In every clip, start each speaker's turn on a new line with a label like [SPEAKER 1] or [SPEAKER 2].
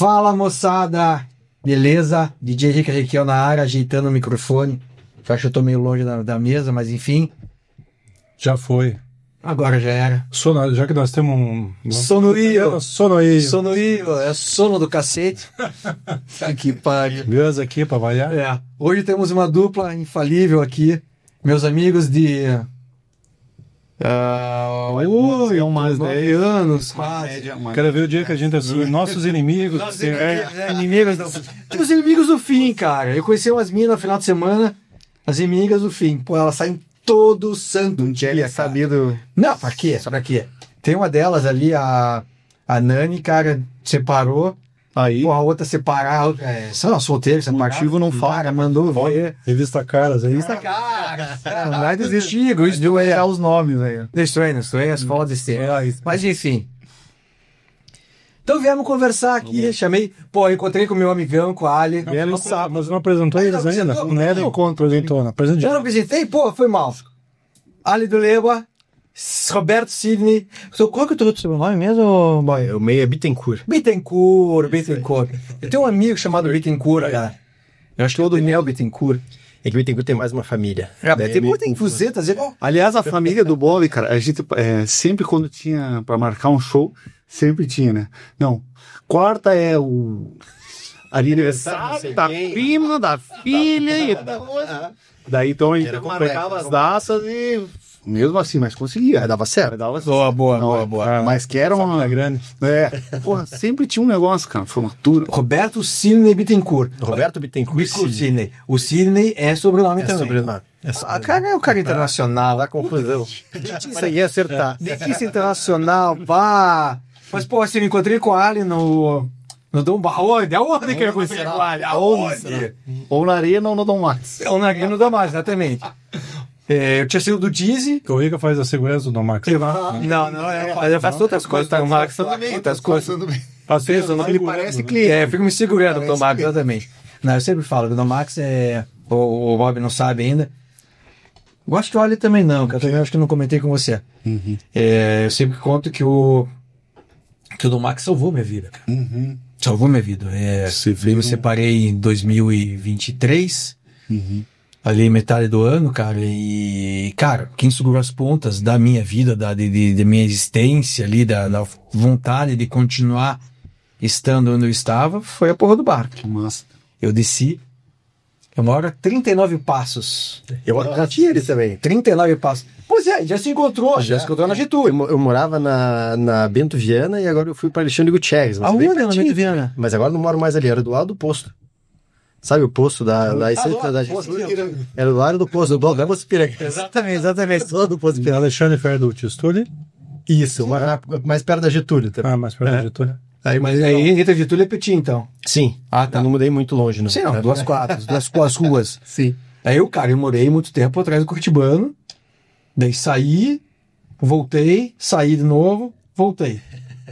[SPEAKER 1] Fala, moçada! Beleza? DJ Henrique Requiel na área, ajeitando o microfone. Eu acho que eu tô meio longe da mesa, mas enfim.
[SPEAKER 2] Já foi.
[SPEAKER 1] Agora já era.
[SPEAKER 2] Sono, já que nós temos um...
[SPEAKER 1] Sonoio!
[SPEAKER 2] Sonoio.
[SPEAKER 1] É sono do cacete. Que pariu.
[SPEAKER 2] Deus aqui pra variar.
[SPEAKER 1] É. Hoje temos uma dupla infalível aqui. Meus amigos de...
[SPEAKER 2] mais
[SPEAKER 1] 9 anos, quase.
[SPEAKER 2] Quero ver o dia que a gente é nossos inimigos.
[SPEAKER 1] Inimigos do... Os inimigos do fim, cara. Eu conheci umas minas no final de semana, as inimigas do fim. Pô, elas saem todo santo dia, sabido. Não, pra quê? Só pra quê? Tem uma delas ali, a Nani, cara, separou.
[SPEAKER 3] Aí.
[SPEAKER 1] Pô, a outra separar, sei lá, solteiro, separar.
[SPEAKER 3] Motivo não fala,
[SPEAKER 1] mandou ver.
[SPEAKER 2] Revista Caras aí.
[SPEAKER 1] Revista Caras. Não vai desistir, isso é os nomes, velho. Deixa eu as fotos desse. Mas enfim. Então viemos conversar aqui, chamei, eu encontrei com o meu amigão, com a Ali.
[SPEAKER 2] Ele sabe, mas não apresentou eles ainda? Não era encontro, apresentou.
[SPEAKER 1] Já não apresentei? Pô, foi mal. Ali do Leba, Roberto Sidney. Qual que é o teu sobrenome mesmo, boy?
[SPEAKER 3] O meio é Bittencourt.
[SPEAKER 1] Bittencourt. Eu tenho um amigo chamado Bittencourt, cara. Eu acho que é o Daniel Bittencourt.
[SPEAKER 3] É que Bittencourt tem mais uma família.
[SPEAKER 1] Tem fuzetas.
[SPEAKER 4] Aliás, a família do Bob, cara, a gente sempre quando tinha pra marcar um show, sempre tinha, né? Não, quarta é o aniversário da prima, da filha e daí então a gente pegava as datas e mesmo assim, mas conseguia.
[SPEAKER 3] Dava certo.
[SPEAKER 1] Boa.
[SPEAKER 4] Mas que era uma
[SPEAKER 2] grande.
[SPEAKER 4] Porra, sempre tinha um negócio, cara, formatura.
[SPEAKER 1] Roberto Sidney Bittencourt.
[SPEAKER 3] Roberto Bittencourt.
[SPEAKER 1] Sidney. O Sidney é sobrenome também. Cara é o cara internacional.
[SPEAKER 3] Dá confusão. Isso aí é acertar.
[SPEAKER 1] Dentista internacional, pá. Mas, pô, assim, eu me encontrei com a Ali no Dom Barro. Aonde que eu conheci com a Ali? Aonde?
[SPEAKER 4] Ou na arena ou no Dom Max.
[SPEAKER 1] Ou na arena no Dom Max, exatamente. Eu tinha sido do Dizzy.
[SPEAKER 2] O Rica faz a segurança do Dom Max.
[SPEAKER 1] Não, eu faço outras coisas. Dom Max também. Outras coisas.
[SPEAKER 2] Faço isso,
[SPEAKER 4] Ele parece cliente.
[SPEAKER 1] Eu fico me segurando o Dom Max, exatamente. Não, eu sempre falo que o Dom Max o Bob não sabe ainda. Eu acho que o Ali também não, que eu também acho que não comentei com você.
[SPEAKER 4] Uhum.
[SPEAKER 1] Eu sempre conto que o Dom Max salvou minha vida, cara.
[SPEAKER 4] Uhum.
[SPEAKER 1] Salvou minha vida. Eu me separei em 2023.
[SPEAKER 4] Uhum.
[SPEAKER 1] Ali metade do ano, cara, e, cara, quem segurou as pontas da minha vida, da minha existência ali, da vontade de continuar estando onde eu estava, foi a porra do barco.
[SPEAKER 4] Nossa.
[SPEAKER 1] Eu desci, eu moro a 39 passos.
[SPEAKER 3] Eu já tinha ele também.
[SPEAKER 1] 39 passos. Pois é, já se encontrou na Getúlio.
[SPEAKER 3] Eu morava na Bento Viana e agora eu fui para Alexandre Gutierrez.
[SPEAKER 1] Aonde na Bento Viana?
[SPEAKER 3] Mas agora não moro mais ali, era do lado do posto. Sabe o posto da essência da gente? Era do lado do posto, do bloco da Poço Piranga.
[SPEAKER 1] Exatamente.
[SPEAKER 3] Só do Poço Piranga.
[SPEAKER 2] Alexandre Ferdo Tisturi.
[SPEAKER 3] Isso, mais perto da Getúlio também.
[SPEAKER 2] Mais perto da Getúlio.
[SPEAKER 1] Mas aí entre Getúlio e Petit, então.
[SPEAKER 3] Sim.
[SPEAKER 1] Tá.
[SPEAKER 3] Eu não mudei muito longe, não.
[SPEAKER 1] Sim, não, duas quadras, duas ruas.
[SPEAKER 3] Sim.
[SPEAKER 1] Aí eu morei muito tempo atrás do Curitibano, daí saí, voltei, saí de novo, voltei.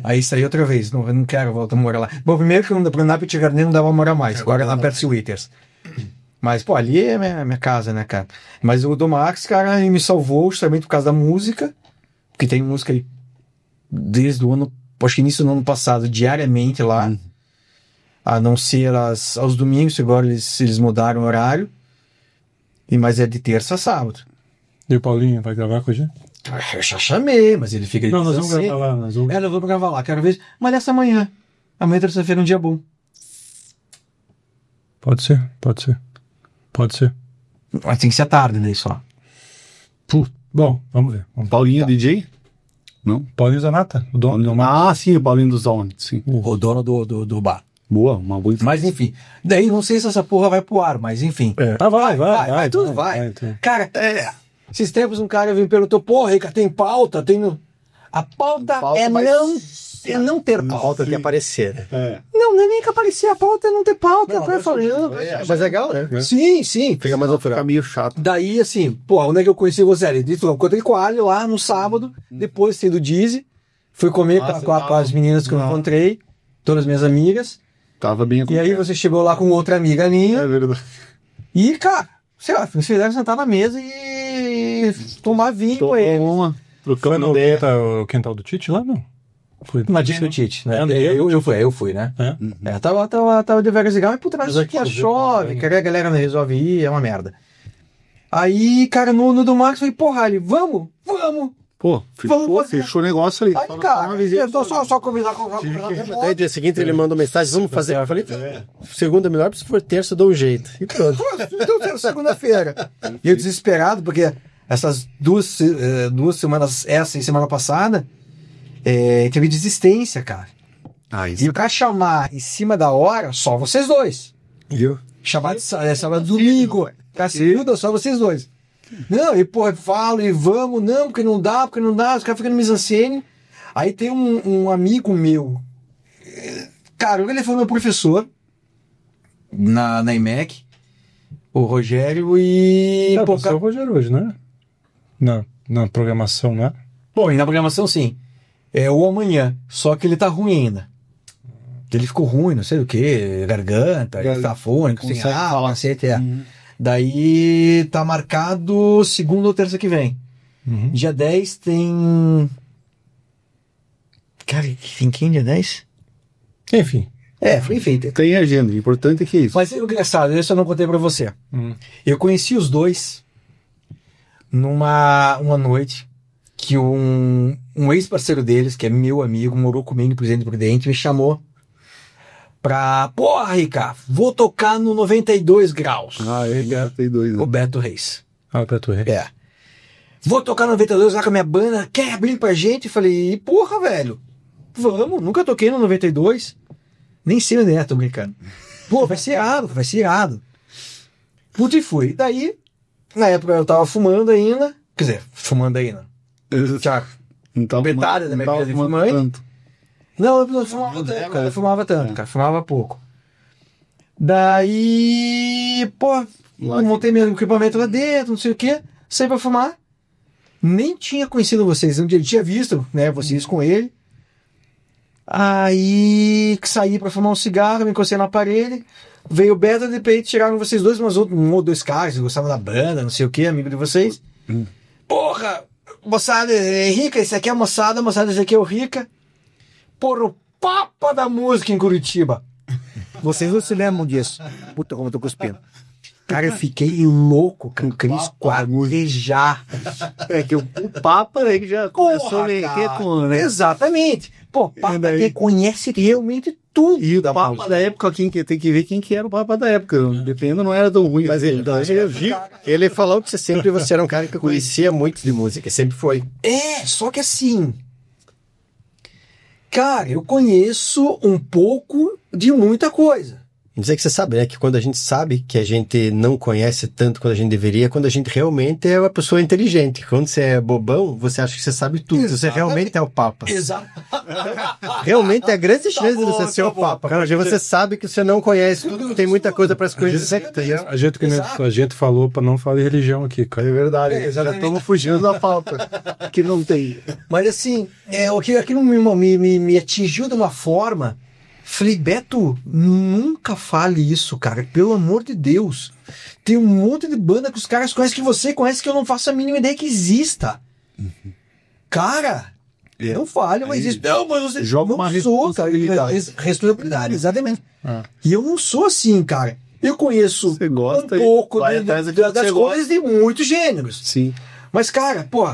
[SPEAKER 1] Aí saí outra vez, eu não quero voltar a morar lá. Bom, primeiro que na Pitiguarani não dava pra morar mais, agora é lá perto de Witters. Mas, pô, ali é minha casa, né, cara? Mas o Dom Max, cara, ele me salvou justamente por causa da música, porque tem música aí desde o ano, acho que início do ano passado, diariamente lá, a não ser aos domingos, que agora eles mudaram o horário, mas é de terça a sábado.
[SPEAKER 2] E o Paulinho vai gravar com a gente?
[SPEAKER 1] Eu já chamei, mas ele fica...
[SPEAKER 2] Não, nós vamos gravar lá.
[SPEAKER 1] Eu vou gravar lá, quero ver. Mas essa manhã. Amanhã, terça-feira, é um dia bom.
[SPEAKER 2] Pode ser.
[SPEAKER 1] Mas tem que ser à tarde daí só.
[SPEAKER 2] Bom, vamos ver.
[SPEAKER 4] Paulinho DJ? Não?
[SPEAKER 2] Paulinho Zanata, o dono do mar.
[SPEAKER 4] Ah, sim, o Paulinho dos Zone, sim.
[SPEAKER 1] O dono do bar.
[SPEAKER 4] Boa, uma boa.
[SPEAKER 1] Mas enfim, daí não sei se essa porra vai pro ar, mas enfim.
[SPEAKER 3] Vai.
[SPEAKER 1] Tudo vai. Cara, esses tempos um cara veio e perguntou, porra, Rica, tem pauta? A pauta não ter pauta.
[SPEAKER 3] A pauta tem que aparecer, né?
[SPEAKER 1] Não é nem que aparecer a pauta, é não ter pauta.
[SPEAKER 3] Mas é legal, né?
[SPEAKER 1] Sim.
[SPEAKER 3] Fica mais natural.
[SPEAKER 4] Fica meio chato.
[SPEAKER 1] Daí, assim, pô, onde é que eu conheci você? Ele falou, encontrei com a Ali lá no sábado, depois tem do Dizzy, fui comer com as meninas que eu encontrei, todas as minhas amigas.
[SPEAKER 4] Tava bem
[SPEAKER 1] E aí você chegou lá com outra amiga minha.
[SPEAKER 4] É verdade.
[SPEAKER 1] E, cara, sei lá, vocês devem sentar na mesa e tomar vinho com ele.
[SPEAKER 4] Uma.
[SPEAKER 2] Trocando ideia. O quintal do Tite lá, não?
[SPEAKER 1] Uma dica do Tite, né? Eu fui, né? Tava devagar legal, mas puta, mas aqui chove, que a galera não resolve ir, é uma merda. Aí, cara, no do Max, eu falei, porra, ele, vamos.
[SPEAKER 4] Pô, fechou o negócio ali.
[SPEAKER 1] Aí, cara, só convidar com o
[SPEAKER 3] Aí, dia seguinte, ele mandou mensagem, vamos fazer. Eu falei, segunda melhor, se for terça, eu dou um jeito. E pronto.
[SPEAKER 1] Então, segunda-feira. E eu desesperado, porque essas duas semanas, essa e semana passada, teve desistência, cara.
[SPEAKER 4] Isso.
[SPEAKER 1] E o cara chamar em cima da hora, só vocês dois.
[SPEAKER 3] Viu?
[SPEAKER 1] Chamar de sábado, domingo. Segunda, só vocês dois. Não, e pô, falo e vamos, não, porque não dá, os caras ficam no mise-en-scène. Aí tem um amigo meu, cara, ele foi meu professor na IMEC, o Rogério, e...
[SPEAKER 2] Pô, você é o Rogério hoje, né? Na programação, né?
[SPEAKER 1] Bom, e na programação sim, é o amanhã, só que ele tá ruim ainda. Ele ficou ruim, não sei o que, garganta, tá fônico, sem ar, não sei até. Daí tá marcado segunda ou terça que vem. Dia 10 tem... Cara, tem quem dia 10?
[SPEAKER 2] Enfim.
[SPEAKER 1] Enfim.
[SPEAKER 4] Tem agenda, o importante é que é isso.
[SPEAKER 1] Mas é engraçado, isso eu não contei pra você. Eu conheci os dois numa noite que um ex-parceiro deles, que é meu amigo, morou comigo em Presidente Prudente, me chamou pra... Porra, Ricardo, vou tocar no 92 graus.
[SPEAKER 4] Tem dois, né?
[SPEAKER 1] O Beto Reis.
[SPEAKER 2] O Beto Reis.
[SPEAKER 1] Vou tocar no 92 lá com a minha banda, quer abrir pra gente? Falei, porra, velho, vamos, nunca toquei no 92. Nem sei onde tô brincando. Pô, vai ser irado. Puta, e fui. Daí, na época eu tava fumando ainda. Já,
[SPEAKER 4] Então,
[SPEAKER 1] metade da minha vida de fumando. Não, eu não fumava tanto, cara. Eu fumava tanto, cara. Fumava pouco. Daí, pô, montei meu equipamento lá dentro, não sei o que. Saí pra fumar. Nem tinha conhecido vocês. Um dia eu tinha visto, né, vocês com ele. Aí, saí pra fumar um cigarro, me encostei na parede. Veio o Beto, de repente, chegaram vocês dois, mas um ou dois caras, gostavam da banda, não sei o que, amigo de vocês. Porra, moçada é rica, esse aqui é a moçada, esse aqui é o rica. Porra, o papa da música em Curitiba. Vocês não se lembram disso? Puta, como eu tô cuspindo. Cara, eu fiquei louco, cara. Cris quadrejar.
[SPEAKER 4] É que o Papa aí já começou a mexer com, né?
[SPEAKER 1] Exatamente. Pô, Papa que conhece realmente tudo.
[SPEAKER 4] E o Papa da época, quem que tem que ver quem que era o Papa da época. Dependendo, não era tão ruim.
[SPEAKER 3] Mas ele falou que você era um cara que conhecia muito de música, sempre foi.
[SPEAKER 1] Só que assim... Cara, eu conheço um pouco de muita coisa.
[SPEAKER 3] Não sei que você sabe, né? Que quando a gente sabe que a gente não conhece tanto quanto a gente deveria, quando a gente realmente é uma pessoa inteligente. Quando você é bobão, você acha que você sabe tudo. Exatamente. Você realmente é o Papa.
[SPEAKER 1] Exato.
[SPEAKER 3] Realmente é a grande chance de você ser o Papa. Cara, você sabe que você não conhece tudo, tem muita coisa para se conhecer.
[SPEAKER 2] A gente falou para não falar de religião aqui, cara.
[SPEAKER 4] É verdade. Já estamos fugindo da pauta. Que não tem.
[SPEAKER 1] Mas assim, aquilo me atingiu de uma forma... Falei, Beto, nunca fale isso, cara. Pelo amor de Deus. Tem um monte de banda que os caras conhecem, que você conhece, que eu não faço a mínima ideia que exista. Cara, não fale, mas isso. Não, mas você
[SPEAKER 4] joga uma responsabilidade.
[SPEAKER 1] Responsabilidade, exatamente. E eu não sou assim, cara. Eu conheço um pouco das coisas de muitos gêneros.
[SPEAKER 4] Sim.
[SPEAKER 1] Mas, cara, pô,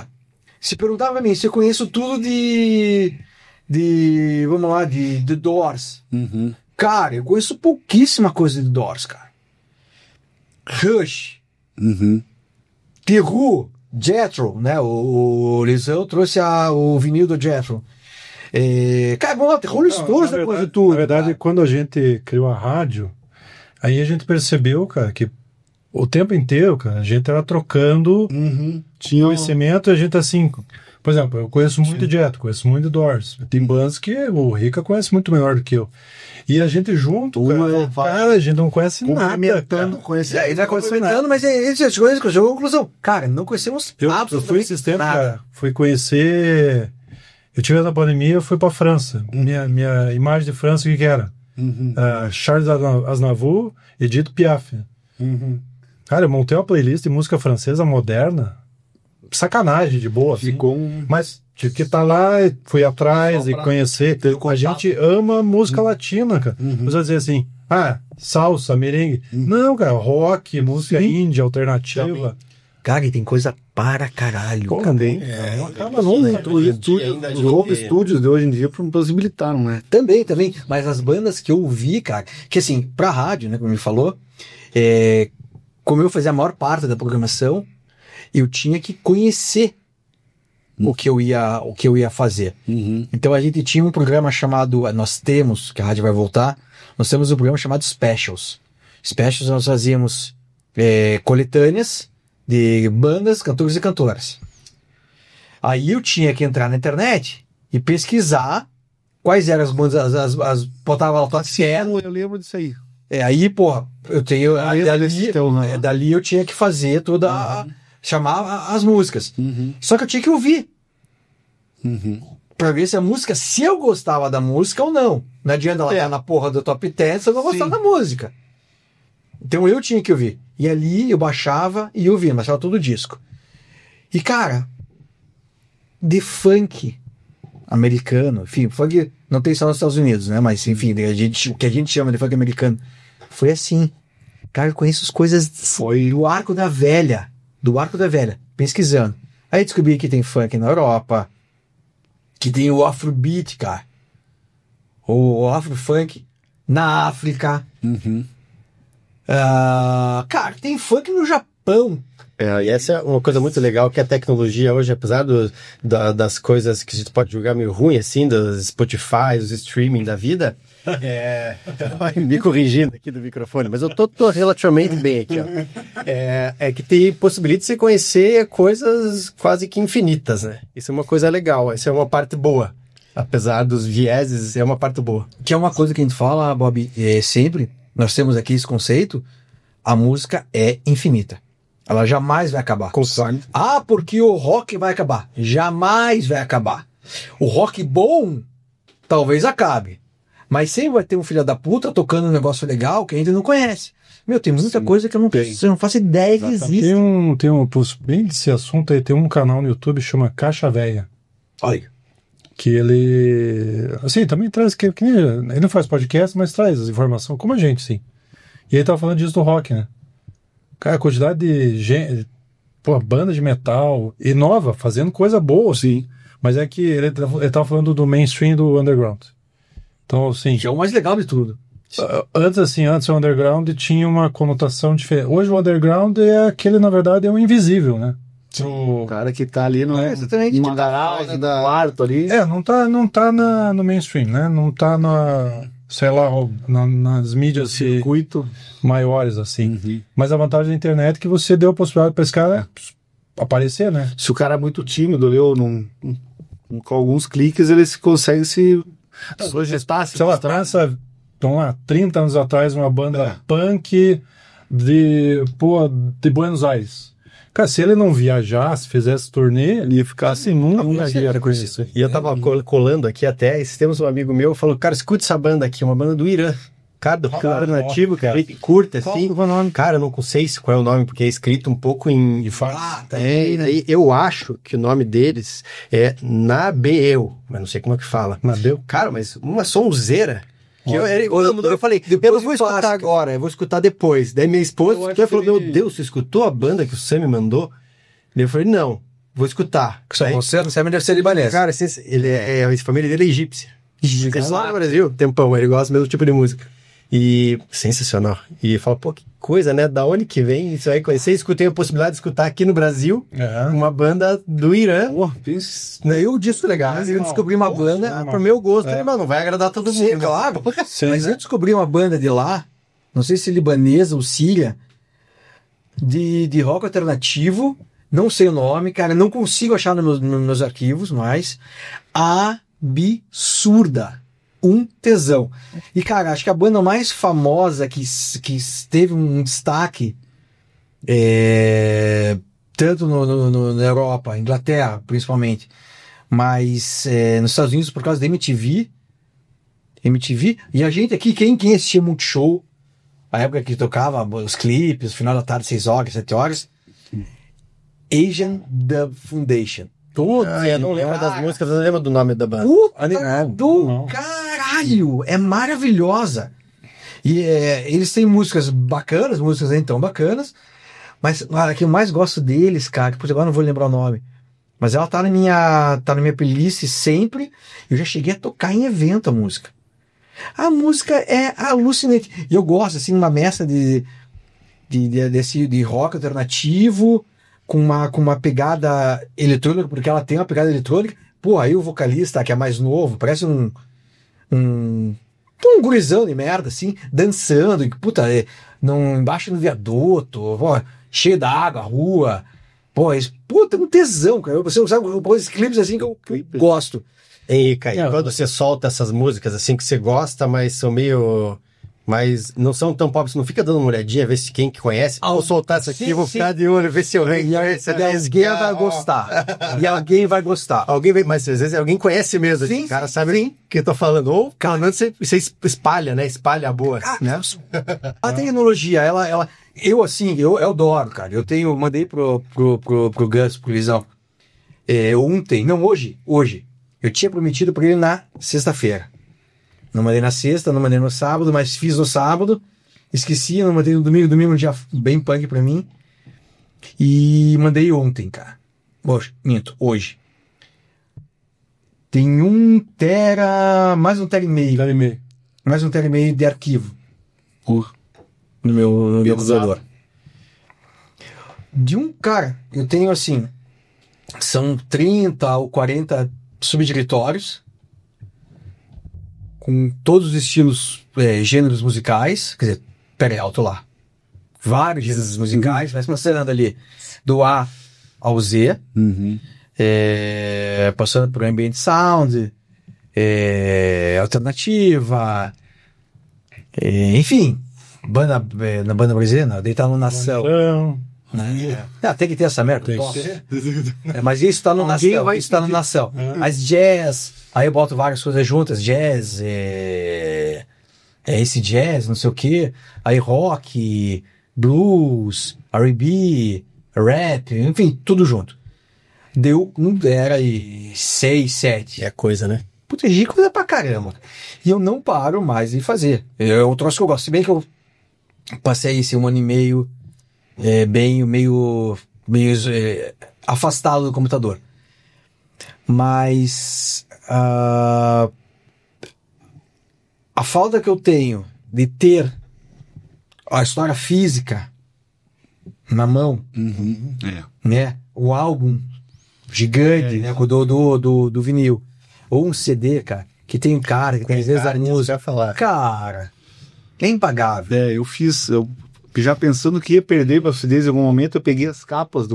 [SPEAKER 1] se perguntava pra mim se eu conheço tudo vamos lá, de Doors. Cara, eu conheço pouquíssima coisa de Doors, cara. Rush. The Who, Jethro, né? O Lisão trouxe o vinil do Jethro. Cara, vamos lá, The Rolling Stones depois de tudo.
[SPEAKER 2] Na verdade, quando a gente criou a rádio, aí a gente percebeu, cara, que o tempo inteiro, cara, a gente era trocando conhecimento e a gente assim... Por exemplo, eu conheço muito de Jethro, conheço muito de Doors. Tem bandas que o Rica conhece muito melhor do que eu. E a gente junto, cara, a gente não conhece nada.
[SPEAKER 1] Ele tá complementando, mas essas coisas que eu chegou à conclusão. Cara, não conhecemos
[SPEAKER 2] eu fui esses tempos, cara, fui conhecer... Eu tive na pandemia, eu fui pra França. Minha imagem de França, o que era? Charles Aznavour, Edith Piaf. Cara, eu montei uma playlist de música francesa moderna. sacanagem de boa. Assim.
[SPEAKER 4] Ficou
[SPEAKER 2] Mas tive que estar lá, fui atrás e conhecer. A gente ama música latina, cara. Você vai dizer assim, salsa, merengue. Não, cara, rock, música índia, alternativa.
[SPEAKER 1] Cara, e tem coisa para caralho.
[SPEAKER 2] Pô,
[SPEAKER 1] cara.
[SPEAKER 2] também. Acaba nunca.
[SPEAKER 4] Os home studios de hoje em dia possibilitaram, né?
[SPEAKER 1] Também. Mas as bandas que eu ouvi, cara, que assim, pra rádio, né, como me falou, como eu fazia a maior parte da programação, eu tinha que conhecer o que eu ia fazer. Então a gente tinha um programa chamado, nós temos, que a rádio vai voltar, nós temos um programa chamado Specials. Specials nós fazíamos coletâneas de bandas, cantores e cantoras. Aí eu tinha que entrar na internet e pesquisar quais eram as bandas, botava lá
[SPEAKER 4] Eu lembro disso aí.
[SPEAKER 1] aí, porra, eu tenho dali eu tinha que fazer toda chamar as músicas. Só que eu tinha que ouvir. Pra ver se a música, se eu gostava da música ou não. Não adianta ela estar na porra do top 10 se eu não gostava da música. Então eu tinha que ouvir. E ali eu baixava e ouvia, baixava todo o disco. E cara, de funk americano, enfim, funk não tem só nos Estados Unidos, né? Mas enfim, o que a gente chama de funk americano foi assim. Cara, eu conheço as coisas do Arco da Velha, pesquisando. Aí descobri que tem funk na Europa, que tem o Afrobeat, cara. O Afrofunk na África. Cara, tem funk no Japão.
[SPEAKER 3] E essa é uma coisa muito legal, que a tecnologia hoje, apesar das coisas que a gente pode julgar meio ruim, assim, dos Spotify, dos streaming da vida, me corrigindo aqui do microfone, mas eu tô relativamente bem aqui, ó. Que possibilita você conhecer coisas quase que infinitas, né? Isso é uma coisa legal, essa é uma parte boa. Apesar dos vieses, é uma parte boa.
[SPEAKER 1] Que é uma coisa que a gente fala, Bob, sempre, nós temos aqui esse conceito, a música é infinita. Ela jamais vai acabar.
[SPEAKER 3] Concordo.
[SPEAKER 1] Porque o rock vai acabar. Jamais vai acabar. O rock bom, talvez acabe. Mas sempre vai ter um filho da puta tocando um negócio legal que a gente não conhece. Tem muita coisa que eu não faço ideia que existe.
[SPEAKER 2] Bem desse assunto aí, tem um canal no YouTube que chama Caixa Véia.
[SPEAKER 1] Olha.
[SPEAKER 2] Que ele, assim, também traz, que ele não faz podcast, mas traz as informações, como a gente, sim. E ele tava falando disso do rock, né? Cara, a quantidade de gente, banda de metal, e nova, fazendo coisa boa, sim. Mas é que ele tava falando do mainstream e do underground. Então, assim...
[SPEAKER 1] Que é o mais legal de tudo.
[SPEAKER 2] Antes o underground tinha uma conotação diferente. Hoje o underground é aquele, na verdade, é um invisível, né?
[SPEAKER 4] O cara que tá ali numa garagem, no quarto ali.
[SPEAKER 2] Não tá no mainstream, né? Não tá sei lá, nas mídias
[SPEAKER 4] circuito
[SPEAKER 2] maiores, assim. Mas a vantagem da internet é que você deu a possibilidade para esse cara aparecer, né?
[SPEAKER 4] Se o cara é muito tímido, com alguns cliques, ele consegue se projetar,
[SPEAKER 2] sei lá, vamos lá, 30 anos atrás, uma banda punk de Buenos Aires. Cara, se ele não viajasse, fizesse turnê, ele ia ficar assim, nunca ia conhecer.
[SPEAKER 3] E eu tava colando aqui até, e temos um amigo meu que falou, cara, escuta essa banda aqui, uma banda do Irã. Cara, do rock alternativo, cara. Curta, assim. Qual é o nome? Cara, eu não sei qual é o nome, porque é escrito um pouco em... Eu acho que o nome deles é Nabeu, mas não sei como é que fala.
[SPEAKER 2] Nabeu?
[SPEAKER 3] Cara, mas uma sonzeira. Eu falei, eu não vou escutar agora, eu vou escutar depois. Daí minha esposa falou, meu Deus, você escutou a banda que o Sam me mandou? Daí eu falei, não, vou escutar.
[SPEAKER 1] Você deve ser libanês.
[SPEAKER 3] Cara, a família dele é egípcia. Ele lá no Brasil, tempão, ele gosta do mesmo tipo de música. E sensacional. E fala, que coisa, né? Da onde que vem isso aí? Conhecer, escutei a possibilidade de escutar aqui no Brasil uma banda do Irã.
[SPEAKER 1] Eu disse legal. Eu descobri uma banda
[SPEAKER 3] pro meu gosto, mas não vai agradar todo mundo.
[SPEAKER 1] Sim, claro. Mas eu descobri uma banda de lá, não sei se libanesa ou síria, de rock alternativo, não sei o nome, cara, não consigo achar nos meus arquivos, mas absurda. Um tesão. E, cara, acho que a banda mais famosa que teve um destaque, tanto na Europa, Inglaterra, principalmente, mas nos Estados Unidos, por causa da MTV, e a gente aqui, quem assistia Multishow, a época que tocava os clipes, final da tarde, 6 horas, 7 horas, Asian Dub Foundation.
[SPEAKER 3] Eu não lembro das músicas, eu não lembro do nome da banda.
[SPEAKER 1] Puta do caralho! É maravilhosa. E eles têm músicas bacanas, músicas nem tão bacanas, mas a que eu mais gosto deles, cara, que agora não vou lembrar o nome, mas ela tá na minha playlist sempre. Eu já cheguei a tocar em evento a música. A música é alucinante. E eu gosto, assim, uma mescla de rock alternativo com uma pegada eletrônica, porque ela tem uma pegada eletrônica. Pô, aí o vocalista, que é mais novo, parece um gurizão de merda, assim, dançando, e, puta, embaixo do viaduto, pô, cheio d'água, a rua. Pô, puta, um tesão, cara. Você sabe, esses clipes assim que eu gosto.
[SPEAKER 3] E, Caio, quando você solta essas músicas assim que você gosta, mas são meio... Mas não são tão pop, você não fica dando uma olhadinha, ver se quem que conhece. Vou soltar isso aqui, vou ficar de olho, ver se eu reconheço.
[SPEAKER 1] E alguém vai gostar. E alguém vai gostar.
[SPEAKER 3] Mas às vezes alguém conhece mesmo. O cara sabe o que eu tô falando. Ou, pelo menos, você espalha, né? Espalha a boa. Né?
[SPEAKER 1] A tecnologia, ela eu adoro, cara. Mandei pro Gus, pro Lisão. Hoje. Eu tinha prometido pra ele na sexta-feira. Não mandei na sexta, não mandei no sábado, mas fiz no sábado. Esqueci, não mandei no domingo. Domingo é um dia bem punk pra mim. E mandei ontem, cara. Hoje. Tem mais um tera e meio. Mais um tera e meio de arquivo. No meu computador. De um cara, eu tenho assim, são 30 ou 40 subdiretórios, com todos os estilos, gêneros musicais. Quer dizer, peraí, alto lá. Vários gêneros musicais, vai se mostrando ali do A ao Z, passando por ambient sound, alternativa, enfim, na banda brasileira, deitar no Nação. Tem que ter essa merda. Mas isso tá no Nação. As jazz, aí eu boto várias coisas juntas, jazz, esse jazz, não sei o que, aí rock, blues, R&B, rap, enfim, tudo junto. Deu um tera e 6, 7.
[SPEAKER 3] É coisa, né?
[SPEAKER 1] Puta, é coisa pra caramba. E eu não paro mais de fazer. É um troço que eu gosto. Se bem que eu passei esse 1 ano e meio meio afastado do computador. Mas a falta que eu tenho de ter a história física na mão, né? O álbum gigante, né? Do vinil. Ou um CD, cara, que tem cara, que tem às vezes a música. Cara, é impagável.
[SPEAKER 4] Eu já pensando que ia perder para CDs em algum momento, eu peguei as capas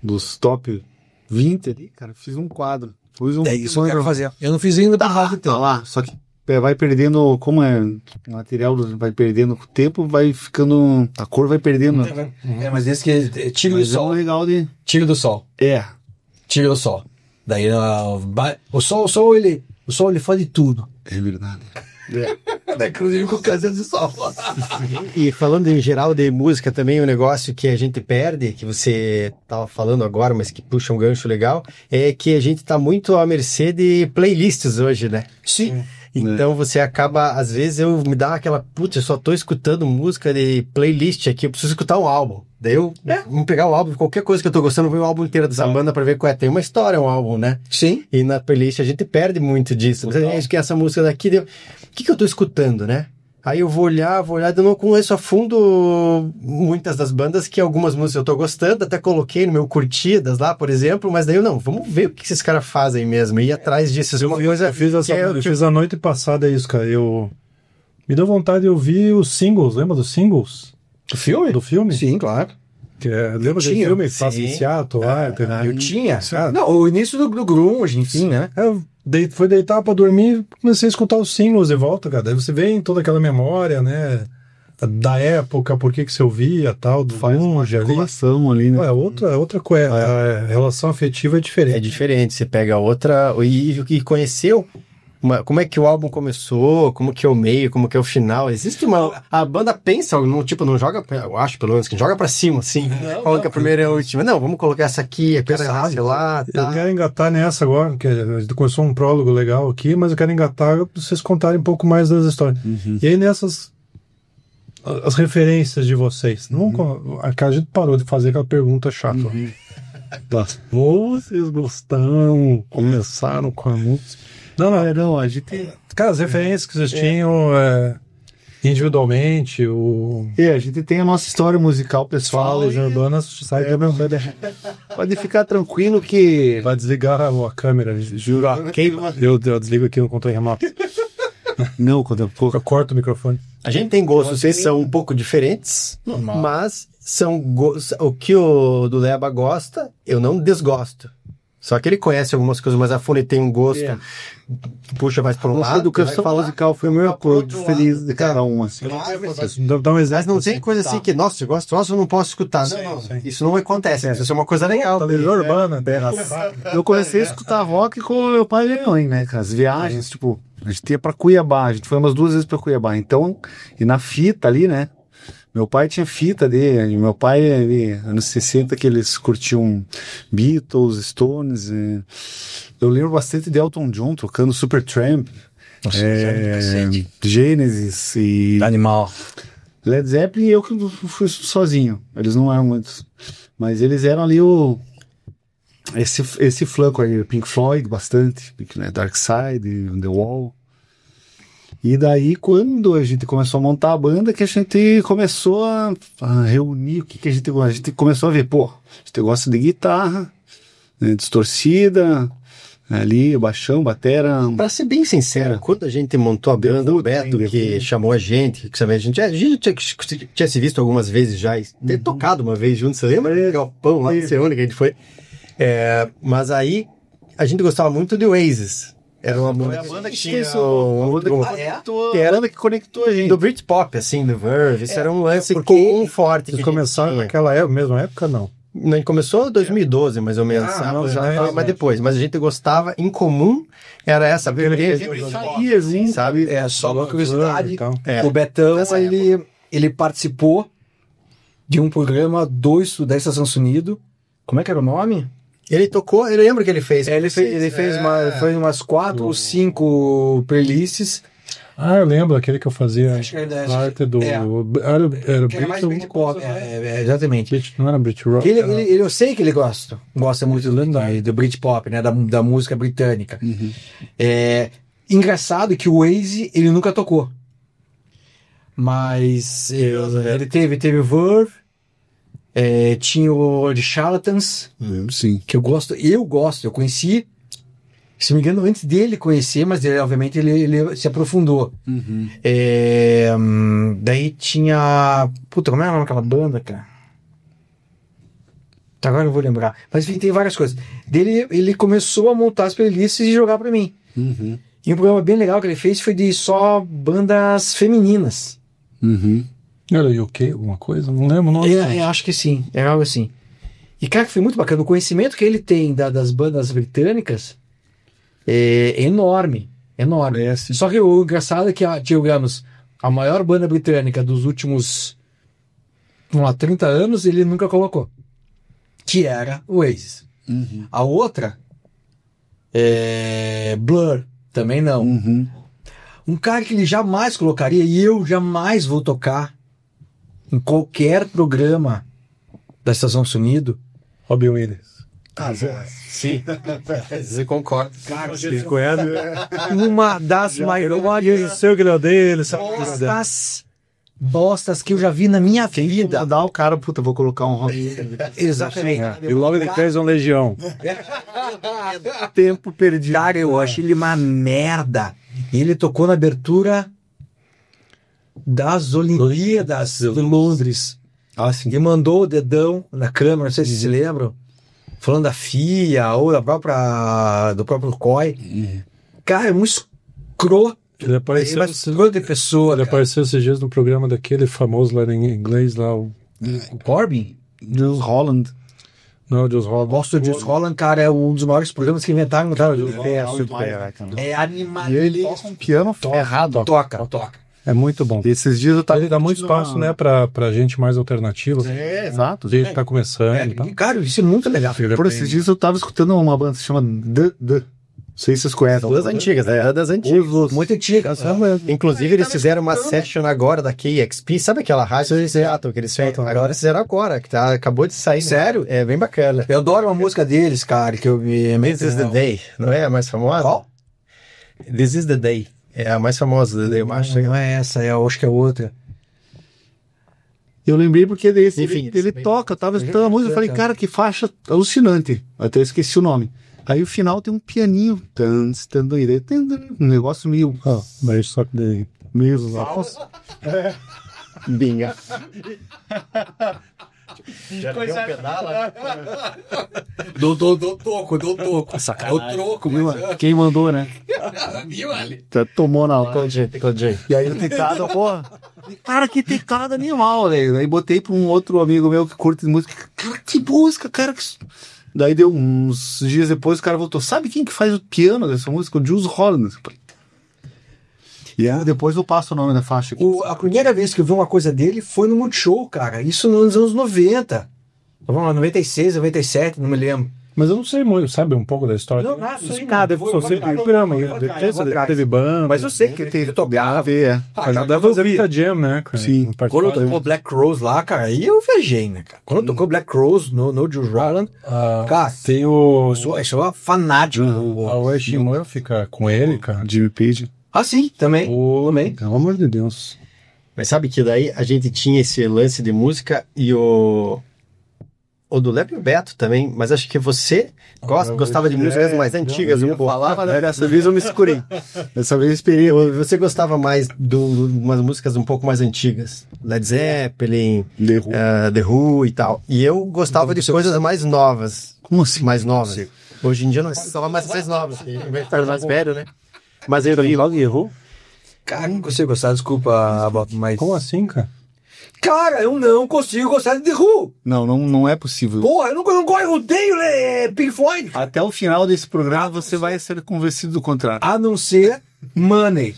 [SPEAKER 4] dos top 20 ali, cara, fiz um quadro.
[SPEAKER 1] Isso eu quero fazer. Eu não fiz ainda pra rádio,
[SPEAKER 4] então. Tá lá, só que vai perdendo, como é o material, vai perdendo o tempo, vai ficando, a cor vai perdendo.
[SPEAKER 1] Mas esse que tira do sol.
[SPEAKER 4] Legal de...
[SPEAKER 1] Tira do sol. Tira do sol. Daí o sol ele fode tudo.
[SPEAKER 4] É verdade.
[SPEAKER 1] Inclusive com ocasião de sol.
[SPEAKER 3] E falando em geral de música também, um negócio que a gente perde, que você tava falando agora, mas que puxa um gancho legal, é que a gente tá muito à mercê de playlists hoje, né?
[SPEAKER 1] Sim.
[SPEAKER 3] Então você acaba, às vezes me dá aquela, putz, eu só tô escutando música de playlist aqui, eu preciso escutar um álbum. Daí eu vou pegar o álbum, qualquer coisa que eu tô gostando, vou ver o álbum inteiro dessa banda pra ver qual é. Tem uma história, um álbum, né?
[SPEAKER 1] Sim.
[SPEAKER 3] E na playlist a gente perde muito disso. Acho que essa música daqui, o que eu tô escutando, né? Aí eu vou olhar, eu não conheço a fundo muitas das bandas, que algumas músicas eu tô gostando, até coloquei no meu curtidas lá, por exemplo, mas daí vamos ver o que esses caras fazem mesmo, ir atrás disso.
[SPEAKER 2] Eu fiz a noite passada isso, cara, me deu vontade de ouvir os singles, lembra dos singles?
[SPEAKER 1] Do filme?
[SPEAKER 2] Do filme?
[SPEAKER 1] Sim, claro.
[SPEAKER 2] Lembra do filme? Passa em Seattle lá.
[SPEAKER 1] Eu tinha. Não, o início do grunge, enfim, né?
[SPEAKER 2] Foi deitar pra dormir, comecei a escutar os singles de volta, cara. Daí você vem toda aquela memória, né? Da época, por que você ouvia, tal, do grunge ali.
[SPEAKER 4] Ali, né?
[SPEAKER 2] Outra coisa. A relação afetiva é diferente.
[SPEAKER 3] É diferente, você pega outra e conheceu como é que o álbum começou, como que é o meio, como que é o final. Existe uma... A banda pensa, não joga, eu acho pelo menos, que joga pra cima, assim. Qual que é a primeira e a última? Não, vamos colocar essa aqui, sei lá. Tá.
[SPEAKER 2] Eu quero engatar nessa agora, que a gente começou um prólogo legal aqui, mas eu quero engatar pra vocês contarem um pouco mais das histórias. E aí nessas... As referências de vocês. A gente parou de fazer aquela pergunta chata. Vocês gostaram, começaram com a música?
[SPEAKER 4] Não, a gente...
[SPEAKER 2] Cara, as referências que vocês tinham individualmente,
[SPEAKER 4] a gente tem a nossa história musical pessoal.
[SPEAKER 2] Legião Urbana sai também.
[SPEAKER 4] Pode ficar tranquilo que...
[SPEAKER 2] Vai desligar a câmera.
[SPEAKER 4] Juro.
[SPEAKER 2] Eu desligo aqui no controle remoto.
[SPEAKER 4] Não, quando eu
[SPEAKER 2] corto o microfone.
[SPEAKER 3] A gente tem gostos que são um pouco diferentes, mas são o que o do Leba gosta, eu não desgosto. Só que ele conhece algumas coisas mais a fundo e tem um gosto que puxa mais para um lado.
[SPEAKER 4] A educação musical foi o meu acordo feliz de cada um, assim.
[SPEAKER 2] Dá um exemplo.
[SPEAKER 3] Mas não tem coisa assim que, nossa, eu gosto, eu não posso escutar. Não. Isso não acontece, isso é uma coisa legal.
[SPEAKER 2] Legião Urbana.
[SPEAKER 4] Eu comecei a escutar rock com meu pai e minha mãe, né? Com as viagens, tipo, a gente ia pra Cuiabá, a gente foi umas 2 vezes pra Cuiabá. Então, e na fita ali, né? Meu pai tinha fita dele, meu pai, anos 60, que eles curtiam Beatles, Stones. Eu lembro bastante de Elton John tocando Supertramp, Genesis e
[SPEAKER 1] Animal.
[SPEAKER 4] Led Zeppelin, e eu que fui sozinho. Eles não eram muitos, mas eles eram ali esse flanco aí, Pink Floyd bastante, né, Dark Side, The Wall. E daí, quando a gente começou a montar a banda, que a gente começou a reunir o que a gente gosta. A gente começou a ver, a gente gosta de guitarra, né, distorcida, ali, baixão, batera.
[SPEAKER 3] Pra ser bem sincero, quando a gente montou a banda, o Beto, que chamou a gente, que a gente tinha se visto algumas vezes já, ter tocado uma vez junto, você lembra? Galpão lá, não sei onde que a gente foi. Mas aí, a gente gostava muito de Oasis. Era uma banda que tinha
[SPEAKER 4] que era a banda que conectou a gente.
[SPEAKER 3] Do Britpop, assim, do Verve. Isso era um lance comum forte.
[SPEAKER 2] Vocês começaram naquela mesma época, não?
[SPEAKER 3] A gente começou em 2020, mais ou menos. Mas depois. Mas a gente gostava, em comum, era essa.
[SPEAKER 1] Sabe? Só uma curiosidade. O Betão, ele participou de um programa da Estação Sonido. Como é que era o nome?
[SPEAKER 3] Ele tocou, eu lembro que ele fez.
[SPEAKER 1] Ele fez umas 4 ou 5 playlists.
[SPEAKER 2] Eu lembro, aquele que eu fazia parte do... Era
[SPEAKER 1] Britpop, exatamente.
[SPEAKER 2] Não era Brit-Rock?
[SPEAKER 1] Eu sei que ele gosta muito do Britpop, né, da música britânica. Engraçado que o Oasis ele nunca tocou. Mas ele teve o Verve, tinha o The Charlatans,
[SPEAKER 4] sim.
[SPEAKER 1] Que eu conheci, se não me engano, antes dele conhecer, mas obviamente ele se aprofundou. Daí tinha... como é o nome daquela banda, cara? Agora eu não vou lembrar. Mas enfim, tem várias coisas. Ele começou a montar as playlists e jogar pra mim. E um programa bem legal que ele fez foi de só bandas femininas.
[SPEAKER 2] Era UK, alguma coisa? Não lembro o nome.
[SPEAKER 1] Acho que sim, era algo assim. E cara, foi muito bacana. O conhecimento que ele tem das bandas britânicas é enorme. Só que o engraçado é que, digamos, a maior banda britânica dos últimos 30 anos, ele nunca colocou. Que era o Oasis. A outra, Blur, também não. Um cara que ele jamais colocaria, e eu jamais vou tocar em qualquer programa da Estação Sonido,
[SPEAKER 2] Robbie Williams.
[SPEAKER 3] Sim. Você concorda.
[SPEAKER 1] Cara, você conhece? Uma das maiores bostas que eu já vi na minha vida.
[SPEAKER 4] Dá o cara, vou colocar um rock.
[SPEAKER 1] Exatamente.
[SPEAKER 2] E logo depois Legião.
[SPEAKER 4] Tempo perdido.
[SPEAKER 1] Cara, eu acho ele uma merda. E ele tocou na abertura das Olimpíadas de Londres. E mandou o dedão na câmera, não sei se se lembram, falando da FIA ou do próprio COI. Cara, é um escroto.
[SPEAKER 2] Ele apareceu,
[SPEAKER 1] de pessoa.
[SPEAKER 2] Ele apareceu esses dias no programa daquele famoso lá em inglês, lá, o
[SPEAKER 1] Corbin?
[SPEAKER 4] Jules Holland.
[SPEAKER 2] Não, o Jules Holland.
[SPEAKER 1] Gosto do Jules Holland, cara, é um dos maiores programas que inventaram. É animado.
[SPEAKER 4] E ele toca um piano ferrado.
[SPEAKER 1] Toca.
[SPEAKER 2] É muito bom.
[SPEAKER 4] Esses dias eu tava...
[SPEAKER 2] Ele dá muito espaço, né, pra gente mais alternativa.
[SPEAKER 4] Exato.
[SPEAKER 2] Gente que tá começando e tal.
[SPEAKER 1] Cara, isso é muito legal.
[SPEAKER 4] Por esses dias eu tava escutando uma banda que se chama The. Não sei se vocês conhecem.
[SPEAKER 3] Das antigas, é das antigas.
[SPEAKER 1] Muito antiga.
[SPEAKER 3] Inclusive, eles fizeram uma session agora da KXP. Sabe aquela rádio de Seattle que eles fizeram? Agora eles fizeram agora, que acabou de sair.
[SPEAKER 1] Sério?
[SPEAKER 3] É bem bacana.
[SPEAKER 1] Eu adoro uma música deles, cara, que eu vi.
[SPEAKER 3] This is the Day, não é a mais famosa?
[SPEAKER 1] Qual?
[SPEAKER 3] This is the Day. É a mais famosa, eu acho.
[SPEAKER 1] Não é essa, eu acho que é outra.
[SPEAKER 4] Eu lembrei porque desse.
[SPEAKER 3] Enfim,
[SPEAKER 4] ele toca, eu tava escutando a música, eu falei, cara, que faixa alucinante. Até eu esqueci o nome. Aí o final tem um pianinho. Um negócio meio.
[SPEAKER 2] Mas só que daí.
[SPEAKER 4] Meio.
[SPEAKER 3] Binga. Já deu um pedala?
[SPEAKER 1] Dou toco. É o troco,
[SPEAKER 4] Quem mandou, né?
[SPEAKER 1] viu ali?
[SPEAKER 4] Tomou na hora.
[SPEAKER 3] Codinho.
[SPEAKER 4] E aí o teclado, porra. Cara, que teclado animal, velho. Aí botei pra um outro amigo meu que curte música. Cara, que música, cara. Daí deu uns dias depois, o cara voltou. Sabe quem que faz o piano dessa música? O Jules Holland. E aí depois eu passo o nome da faixa aqui.
[SPEAKER 1] A primeira vez que eu vi uma coisa dele foi no Multishow, cara. Isso nos anos 90. Vamos lá, 96, 97, não me lembro.
[SPEAKER 2] Mas eu não sei muito, sabe um pouco da história?
[SPEAKER 1] Não, nada,
[SPEAKER 2] não sei
[SPEAKER 1] não.
[SPEAKER 2] nada, eu só sei do programa. Teve banda.
[SPEAKER 1] Mas eu sei que teve tocava.
[SPEAKER 2] Dava fazer muita jam, né?
[SPEAKER 4] Sim.
[SPEAKER 1] Quando tocou Black Crowes lá, cara, aí eu viajei, né, cara? Quando tocou Black Crowes no Jules Holland, cara,
[SPEAKER 2] tem o...
[SPEAKER 1] eu sou fanático.
[SPEAKER 2] A Uwe Shimura fica com ele, cara.
[SPEAKER 4] Jimmy Page.
[SPEAKER 1] Ah, sim, também. Também.
[SPEAKER 2] Pelo amor de Deus.
[SPEAKER 3] Mas sabe que daí a gente tinha esse lance de música e o do Lepe e o Beto também, mas acho que você gostava de músicas mais antigas. Eu falava, né?
[SPEAKER 4] Dessa vez eu me escurei. Dessa vez eu esperei.
[SPEAKER 3] Você gostava mais de umas músicas um pouco mais antigas. Led Zeppelin, The Who e tal. E eu gostava de coisas mais novas.
[SPEAKER 4] Como assim?
[SPEAKER 3] Mais novas. Hoje em dia eu não gostava mais novas. Vai mais velho, né? Mas eu logo errou.
[SPEAKER 1] Cara, não consigo gostar, desculpa, mas...
[SPEAKER 2] Como assim, cara?
[SPEAKER 1] Cara, eu não consigo gostar de The Who.
[SPEAKER 4] Não é possível.
[SPEAKER 1] Porra, eu odeio Pink Floyd.
[SPEAKER 4] Até o final desse programa você vai ser convencido do contrário.
[SPEAKER 1] A não ser Money.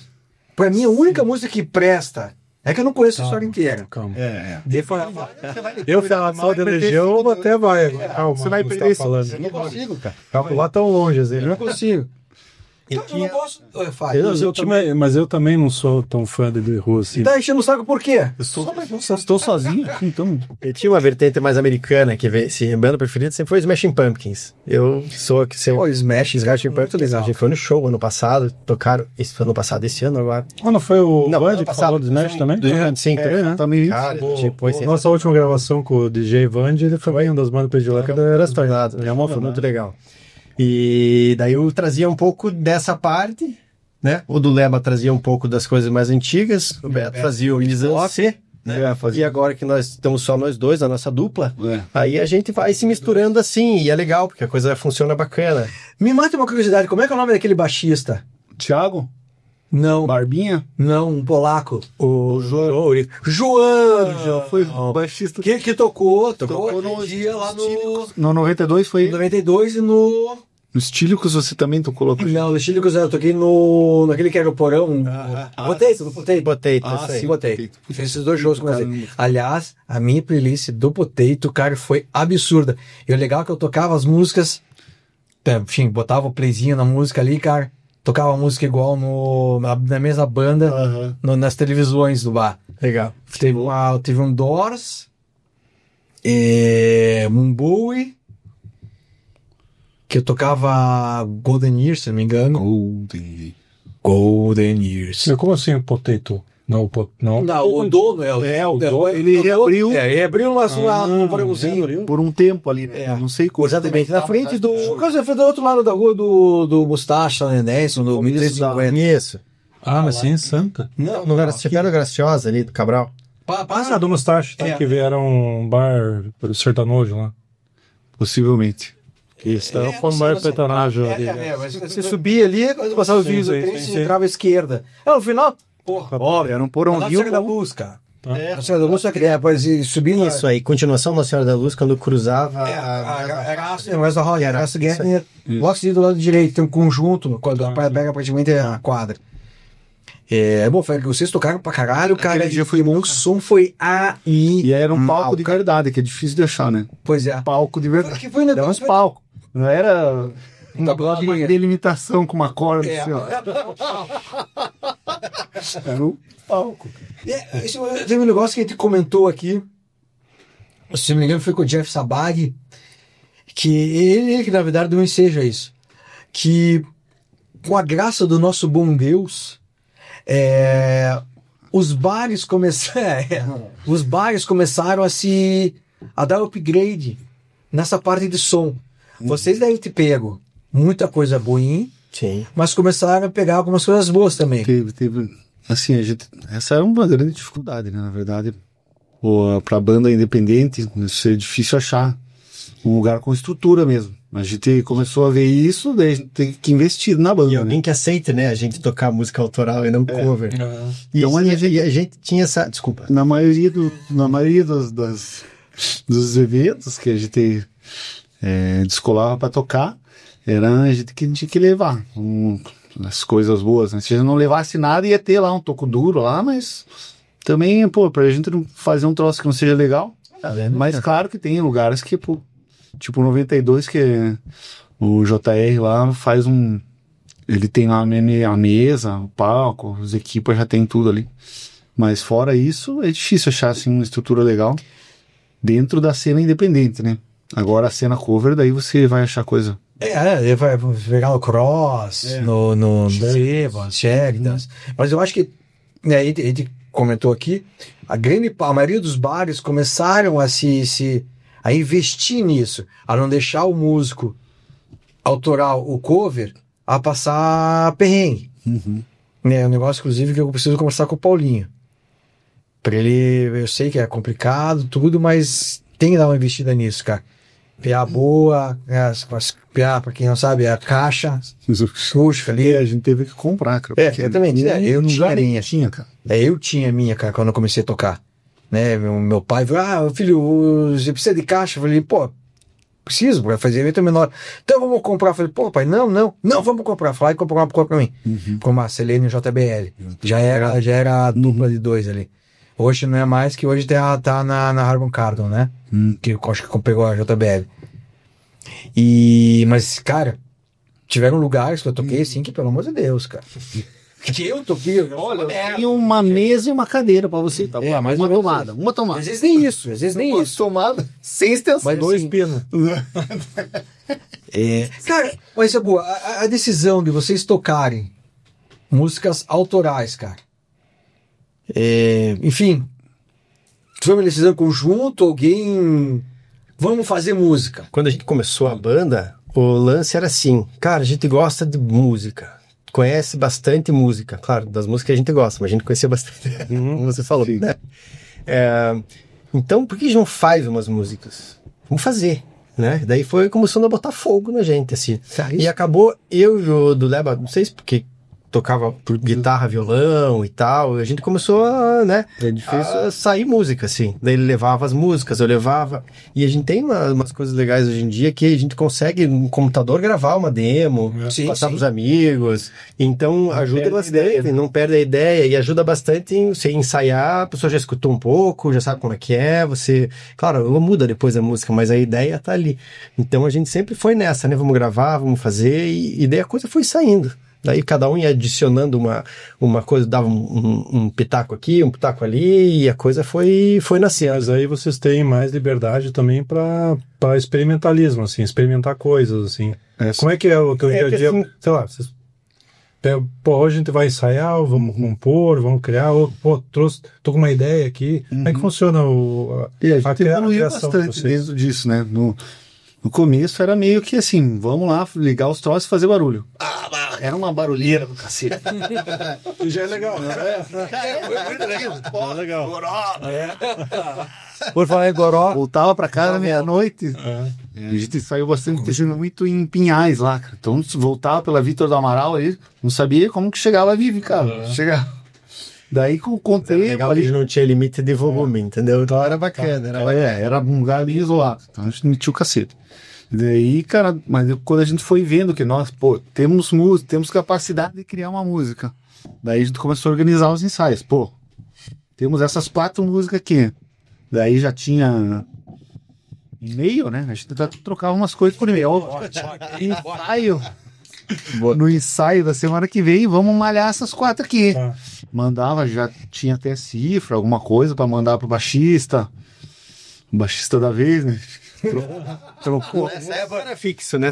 [SPEAKER 1] Pra mim, a única música que presta é que eu não conheço a história inteira.
[SPEAKER 2] Calma.
[SPEAKER 1] Eu
[SPEAKER 2] falar mal de Legião até vai. Calma,
[SPEAKER 4] você vai perder esse...
[SPEAKER 1] Eu não consigo, cara.
[SPEAKER 2] Calma, lá tão longe, assim,
[SPEAKER 1] Eu
[SPEAKER 2] né?
[SPEAKER 1] não consigo. Eu não posso...
[SPEAKER 2] Mas eu também não sou tão fã de The Who assim.
[SPEAKER 1] Tá enchendo o saco por quê?
[SPEAKER 4] Estou sozinho, então.
[SPEAKER 3] Eu tinha uma vertente mais americana, que esse banda preferida sempre foi Smashing Pumpkins. Eu sou que sempre...
[SPEAKER 1] Pô, Smashing Pumpkins,
[SPEAKER 3] A gente foi no show ano passado, tocaram... Esse foi ano passado, esse ano agora.
[SPEAKER 2] Não foi o
[SPEAKER 3] Não,
[SPEAKER 2] Bud
[SPEAKER 3] ano
[SPEAKER 2] que
[SPEAKER 3] passado.
[SPEAKER 2] falou do Smash também?
[SPEAKER 3] Sim, também, né?
[SPEAKER 4] Também isso.
[SPEAKER 3] Cara, tipo,
[SPEAKER 2] Nossa última gravação com o DJ Vand, ele foi uma das bandas prediletas da Erastoy.
[SPEAKER 3] Foi muito legal. E daí eu trazia um pouco dessa parte, né? O do Leba trazia um pouco das coisas mais antigas, o Beto trazia o Lisance, né? E agora que nós estamos só nós dois, a nossa dupla, aí a gente vai se misturando assim, e é legal, porque a coisa funciona bacana.
[SPEAKER 1] Me mata uma curiosidade, como é que é o nome daquele baixista?
[SPEAKER 4] Thiago?
[SPEAKER 1] Não.
[SPEAKER 4] Barbinha?
[SPEAKER 1] Não, um polaco.
[SPEAKER 4] O João.
[SPEAKER 1] João!
[SPEAKER 4] Foi o baixista.
[SPEAKER 1] Que tocou
[SPEAKER 4] no
[SPEAKER 1] dia lá no...
[SPEAKER 4] No 92 foi...
[SPEAKER 1] 92 e no...
[SPEAKER 4] No Estílicos você também tocou lá.
[SPEAKER 1] Não, no Estílicos eu toquei naquele que era o porão. Botei.
[SPEAKER 4] sim,
[SPEAKER 1] Botei. Fiz esses dois shows com ele. Aliás, a minha playlist do Potato, cara, foi absurda. E o legal é que eu tocava as músicas, enfim, botava o playzinho na música ali, cara, tocava a música igual na mesma banda, nas televisões do bar.
[SPEAKER 3] Legal.
[SPEAKER 1] Teve um Doors, um Bowie, que eu tocava Golden Years, se não me engano. Golden Years.
[SPEAKER 2] Como assim o Potato? Não,
[SPEAKER 1] o dono
[SPEAKER 4] o dono. Ele abriu.
[SPEAKER 1] Ele abriu um progrãozinho.
[SPEAKER 4] Por um tempo ali, né? Não sei como.
[SPEAKER 1] Exatamente. Na frente do. Foi do outro lado da rua do Mustache, lá Nelson, do 1350.
[SPEAKER 3] Isso.
[SPEAKER 2] Mas sim, em Santa.
[SPEAKER 3] Não era Cepero Graciosa ali, do Cabral?
[SPEAKER 2] Do Mustache, que vieram um bar sertanojo lá.
[SPEAKER 4] Possivelmente.
[SPEAKER 2] Isso, foi um bar sertanojo ali.
[SPEAKER 1] Mas você subia ali, quando passava os vídeos do trem, você entrava à esquerda. No final,
[SPEAKER 4] Olha, era um porãozinho.
[SPEAKER 1] da luz, cara. Nossa Senhora da Luz, só que depois subindo...
[SPEAKER 3] Isso aí, continuação Nossa Senhora da Luz, quando cruzava...
[SPEAKER 1] Era essa roda, era essa guerra, logo seguido do lado direito, tem um conjunto, quando pega praticamente a quadra. Bom, vocês tocaram pra caralho, cara.
[SPEAKER 4] Aquele dia foi bom,
[SPEAKER 1] o som foi aí.
[SPEAKER 4] E era um palco de verdade, que é difícil de achar, né?
[SPEAKER 1] Pois é.
[SPEAKER 4] Palco de verdade.
[SPEAKER 1] Que foi
[SPEAKER 4] Era uns palcos. Não era uma
[SPEAKER 1] bloguinha.
[SPEAKER 4] delimitação com uma corda. Assim, ó. Era um palco.
[SPEAKER 1] Teve um negócio que a gente comentou aqui, se não me engano foi com o Jeff Sabag, que ele que na verdade não enseja isso, que com a graça do nosso bom Deus, os bares começaram a dar upgrade nessa parte de som. Vocês devem ter pego muita coisa ruim,
[SPEAKER 3] sim,
[SPEAKER 1] mas começaram a pegar algumas coisas boas também.
[SPEAKER 4] Teve assim, essa era uma grande dificuldade, né? Na verdade, pra banda independente, isso é difícil achar um lugar com estrutura mesmo. A gente começou a ver isso, daí a gente tem que investir na banda.
[SPEAKER 3] E alguém que aceite, né, a gente tocar música autoral e não cover.
[SPEAKER 4] Então,
[SPEAKER 3] a gente tinha essa... Desculpa.
[SPEAKER 4] Na maioria dos eventos que a gente descolava para tocar, era a gente que tinha que levar as coisas boas, né? Se a gente não levasse nada, ia ter lá um toco duro lá, mas também, pra gente não fazer um troço que não seja legal. Mas claro que tem lugares que, tipo 92, que o JR lá faz ele tem lá a mesa, o palco, os equipas já tem tudo ali. Mas fora isso, é difícil achar assim uma estrutura legal dentro da cena independente, né? Agora a cena cover, daí você vai achar coisa.
[SPEAKER 1] Vai pegar no Cross, no Sheridan. Mas eu acho que, a gente comentou aqui, a maioria dos bares começaram a investir nisso, a não deixar o músico autoral, o cover, a passar perrengue. É um negócio, inclusive, que eu preciso conversar com o Paulinho. Pra ele, eu sei que é complicado, tudo, mas tem que dar uma investida nisso, cara. PA boa, PA, pra quem não sabe, é a caixa, suja ali.
[SPEAKER 4] A gente teve que comprar, cara.
[SPEAKER 1] Exatamente. Eu não
[SPEAKER 4] tinha, cara.
[SPEAKER 1] Eu tinha minha, cara, quando eu comecei a tocar. Né? Meu pai falou, filho, você precisa de caixa? Eu falei, preciso, pra fazer evento menor. Então vamos comprar. Eu falei, pai, não, vamos comprar. Falei, comprou uma pra mim. Com uma Selene JBL. Já era a dupla de 2 ali. Hoje não é mais, que hoje tá na Harman Kardon, né? Que eu acho que pegou a JBL. Mas, cara, tiveram lugares que eu toquei assim que, pelo amor de Deus, cara. Que eu toquei, olha,
[SPEAKER 4] tinha uma mesa e uma cadeira pra você, tá?
[SPEAKER 1] Mas
[SPEAKER 4] uma tomada.
[SPEAKER 1] Às vezes nem isso.
[SPEAKER 4] Uma tomada sem extensão.
[SPEAKER 1] Mas 2 pinos. Cara, mas é boa. A decisão de vocês tocarem músicas autorais, cara. Enfim, foi uma decisão conjunta, alguém... Vamos fazer música.
[SPEAKER 3] Quando a gente começou a banda, o lance era assim, cara, a gente gosta de música, conhece bastante música, claro, das músicas que a gente gosta, mas a gente conhecia bastante, como você falou, né? Então, por que a gente não faz umas músicas? Vamos fazer, né? Daí foi começando a botar fogo na gente, assim. E acabou, eu e o do Leba, não sei se porque tocava por guitarra, violão e tal, a gente começou a sair música, assim. Daí ele levava as músicas, eu levava, e a gente tem umas coisas legais hoje em dia que a gente consegue no computador gravar uma demo, passar pros amigos, então ajuda bastante, não perde a ideia, e ajuda bastante em você ensaiar, a pessoa já escutou um pouco, já sabe como é que é, você, claro, muda depois a música, mas a ideia tá ali. Então a gente sempre foi nessa, né, vamos gravar, vamos fazer, e daí a coisa foi saindo. Daí cada um ia adicionando uma coisa, dava um pitaco aqui, um pitaco ali, e a coisa foi nascendo.
[SPEAKER 2] Mas aí vocês têm mais liberdade também para experimentalismo, assim, experimentar coisas, assim. Como é que é o teu dia a dia? Assim, sei lá, vocês hoje a gente vai ensaiar, vamos compor, vamos criar, tô com uma ideia aqui. Como é que funciona
[SPEAKER 4] a criação bastante dentro disso, né? No começo era meio que assim, vamos lá, ligar os troços e fazer barulho. Era uma barulheira do cacete.
[SPEAKER 2] Já é legal, né?
[SPEAKER 4] É legal.
[SPEAKER 1] Por falar em Goró.
[SPEAKER 4] Voltava pra casa meia-noite. A gente saiu bastante, muito em Pinhais lá, cara. Então voltava pela Vitor do Amaral aí, não sabia como que chegava a Vive, cara. Chegava. Daí com o tempo
[SPEAKER 3] Legal,
[SPEAKER 4] ali,
[SPEAKER 3] ele não tinha limite de volume, entendeu? Então era bacana, era bacana.
[SPEAKER 4] era um lugar ali isolado. Então a gente metia o cacete. Daí, cara, mas quando a gente foi vendo que nós, pô, temos música, temos capacidade de criar uma música. Daí a gente começou a organizar os ensaios. Pô, temos essas 4 músicas aqui. Daí já tinha e-mail, né? A gente trocava umas coisas por e-mail. Ensaio. No ensaio da semana que vem, vamos malhar essas 4 aqui. Mandava, já tinha até cifra, alguma coisa pra mandar pro baixista. O baixista da vez, né? Trocou.
[SPEAKER 3] Nessa época era fixo, né?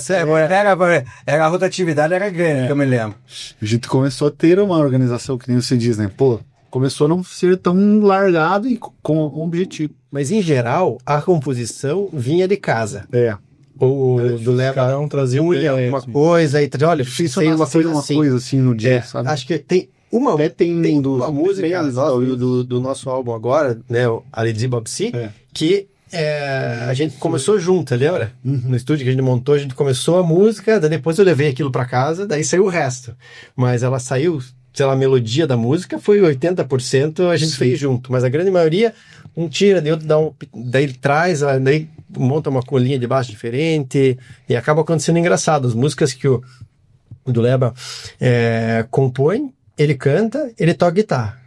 [SPEAKER 1] Era a rotatividade, era grande, que eu me lembro.
[SPEAKER 4] A gente começou a ter uma organização, que nem você diz, né? Pô, começou a não ser tão largado e com objetivo.
[SPEAKER 3] Mas em geral, a composição vinha de casa.
[SPEAKER 4] É.
[SPEAKER 3] Ou do Leva
[SPEAKER 2] traziam
[SPEAKER 3] alguma coisa e olha,
[SPEAKER 4] Isso tem uma coisa assim no dia, sabe?
[SPEAKER 3] Acho que tem uma uma música do nosso álbum agora, né, o Ali Bob C, que a gente começou junto, lembra? No estúdio que a gente montou, a gente começou a música, daí depois eu levei aquilo pra casa, daí saiu o resto. Mas ela saiu, sei lá, a melodia da música foi 80% a gente fez junto, mas a grande maioria um tira, daí ele traz, daí monta uma colinha de baixo diferente e acaba acontecendo engraçado. As músicas que o Duleba compõe, ele canta, ele toca guitarra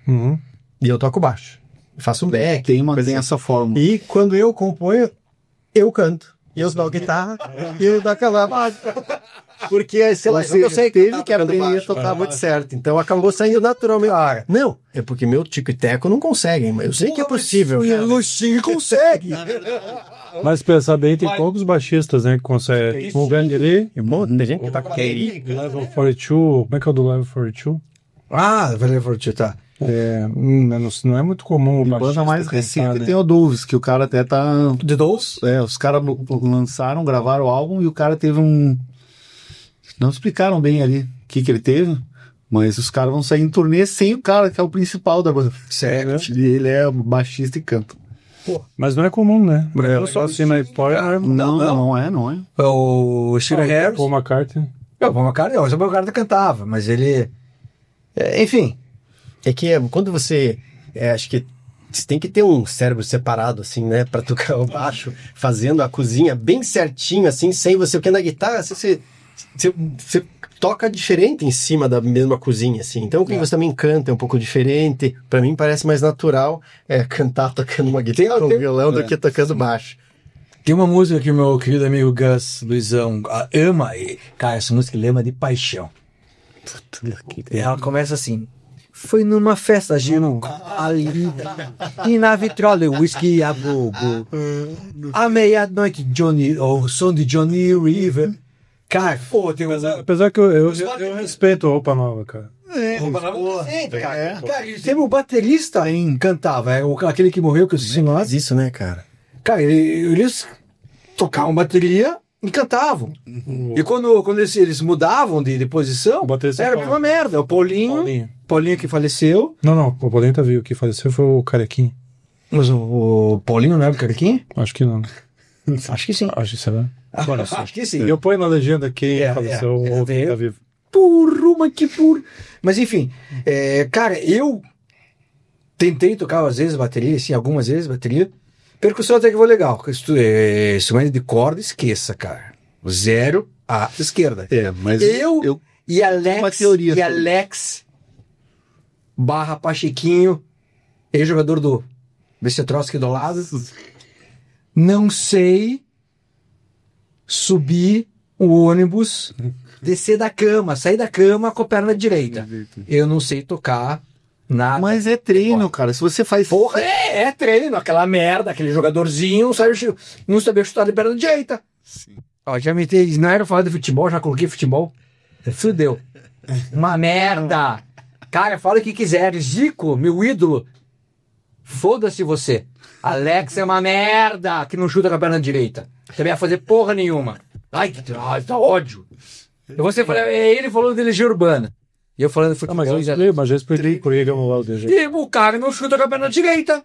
[SPEAKER 3] e eu toco baixo. Faço um back.
[SPEAKER 4] Tem essa forma.
[SPEAKER 3] E quando eu componho, eu canto. E eu toco guitarra e eu dou aquela baixo. Porque, sei lá, eu sei
[SPEAKER 4] teve que aprender
[SPEAKER 3] a tocar muito certo. Então acabou saindo naturalmente. Não, é porque meu tico e teco não conseguem, mas eu sei que é possível.
[SPEAKER 1] O Luxinho consegue.
[SPEAKER 2] Mas pensar bem, tem poucos baixistas, né, que conseguem. O Gandhi,
[SPEAKER 3] Um monte de gente que tá com
[SPEAKER 2] Level 42, como é que é o do Level 42?
[SPEAKER 1] Ah, Level 42, tá.
[SPEAKER 2] Não é muito comum o
[SPEAKER 4] Banda
[SPEAKER 2] baixista
[SPEAKER 4] mais
[SPEAKER 2] cantar,
[SPEAKER 4] recente
[SPEAKER 2] né?
[SPEAKER 4] tem o Doves, que o cara até tá...
[SPEAKER 1] The Dolls?
[SPEAKER 4] Os caras lançaram, gravaram o álbum e o cara teve um... Não explicaram bem ali o que ele teve, mas os caras vão sair em turnê sem o cara, que é o principal da banda.
[SPEAKER 1] Sério?
[SPEAKER 4] E ele é baixista e canta.
[SPEAKER 2] Mas não é comum, né? Eu só assim na
[SPEAKER 4] Não é.
[SPEAKER 1] O Steve Harris.
[SPEAKER 2] Paul McCartney.
[SPEAKER 1] O Paul McCartney, o Paul McCartney cantava, mas ele... enfim.
[SPEAKER 3] É que quando você... acho que você tem que ter um cérebro separado, assim, né? Pra tocar o baixo, fazendo a cozinha bem certinho, assim, sem você... Porque na guitarra, você toca diferente em cima da mesma cozinha, assim. Então, quando você também canta é um pouco diferente. Pra mim, parece mais natural cantar tocando uma guitarra ou violão do que tocando baixo.
[SPEAKER 1] Tem uma música que o meu querido amigo Gus Luizão ama. Cara, essa música ele ama de paixão. Ela começa assim. Foi numa festa Gino ali e na vitrola whisky a gogo. À meia-noite o som de Johnny River. Cara, pô, tem
[SPEAKER 2] Apesar que eu respeito a Roupa Nova, cara.
[SPEAKER 1] Cara, teve o baterista cantava, aquele que morreu, que eu esqueci o nome.
[SPEAKER 3] Faz isso, né, cara?
[SPEAKER 1] Cara, eles tocavam bateria e cantavam. E quando eles mudavam de posição, era uma merda. O Paulinho que faleceu.
[SPEAKER 2] Não, o Paulinho tá vivo. O que faleceu foi o Carequinho.
[SPEAKER 1] Mas o Paulinho não era o Carequinho?
[SPEAKER 2] Acho que não.
[SPEAKER 1] Acho que sim.
[SPEAKER 2] Acho que será.
[SPEAKER 1] Acho que sim.
[SPEAKER 2] Eu ponho na legenda quem faleceu ou quem tá vivo.
[SPEAKER 1] Mas que puro. Mas enfim, cara, eu tentei tocar às vezes bateria, assim, algumas vezes bateria. Percussão até que foi legal. Instrumento de corda, esqueça, cara. 0 à esquerda.
[SPEAKER 4] Mas
[SPEAKER 1] eu e Alex barra Pachequinho, ex-jogador do BC Trotsky do lado, não sei subir o ônibus, descer da cama, sair da cama com a perna direita. Eu não sei tocar nada.
[SPEAKER 4] Mas é treino, cara. Se você faz...
[SPEAKER 1] Porra, é treino. Aquela merda, aquele jogadorzinho não sabia chutar de perna direita.
[SPEAKER 4] Sim.
[SPEAKER 1] Ó, já metei, não era falar de futebol, já coloquei futebol. Fudeu. Uma merda. Cara, fala o que quiser. Zico, meu ídolo. Foda-se você. Alex é uma merda que não chuta com a perna direita. Também ia fazer porra nenhuma. Ai, que tá ódio. Ele falando de legião urbana. E eu falando de futebol.
[SPEAKER 2] Mas já expliquei por ele lá o DG.
[SPEAKER 1] E o cara não chuta com a perna direita.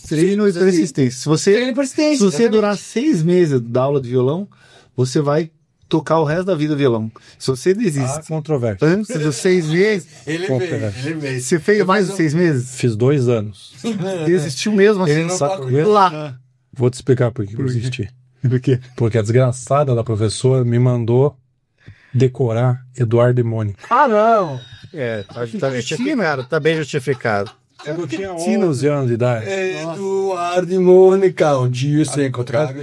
[SPEAKER 4] Treino e persistência. Se você durar 6 meses da aula de violão, você vai tocar o resto da vida violão. Se você desiste
[SPEAKER 2] Ah, controvérsia.
[SPEAKER 4] antes dos 6 meses,
[SPEAKER 1] Ele veio.
[SPEAKER 4] você fez mais de 6 meses?
[SPEAKER 2] Fiz 2 anos.
[SPEAKER 4] Desistiu mesmo, assim,
[SPEAKER 1] Ele não
[SPEAKER 4] sabe
[SPEAKER 1] toca
[SPEAKER 4] por quê? Lá.
[SPEAKER 2] Vou te explicar por que eu desisti.
[SPEAKER 4] Por quê?
[SPEAKER 2] Porque a desgraçada da professora me mandou decorar Eduardo e Mônica.
[SPEAKER 1] Ah, não!
[SPEAKER 3] Tá justificado, tá bem justificado.
[SPEAKER 2] Eu tinha 11 anos de idade.
[SPEAKER 1] Eduardo e Mônica, um dia se encontraram.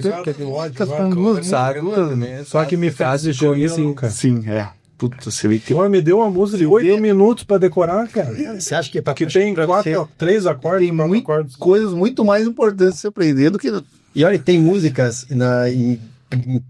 [SPEAKER 2] Só que me faz isso, cara.
[SPEAKER 4] Sim, é. Puta, você vê que
[SPEAKER 2] Pô, me deu uma música de 8 minutos pra decorar, cara.
[SPEAKER 3] Você acha que é pra
[SPEAKER 2] Que tem 3 acordes,
[SPEAKER 4] tem
[SPEAKER 2] 4
[SPEAKER 4] muito,
[SPEAKER 2] acordes.
[SPEAKER 4] coisas muito mais importantes de se aprender do que...
[SPEAKER 3] E olha, tem músicas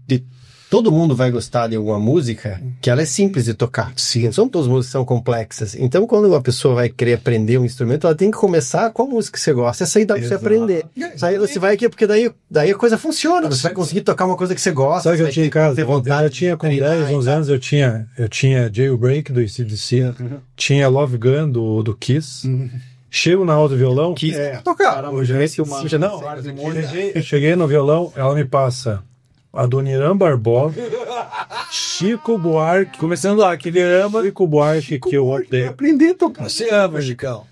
[SPEAKER 3] de todo mundo vai gostar de alguma música que ela é simples de tocar. Sim. Não são todas as músicas que são complexas. Então, quando uma pessoa vai querer aprender um instrumento, ela tem que começar com a música que você gosta. Essa aí dá pra você aprender. Aí você vai aqui, porque daí a coisa funciona. Você vai conseguir tocar uma coisa que você gosta.
[SPEAKER 2] Sabe o que eu tinha em casa?
[SPEAKER 3] ter vontade
[SPEAKER 2] Eu tinha com
[SPEAKER 3] de treinar
[SPEAKER 2] 10, 11 anos, eu tinha Jailbreak do AC/DC, tinha Love Gun do Kiss. Chego na aula do violão.
[SPEAKER 3] Que
[SPEAKER 1] Tocar.
[SPEAKER 2] Cheguei no violão, ela me passa Adoniran Barbosa, Chico Buarque.
[SPEAKER 1] Começando lá, que ele ama.
[SPEAKER 2] Chico Buarque, que eu odeio.
[SPEAKER 1] Aprender a tocar. Você ama, Chicão.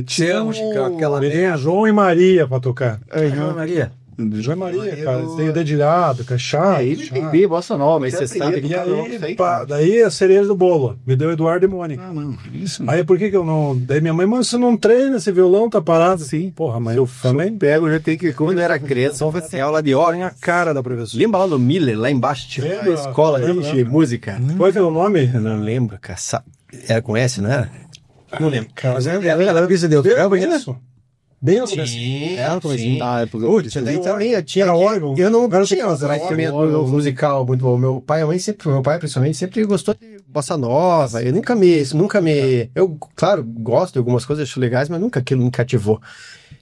[SPEAKER 1] Você ama, Chicão. Aquela
[SPEAKER 2] Tinha João e Maria pra tocar.
[SPEAKER 1] Ana Maria.
[SPEAKER 2] João e Maria, cara, eles têm dedilhado, que é chato.
[SPEAKER 4] Ele tem B, bossa nova, mas você sabe
[SPEAKER 2] E aí, daí a cereja do bolo. Me deu Eduardo e Mônica.
[SPEAKER 4] Ah, não, isso
[SPEAKER 2] Aí por que eu não. Daí minha mãe, mas você não treina esse violão, tá parado?
[SPEAKER 4] Sim.
[SPEAKER 2] Porra, mas eu também
[SPEAKER 4] pego, já tem que...
[SPEAKER 3] Quando eu era criança, só fazer aula de hora.
[SPEAKER 2] a cara da professora.
[SPEAKER 3] Lembra lá do Miller, lá embaixo, tinha uma
[SPEAKER 2] Lembra?
[SPEAKER 3] escola
[SPEAKER 2] Lembra?
[SPEAKER 3] de música?
[SPEAKER 2] Qual é o nome?
[SPEAKER 3] Eu não lembro, cara. Era com S, não era? Não lembro.
[SPEAKER 1] Mas ela que você deu.
[SPEAKER 2] Isso. Bem assim.
[SPEAKER 3] Sim.
[SPEAKER 4] Ah, é porque...
[SPEAKER 3] Daí também eu tinha órgão. Eu não tinha instrumento musical muito bom. Meu pai principalmente, sempre gostou de bossa nova. Eu eu, claro, gosto de algumas coisas, acho legais, mas nunca aquilo me cativou.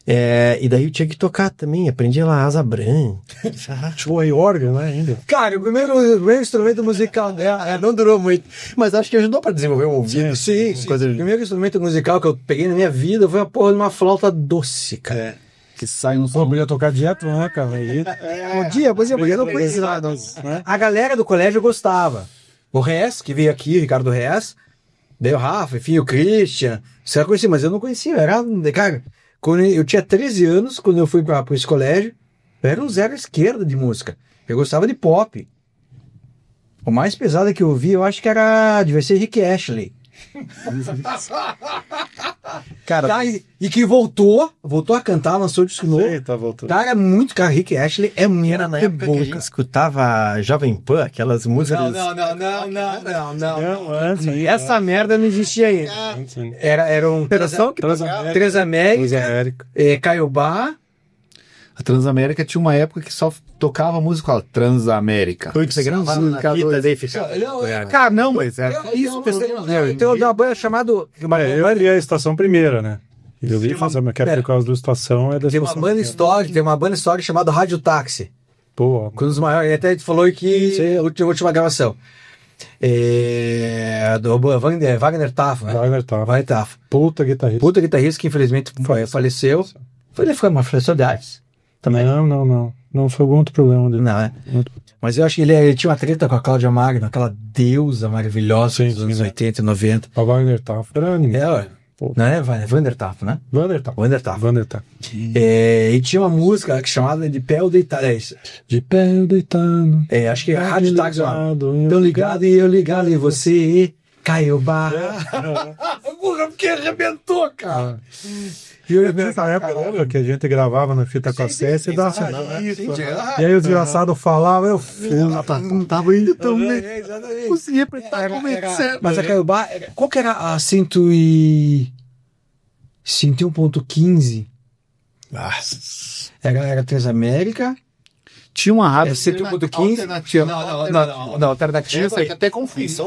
[SPEAKER 3] E daí eu tinha que tocar também, aprendi lá asa branca.
[SPEAKER 2] Tipo, aí órgão, né, ainda.
[SPEAKER 1] Cara, o primeiro instrumento musical
[SPEAKER 3] Não durou muito, mas acho que ajudou pra desenvolver um ouvido.
[SPEAKER 1] Sim.
[SPEAKER 3] Coisa...
[SPEAKER 1] O primeiro instrumento musical que eu peguei na minha vida foi a porra de uma flauta doce, cara.
[SPEAKER 4] Que sai no
[SPEAKER 2] Pô,
[SPEAKER 4] som.
[SPEAKER 2] podia tocar direto, né, cara? Aí,
[SPEAKER 1] Podia, porque não conhecia. A galera do colégio gostava. O Rez, que veio aqui, o Ricardo Rez, daí o Rafa, enfim, o Christian, você já conhecia, mas eu não conhecia. Cara, quando eu tinha 13 anos, quando eu fui para esse colégio, eu era um zero esquerda de música. Eu gostava de pop. O mais pesado que eu ouvi, eu acho que devia ser Rick Astley.
[SPEAKER 3] Cara,
[SPEAKER 1] E que voltou a cantar, lançou o disco novo.
[SPEAKER 2] tá voltando.
[SPEAKER 1] Cara, Rick Astley era
[SPEAKER 3] na época que a gente escutava Jovem Pan, aquelas músicas...
[SPEAKER 1] Não.
[SPEAKER 2] Antes,
[SPEAKER 1] Essa merda não existia ainda. Era um Transamérica, Caiobá.
[SPEAKER 4] A Transamérica tinha uma época que só tocava música, ó, Transamérica.
[SPEAKER 3] Você gravava na fita, daí ficava...
[SPEAKER 4] Cara, não, mas é...
[SPEAKER 1] Isso, tem uma banda chamada...
[SPEAKER 2] Eu ali a Estação Primeira, né? Eu vi fazer, mas que é por causa do Estação, é da
[SPEAKER 1] Tem uma
[SPEAKER 2] Estação
[SPEAKER 1] banda histórica, chamada Rádio Táxi.
[SPEAKER 2] Pô,
[SPEAKER 1] Um dos maiores, ele até falou que a última gravação. Do Wagner Tafo, né?
[SPEAKER 2] Wagner Tafo. Puta guitarrista.
[SPEAKER 1] Puta guitarrista que infelizmente faleceu. Ele foi uma felicidade. Também.
[SPEAKER 2] Não foi algum outro problema dele.
[SPEAKER 1] Não, é. Mas eu acho que ele tinha uma treta com a Cláudia Magno, aquela deusa maravilhosa dos anos 80 e 90.
[SPEAKER 2] A Wagner Tafo era anime.
[SPEAKER 1] Não é Wagner Tafo, né?
[SPEAKER 2] Wagner Tafo.
[SPEAKER 1] E tinha uma música chamada De Pé ou Deitado.
[SPEAKER 2] De pé eu deitado.
[SPEAKER 1] Acho que é Rádio Táxi.
[SPEAKER 2] Ligado,
[SPEAKER 1] Tão ligado e eu ligado em você. Caiobá. Porra, porque arrebentou, cara.
[SPEAKER 2] Nessa época, lembra que a gente gravava na fita cassete e dava. E aí o desgraçado falava, eu
[SPEAKER 4] Não tava indo tão bem.
[SPEAKER 1] Exatamente.
[SPEAKER 4] Conseguia apertar como é que certo.
[SPEAKER 1] Mas a Caiobá, qual que era a 101.15? Era Transamérica.
[SPEAKER 4] Tinha uma rádio...
[SPEAKER 1] 101.15? Não, alternativa.
[SPEAKER 4] Essa aí até confuso.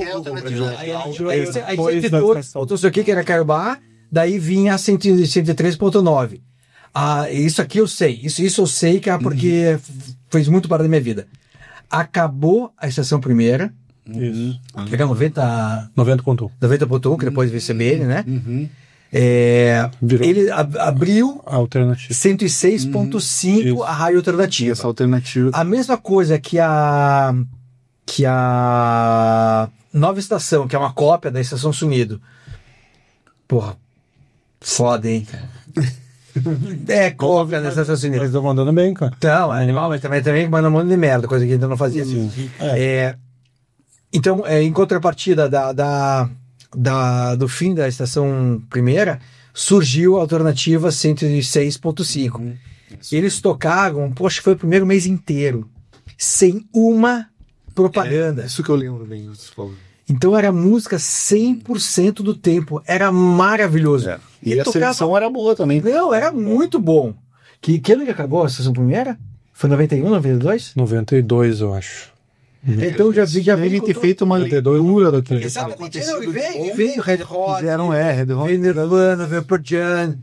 [SPEAKER 1] Aí 102, faltou isso aqui que era Caiobá, daí vinha a 103.9. Isso aqui eu sei, isso eu sei que porque fez muito parte da minha vida. Acabou a estação primeira,
[SPEAKER 2] Isso.
[SPEAKER 1] que era
[SPEAKER 2] 90.1.
[SPEAKER 1] que depois veio CBN, né?
[SPEAKER 2] Virou.
[SPEAKER 1] Ele abriu
[SPEAKER 2] Alternativa.
[SPEAKER 1] 106.5 a rádio alternativa.
[SPEAKER 4] Essa alternativa.
[SPEAKER 1] A mesma coisa que a que a Nova Estação, que é uma cópia da Estação Sunido. Porra, foda, hein, cara. É cópia da Estação Sunido.
[SPEAKER 2] Eles estão mandando bem, cara.
[SPEAKER 1] Então, animal, mas também manda um monte de merda, coisa que ainda não fazia. Então, em contrapartida do fim da estação primeira, surgiu a alternativa 106.5. Eles tocaram, poxa, foi o primeiro mês inteiro, sem uma propaganda.
[SPEAKER 4] Isso que eu lembro bem.
[SPEAKER 1] Então era música 100% do tempo, era maravilhoso.
[SPEAKER 4] E a seleção era boa também.
[SPEAKER 1] Não, era muito bom. Que ano que acabou a estação primeira? Foi 91, 92?
[SPEAKER 2] 92, eu acho.
[SPEAKER 1] Então já
[SPEAKER 4] Deve ter feito uma leitura do que
[SPEAKER 1] exatamente. Veio Red Hot.
[SPEAKER 4] Fizeram, Red Hot.
[SPEAKER 1] Veio Nirvana, veio Pearl Jam.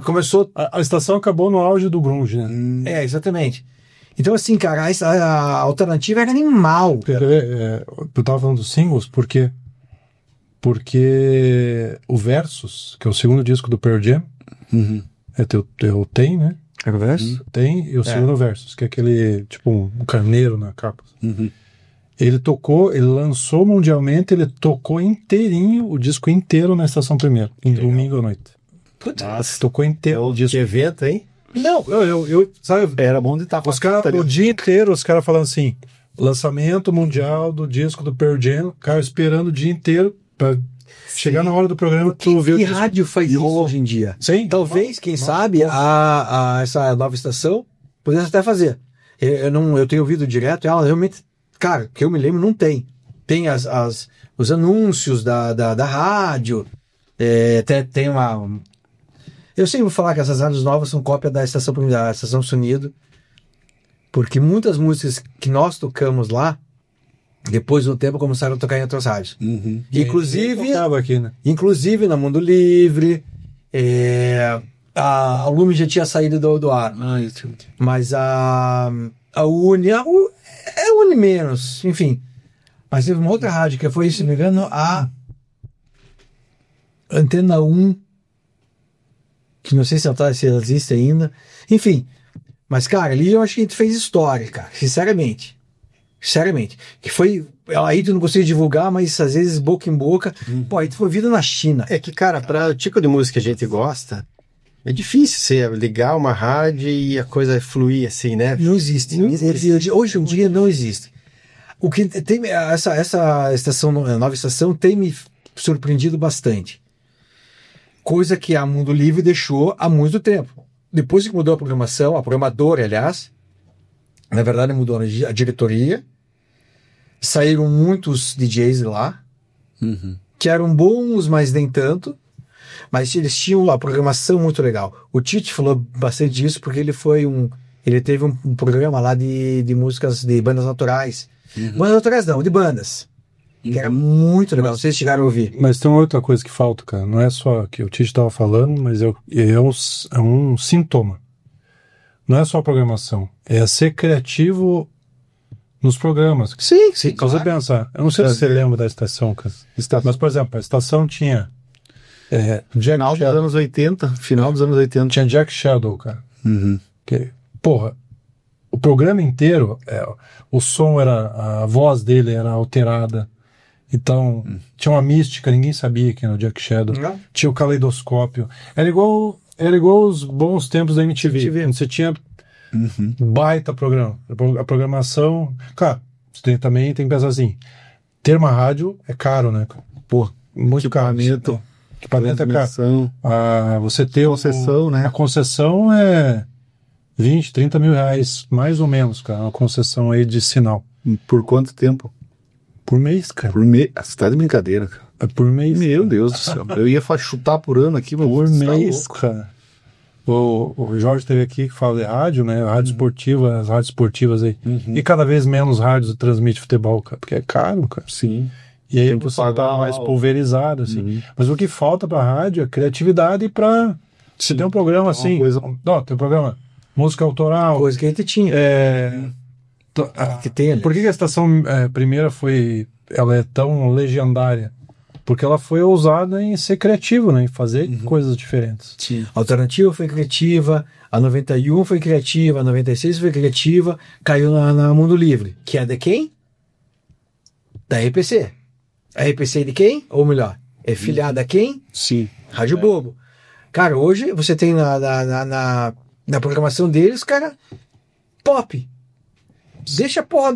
[SPEAKER 1] Começou...
[SPEAKER 2] A estação acabou no auge do grunge, né?
[SPEAKER 1] Exatamente. Então, assim, cara, a alternativa era animal.
[SPEAKER 2] Eu tava falando dos singles, porque o Versus, que é o segundo disco do Pearl Jam, é teu Tem, né?
[SPEAKER 1] É o Versus?
[SPEAKER 2] Tem, e o segundo Versus, que é aquele, tipo, um carneiro na capa. Ele lançou mundialmente, ele tocou inteirinho, o disco inteiro na estação primeiro, em domingo à noite.
[SPEAKER 3] Nossa,
[SPEAKER 2] tocou inteiro o disco.
[SPEAKER 3] Que evento, hein?
[SPEAKER 2] Não, eu sabe,
[SPEAKER 4] Era bom de estar com
[SPEAKER 2] os caras, o dia inteiro, os caras falando assim, lançamento mundial do disco do Pearl Jam, cara esperando o dia inteiro pra chegar na hora do programa, tu viu.
[SPEAKER 1] Que rádio faz isso hoje em dia?
[SPEAKER 2] Sim.
[SPEAKER 1] Talvez, quem sabe, essa nova estação pudesse até fazer. Eu tenho ouvido direto, ela realmente, cara, que eu me lembro, não tem. Tem os anúncios da rádio, até tem uma... Eu sempre vou falar que essas rádios novas são cópia da Estação Sunido, porque muitas músicas que nós tocamos lá, depois do tempo começaram a tocar em outras rádios. Inclusive na Mundo Livre, a Lume já tinha saído do ar. Mas a Uni, é Uni menos, enfim. Mas teve uma outra rádio que foi, se não me engano, a Antena 1, que não sei se ela existe ainda. Enfim, mas, cara, ali eu acho que a gente fez história, cara, sinceramente. Que foi, aí tu não conseguia divulgar, mas às vezes boca em boca, pô, aí tu foi vindo na China.
[SPEAKER 3] É que, cara, para o tipo de música que a gente gosta, é difícil você ligar uma rádio e a coisa fluir assim, né?
[SPEAKER 1] Não existe. Hoje em dia não existe. O que tem, essa estação, a nova estação, tem me surpreendido bastante. Coisa que a Mundo Livre deixou há muito tempo. Depois que mudou a programação, a programadora, aliás, na verdade mudou a diretoria, saíram muitos DJs lá, que eram bons, mas nem tanto, mas eles tinham a programação muito legal. O Tite falou bastante disso porque ele teve um programa lá de músicas de bandas naturais. Bandas naturais não, de bandas. Que era muito legal, vocês chegaram a ouvir.
[SPEAKER 2] Mas tem uma outra coisa que falta, cara. Não é só que o Tite estava falando, mas é um sintoma. Não é só a programação. É ser criativo nos programas.
[SPEAKER 1] Sim.
[SPEAKER 2] Então você pensa, eu não sei se você lembra da estação, cara. Mas, por exemplo, a estação tinha
[SPEAKER 4] Final dos anos 80.
[SPEAKER 2] Tinha Jack Shadow, cara. Que, porra, o programa inteiro, o som a voz dele era alterada. Então, tinha uma mística, ninguém sabia quem era o Jack Shadow. Tinha o caleidoscópio. Era igual os bons tempos da MTV. Onde você tinha baita programa. A programação... Cara, você também tem que pensar assim, ter uma rádio é caro, né? Pô, muito caro. Equipamento é caro. Você ter
[SPEAKER 4] concessão, né?
[SPEAKER 2] A concessão é 20, 30 mil reais, mais ou menos, cara. Uma concessão aí de sinal.
[SPEAKER 4] Por quanto tempo?
[SPEAKER 2] Por mês, cara.
[SPEAKER 4] Por mês? Você tá de brincadeira, cara.
[SPEAKER 2] É por mês.
[SPEAKER 4] Meu Deus do céu. Eu ia chutar por ano aqui, mas
[SPEAKER 2] por mês, cara. O Jorge esteve aqui que fala de rádio, né? Rádio esportiva, as rádios esportivas aí. E cada vez menos rádios transmite futebol, cara. Porque é caro, cara.
[SPEAKER 4] Sim.
[SPEAKER 2] E aí você tá mais pulverizado, assim. Mas o que falta pra rádio é criatividade pra... Se tem um programa assim... tem um programa música autoral...
[SPEAKER 1] Coisa que a gente tinha. Que tem ali.
[SPEAKER 2] Por que a estação primeira ela é tão legendária? Porque ela foi ousada em ser criativa, né? Em fazer coisas diferentes.
[SPEAKER 1] Sim. A Alternativa foi criativa, a 91 foi criativa, a 96 foi criativa, caiu na Mundo Livre. Que é de quem? Da RPC. A RPC é de quem? Ou melhor, é filiada a quem?
[SPEAKER 4] Sim.
[SPEAKER 1] Rádio Globo. Cara, hoje você tem na programação deles, cara, pop. Deixa a porra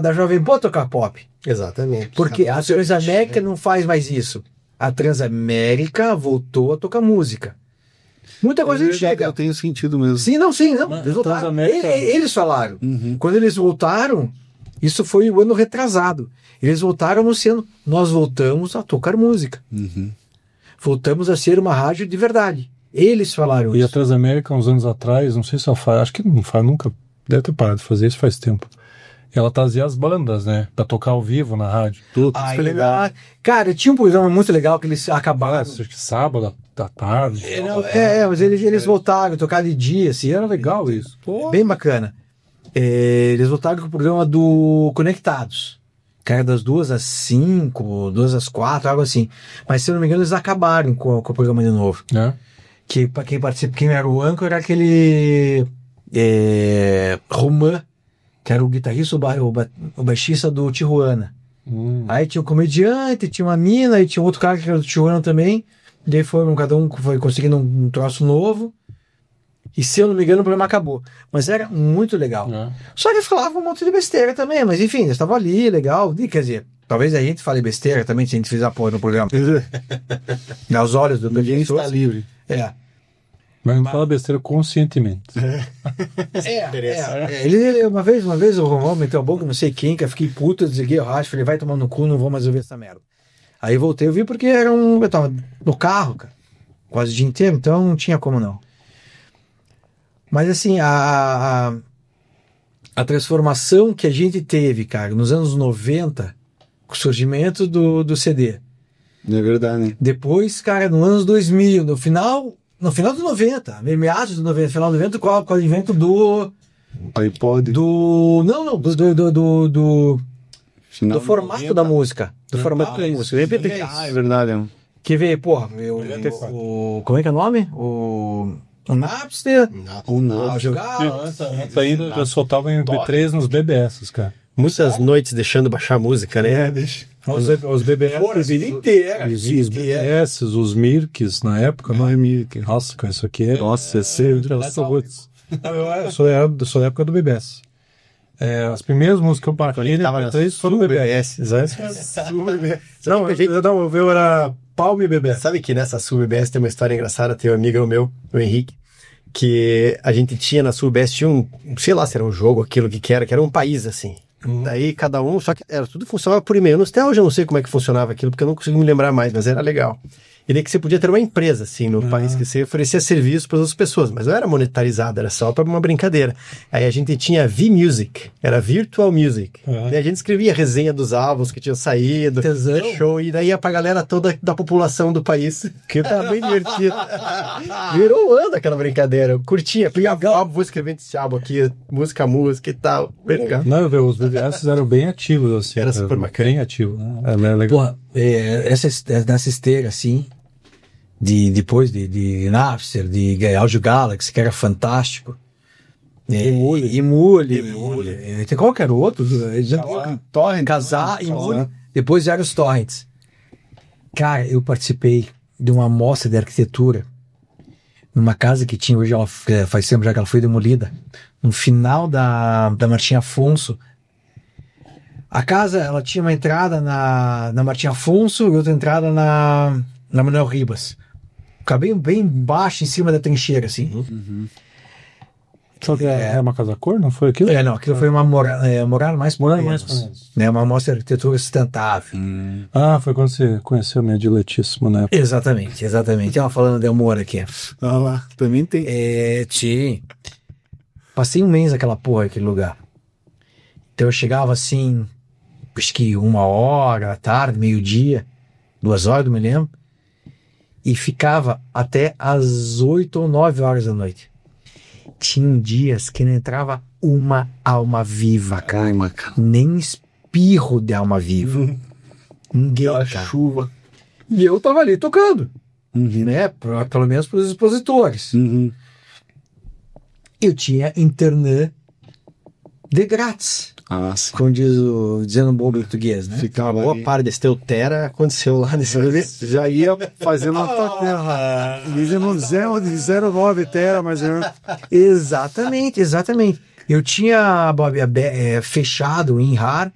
[SPEAKER 1] da Jovem Pan tocar pop.
[SPEAKER 3] Exatamente.
[SPEAKER 1] Porque a Transamérica não faz mais isso. A Transamérica voltou a tocar música. Muita coisa chega.
[SPEAKER 4] Eu tenho sentido mesmo.
[SPEAKER 1] Sim. Eles voltaram.
[SPEAKER 2] Transamérica...
[SPEAKER 1] Eles falaram.
[SPEAKER 4] Uhum.
[SPEAKER 1] Quando eles voltaram, isso foi o ano retrasado. Eles voltaram anunciando, nós voltamos a tocar música.
[SPEAKER 4] Uhum.
[SPEAKER 1] Voltamos a ser uma rádio de verdade. Eles falaram
[SPEAKER 2] E a
[SPEAKER 1] isso.
[SPEAKER 2] Transamérica, uns anos atrás, não sei se ela faz, acho que não faz, nunca deve ter parado de fazer isso faz tempo. Ela trazia as bandas, né, pra tocar ao vivo na rádio. Tudo.
[SPEAKER 1] Aí, cara, tinha um programa muito legal que eles acabaram.
[SPEAKER 2] Acho que sábado da tarde.
[SPEAKER 1] Mas eles voltaram a tocar de dia, assim, era legal isso. Bem bacana. Eles voltaram com o programa do Conectados. Que era das 2 às 5, 2 às 4, algo assim. Mas se eu não me engano, eles acabaram com o programa de novo.
[SPEAKER 2] Né?
[SPEAKER 1] Que pra quem participa, quem era o âncora era aquele Romã, que era o guitarrista, o baixista do Tijuana. Aí tinha um comediante, tinha uma mina, aí tinha outro cara que era do Tijuana também. Daí cada um foi conseguindo um troço novo. E se eu não me engano, o programa acabou. Mas era muito legal. Só que eles falavam um monte de besteira também, mas enfim, eles estavam ali, legal. E, quer dizer, talvez a gente fale besteira também se a gente fizer apoio no programa. Aos olhos do
[SPEAKER 4] Ninguém está livre.
[SPEAKER 2] Mas não fala besteira conscientemente.
[SPEAKER 1] Ele, uma vez o Romão meteu a boca, não sei quem, que eu fiquei puto, desliguei o rádio, falei, vai tomar no cu, não vou mais ouvir essa merda. Aí voltei a ouvir porque eu tava no carro, cara, quase o dia inteiro, então não tinha como não. Mas assim, a transformação que a gente teve, cara, nos anos 90, com o surgimento do CD.
[SPEAKER 4] É verdade, né?
[SPEAKER 1] Depois, cara, nos anos 2000, no final dos 90, meados dos 90, final dos 90, com o advento do
[SPEAKER 4] iPod.
[SPEAKER 1] do
[SPEAKER 4] Final
[SPEAKER 1] formato
[SPEAKER 4] 90.
[SPEAKER 1] da música. Do formato da música. MP3.
[SPEAKER 4] É verdade.
[SPEAKER 1] Que veio, porra, como é que é o nome? O Napster.
[SPEAKER 4] Ou não.
[SPEAKER 1] Jogar.
[SPEAKER 2] Antes ainda eu soltava em MP3 nos BBS, cara.
[SPEAKER 3] Muitas noites deixando baixar música, né?
[SPEAKER 4] Deixa.
[SPEAKER 2] Os BBS.
[SPEAKER 1] A vida inteira.
[SPEAKER 2] Os BBS, os Mirks na época.
[SPEAKER 4] Não é Mirk.
[SPEAKER 2] Nossa, cara, isso aqui é.
[SPEAKER 4] Nossa, é sempre.
[SPEAKER 2] Eu sou da época do BBS. As primeiras músicas que eu baixei MP3 foram do BBS. Não, eu era Palme e BBS.
[SPEAKER 3] Sabe que nessa SUBBS tem uma história engraçada, tem um amigo meu, o Henrique, que a gente tinha na SUBBS, tinha sei lá se era um jogo, aquilo que era um país assim. Daí cada um, só que tudo funcionava por e-mail. Até hoje eu não sei como é que funcionava aquilo, porque eu não consigo me lembrar mais, mas era legal. E daí que você podia ter uma empresa, assim, no país que você oferecia serviço para outras pessoas, mas não era monetarizado, era só para uma brincadeira. Aí a gente tinha V-Music, era Virtual Music. Daí a gente escrevia resenha dos álbuns que tinham saído, show, e daí ia pra galera toda da população do país, que tava bem divertido. Virou um ano aquela brincadeira, eu curtia, vou escrever esse álbum aqui, música e tal, bem legal.
[SPEAKER 2] Não, os BBS eram bem ativos, assim.
[SPEAKER 3] Era super bacana.
[SPEAKER 2] Bem ativo, né? Era legal.
[SPEAKER 1] Porra, nessa esteira, assim, depois de Napster, de Audio Galaxy, que era fantástico. Emule. Qual que era o outro?
[SPEAKER 4] Torrent.
[SPEAKER 1] Casar, Emule. Depois eram os torrents. Cara, eu participei de uma amostra de arquitetura numa casa que tinha, hoje ela faz tempo já que ela foi demolida, no final da Martim Afonso. A casa, ela tinha uma entrada na Martim Afonso e outra entrada na Manuel Ribas. Ficava bem baixo em cima da trincheira, assim.
[SPEAKER 2] Só que era uma casa cor, não foi aquilo?
[SPEAKER 1] Não, aquilo foi uma morada mais por menos, né? Uma mostra de arquitetura sustentável.
[SPEAKER 2] Foi quando você conheceu minha diletíssima, né?
[SPEAKER 1] Exatamente. Ela falando de amor aqui.
[SPEAKER 4] Ah lá, também tem.
[SPEAKER 1] Tinha. Passei um mês naquela porra, aquele lugar. Então eu chegava assim, acho que 1h à tarde, meio-dia, 2h, não me lembro. E ficava até às 8 ou 9 horas da noite. Tinha dias que não entrava uma alma viva, cara. Nem espirro de alma viva. Ninguém, cara.
[SPEAKER 4] Chuva.
[SPEAKER 1] E eu tava ali tocando, né? Pelo menos para os expositores. Eu tinha internet de grátis.
[SPEAKER 4] Ah, sim.
[SPEAKER 1] Como dizendo bom português, né?
[SPEAKER 3] Uma boa parte desse teu tera aconteceu lá nesse serviço.
[SPEAKER 4] Já ia fazendo a tua terra. Dizendo 0,9 tera, mas
[SPEAKER 1] Exatamente. Eu tinha, Bob, fechado em RAR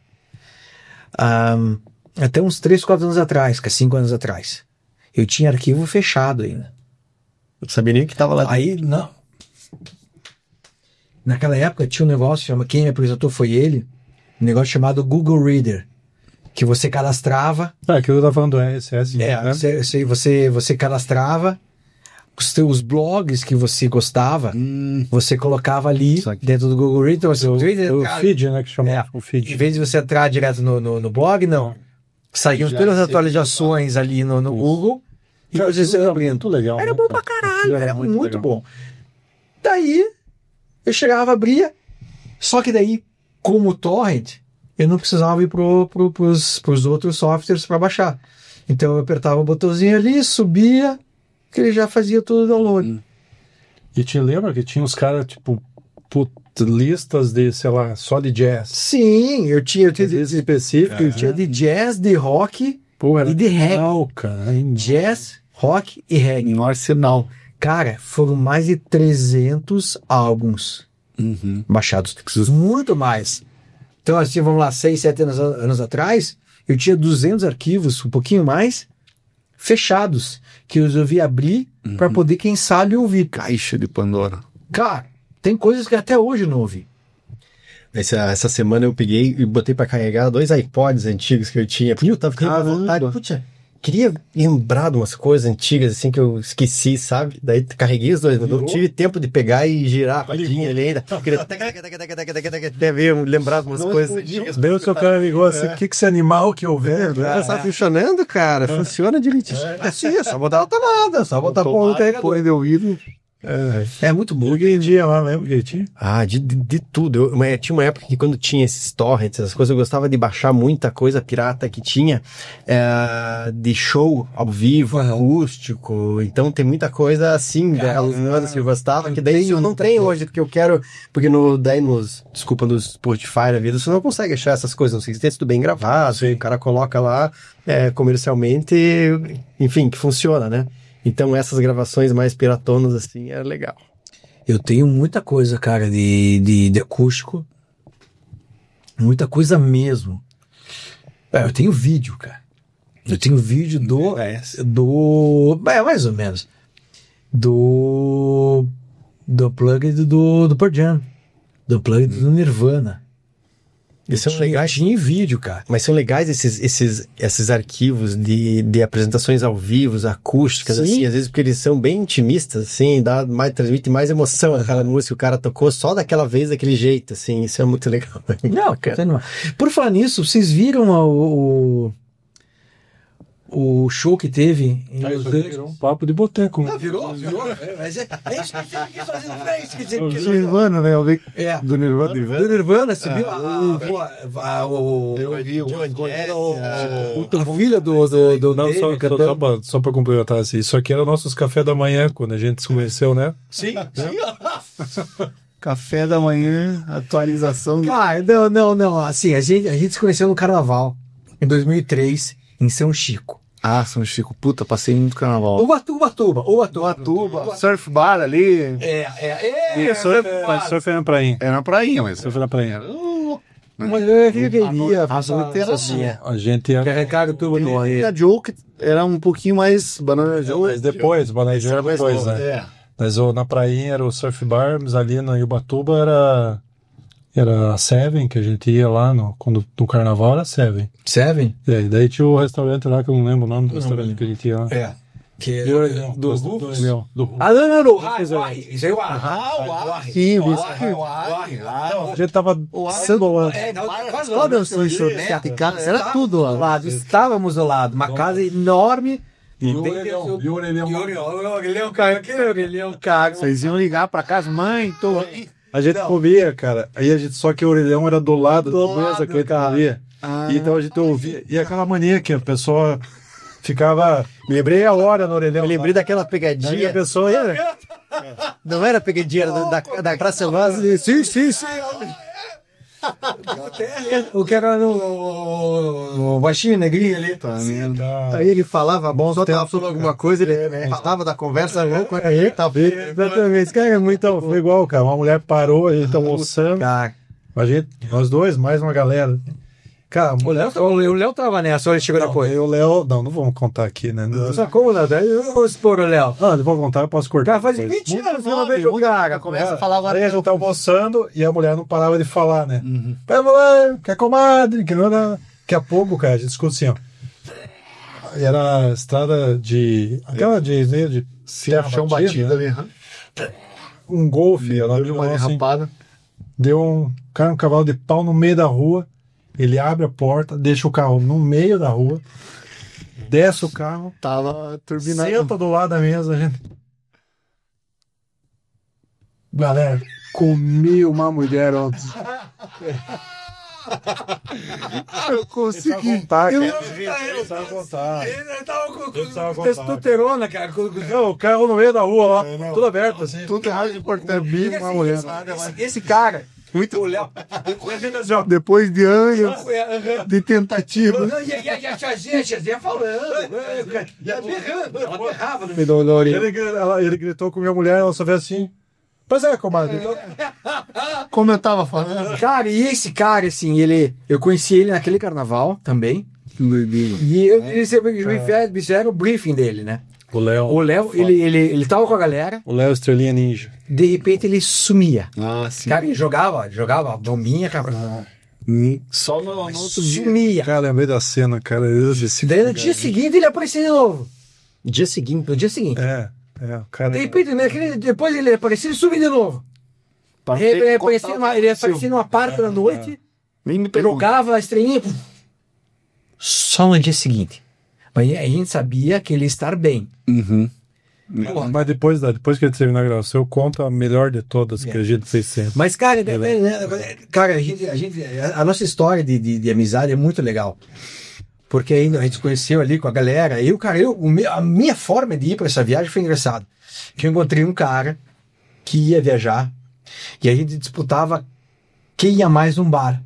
[SPEAKER 1] até uns 3, 4 anos atrás, 5 anos atrás. Eu tinha arquivo fechado ainda.
[SPEAKER 3] Eu não sabia nem que tava lá.
[SPEAKER 1] Aí, não. Naquela época tinha um negócio, quem me apresentou foi ele, um negócio chamado Google Reader, que você cadastrava.
[SPEAKER 2] Aquilo que eu tava falando do RSS. Né?
[SPEAKER 1] Você cadastrava os blogs que você gostava, você colocava ali dentro do Google Reader.
[SPEAKER 2] O feed, né, que chama o feed.
[SPEAKER 1] Em vez de você entrar direto no blog, não. Saíam todas as atualizações ali no Google. E você
[SPEAKER 2] era muito legal.
[SPEAKER 1] Era bom pra caralho, era muito
[SPEAKER 2] legal.
[SPEAKER 1] bom. Daí, eu chegava, abria, só que daí, como torrent, eu não precisava ir pros outros softwares para baixar. Então eu apertava o botãozinho ali, subia, que ele já fazia todo o download.
[SPEAKER 2] E te lembra que tinha uns caras, tipo, listas de, sei lá, só de jazz?
[SPEAKER 1] Sim, eu tinha
[SPEAKER 2] específico.
[SPEAKER 1] Eu tinha de jazz, de rock
[SPEAKER 2] era
[SPEAKER 1] e de reggae.
[SPEAKER 2] legal, cara.
[SPEAKER 1] Jazz, rock e reggae.
[SPEAKER 4] no arsenal.
[SPEAKER 1] Cara, foram mais de 300 álbuns baixados. Muito mais. Então, assim, vamos lá, 6, 7 anos atrás, eu tinha 200 arquivos, um pouquinho mais, fechados, que eu resolvi abrir para poder, quem sabe, ouvir.
[SPEAKER 4] Caixa de Pandora.
[SPEAKER 1] Cara, tem coisas que até hoje eu não ouvi.
[SPEAKER 3] Essa semana eu peguei e botei pra carregar 2 iPods antigos que eu tinha. Porque eu tava ficando à vontade. Putz, queria lembrar de umas coisas antigas assim que eu esqueci, sabe? Daí carreguei os 2, mas não tive tempo de pegar e girar a rodinha ali ainda. Queria até ver, lembrar de umas coisas antigas.
[SPEAKER 2] Bem o seu cara ligou assim, o que esse animal que eu vejo?
[SPEAKER 3] Tá funcionando, cara. Funciona direitinho.
[SPEAKER 1] Sim, é só botar a tomada, só botar o carregador.
[SPEAKER 4] Põe de ouvido.
[SPEAKER 1] É muito bom.
[SPEAKER 2] Hoje em dia lá, lembra que tinha?
[SPEAKER 3] Ah, de tudo. Tinha uma época que quando tinha esses torrents, essas coisas, eu gostava de baixar muita coisa pirata que tinha de show ao vivo, acústico. Então tem muita coisa assim da Luciana Silva Stava, que daí eu não tenho hoje, porque eu quero, porque nos Spotify da vida, você não consegue achar essas coisas, não sei se tem tudo bem gravado, o cara coloca lá comercialmente, enfim, que funciona, né? Então essas gravações mais piratonas assim é legal.
[SPEAKER 1] Eu tenho muita coisa, cara, de acústico. Muita coisa mesmo. Eu tenho vídeo, cara. Eu tenho vídeo mais ou menos. Do plug do Pearl Jam. Do plug do Nirvana.
[SPEAKER 3] Eles são legais.
[SPEAKER 1] Tinha em vídeo, cara.
[SPEAKER 3] Mas são legais esses arquivos de apresentações ao vivo, acústicas,
[SPEAKER 1] Sim.
[SPEAKER 3] assim, às vezes porque eles são bem intimistas, assim, transmite mais emoção aquela música que o cara tocou só daquela vez, daquele jeito, assim, isso é muito legal.
[SPEAKER 1] Não, cara. Por falar nisso, vocês viram o show que teve em Los Angeles?
[SPEAKER 2] Virou um papo de boteco. Né?
[SPEAKER 1] Virou. Mas é isso que você quis fazer no Face.
[SPEAKER 4] Do Nirvana, né? Eu vi do Nirvana.
[SPEAKER 1] Do Nirvana, você viu?
[SPEAKER 4] Eu vi
[SPEAKER 1] A filha do
[SPEAKER 2] Não, só pra complementar assim, isso aqui era nossos café da manhã, quando a gente se conheceu, né?
[SPEAKER 1] Sim.
[SPEAKER 4] Café da manhã, atualização.
[SPEAKER 1] Não. Assim, a gente se conheceu no Carnaval, em 2003, em São Chico.
[SPEAKER 4] Ah, São Chico, puta, passei muito carnaval.
[SPEAKER 1] Ubatuba.
[SPEAKER 4] Surf bar ali.
[SPEAKER 2] Mas surf é na prainha.
[SPEAKER 4] É na prainha, mas.
[SPEAKER 2] Surf é na prainha.
[SPEAKER 1] Mas eu queria
[SPEAKER 2] A gente ia...
[SPEAKER 1] carregar tudo no
[SPEAKER 4] E a Joke era um pouquinho mais banana Joke.
[SPEAKER 2] Mas depois, Banana Joke era depois, né? Mas na prainha era o surf bar, mas ali na Ubatuba era a Seven, que a gente ia lá no carnaval, era Seven.
[SPEAKER 1] Seven?
[SPEAKER 2] E daí tinha o restaurante lá, que eu não lembro o nome do restaurante que a gente ia lá.
[SPEAKER 1] Que
[SPEAKER 2] Do
[SPEAKER 1] Rufus?
[SPEAKER 2] Não.
[SPEAKER 1] Não. Isso aí é o
[SPEAKER 2] A gente tava
[SPEAKER 1] era tudo ao lado. Estávamos ao lado. Uma casa enorme.
[SPEAKER 2] E o orelhão,
[SPEAKER 1] cara.
[SPEAKER 4] Vocês iam ligar pra casa, mãe, tô aí.
[SPEAKER 2] A gente comia, cara. Só que o orelhão era do lado da mesa que a gente comia. E então a gente ouvia. E aquela mania que a pessoa ficava. Me lembrei a hora no orelhão.
[SPEAKER 3] Eu lembrei daquela
[SPEAKER 2] E
[SPEAKER 3] pegadinha.
[SPEAKER 2] a pessoa ia.
[SPEAKER 3] Não era pegadinha, era da Praça Vaz.
[SPEAKER 1] Sim. O que era no baixinho negrinho ali.
[SPEAKER 3] Aí ele falava bom, só tava falando alguma coisa, ele falava da conversa louca, aí tá bem.
[SPEAKER 1] Exatamente, esse cara é muito...
[SPEAKER 2] Então, foi igual, cara. Uma mulher parou, a gente tá almoçando.
[SPEAKER 1] Cara,
[SPEAKER 2] A gente, nós dois, mais uma galera. Cara,
[SPEAKER 1] o Léo tava nessa, ele chegou depois.
[SPEAKER 2] o Léo. Não vamos contar aqui, né?
[SPEAKER 1] Só como, Léo? Eu vou expor o Léo.
[SPEAKER 2] Ah, eu vou contar, eu posso cortar.
[SPEAKER 1] Cara, faz
[SPEAKER 2] depois.
[SPEAKER 1] 20 anos que eu não vejo o cara.
[SPEAKER 3] Começa a falar agora.
[SPEAKER 2] Aí a gente tá almoçando e a mulher não parava de falar, né? Vamos lá, quer comadre, que não dá. Daqui a pouco, cara, a gente discute assim, ó. E era a estrada de. Aquela de terra
[SPEAKER 4] Chão
[SPEAKER 2] batida,
[SPEAKER 4] batido
[SPEAKER 2] né?
[SPEAKER 4] ali.
[SPEAKER 2] Um golfe, ela
[SPEAKER 4] Deu uma derrapada.
[SPEAKER 2] deu um cavalo de pau no meio da rua. Ele abre a porta, deixa o carro no meio da rua, desce o carro,
[SPEAKER 4] Tava turbinado.
[SPEAKER 2] senta do lado da mesa, a gente. Galera, comi uma mulher ontem.
[SPEAKER 4] Eu consegui.
[SPEAKER 2] Ele sabe contar.
[SPEAKER 1] Ele tava com
[SPEAKER 2] precisava contar.
[SPEAKER 1] testosterona, cara.
[SPEAKER 2] Não, o carro no meio da rua lá, tudo aberto assim.
[SPEAKER 4] Tudo errado de portar bico, uma mulher.
[SPEAKER 1] Esse cara,
[SPEAKER 4] Muito
[SPEAKER 1] o Léo,
[SPEAKER 4] Depois de anos de tentativa.
[SPEAKER 1] e a tiazinha falando, ia berrando, ela berrava no meio da orelha.
[SPEAKER 2] Ele gritou com minha mulher, ela só veio assim. Pois é, comadre.
[SPEAKER 4] Como eu tava falando.
[SPEAKER 1] Cara, e esse cara, assim, eu conheci ele naquele carnaval também. E eles me fizeram o briefing dele, né?
[SPEAKER 2] O Léo.
[SPEAKER 1] O Léo, ele tava com a galera,
[SPEAKER 2] O Léo Estrelinha Ninja.
[SPEAKER 1] de repente ele sumia.
[SPEAKER 4] Ah, sim.
[SPEAKER 1] Cara, ele jogava a bombinha, cara.
[SPEAKER 4] Só no outro dia.
[SPEAKER 1] Sumia.
[SPEAKER 2] Cara, lembrei da cena, cara.
[SPEAKER 1] Daí no dia seguinte ele aparecia de novo.
[SPEAKER 3] Dia seguinte.
[SPEAKER 1] No dia seguinte.
[SPEAKER 2] O cara.
[SPEAKER 1] De repente, depois ele aparecia e sumia de novo. Ele aparecia numa parte da noite,
[SPEAKER 4] Nem me pergunta.
[SPEAKER 1] jogava a estrelinha. Só no dia seguinte. Mas a gente sabia que ele ia estar bem.
[SPEAKER 2] Mas depois que ele terminar a gravação, eu conto a melhor de todas que a gente fez sempre.
[SPEAKER 1] Mas, cara, a nossa história de amizade é muito legal. Porque ainda a gente se conheceu ali com a galera. A minha forma de ir para essa viagem foi engraçado. Que eu encontrei um cara que ia viajar e a gente disputava quem ia mais num bar.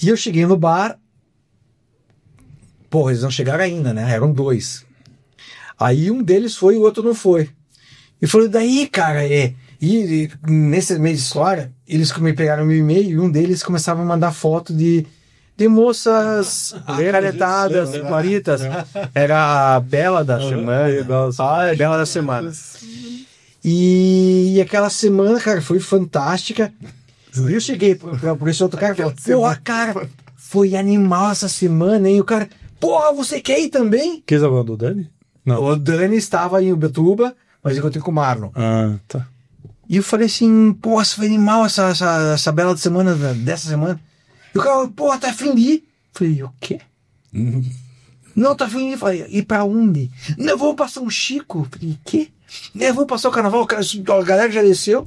[SPEAKER 1] E eu cheguei no bar. Pô, eles não chegaram ainda, né? Eram 2. Aí um deles foi e o outro não foi. E falou, daí, cara, E nesse meio de história, eles me pegaram meu e-mail e um deles começava a mandar foto de moças caretadas, claritas. Era a Bela da Semana. Bela da Semana. E aquela semana, cara, foi fantástica. E eu cheguei por esse outro cara e falei, porra, cara, foi animal essa semana, hein? O cara, porra, você quer ir também?
[SPEAKER 2] Quem estava do Dani? Não.
[SPEAKER 1] O Dani estava em Ubatuba, mas eu encontrei com o Marlon.
[SPEAKER 2] Ah, tá.
[SPEAKER 1] E eu falei assim, pô, foi animal essa bela de semana, dessa semana. E o cara, pô, tá afim de ir? Falei, o quê? Não, tá afim de ir. Falei, e pra onde? Não, vou passar um Chico. Falei, quê? Vou passar o carnaval, a galera já desceu.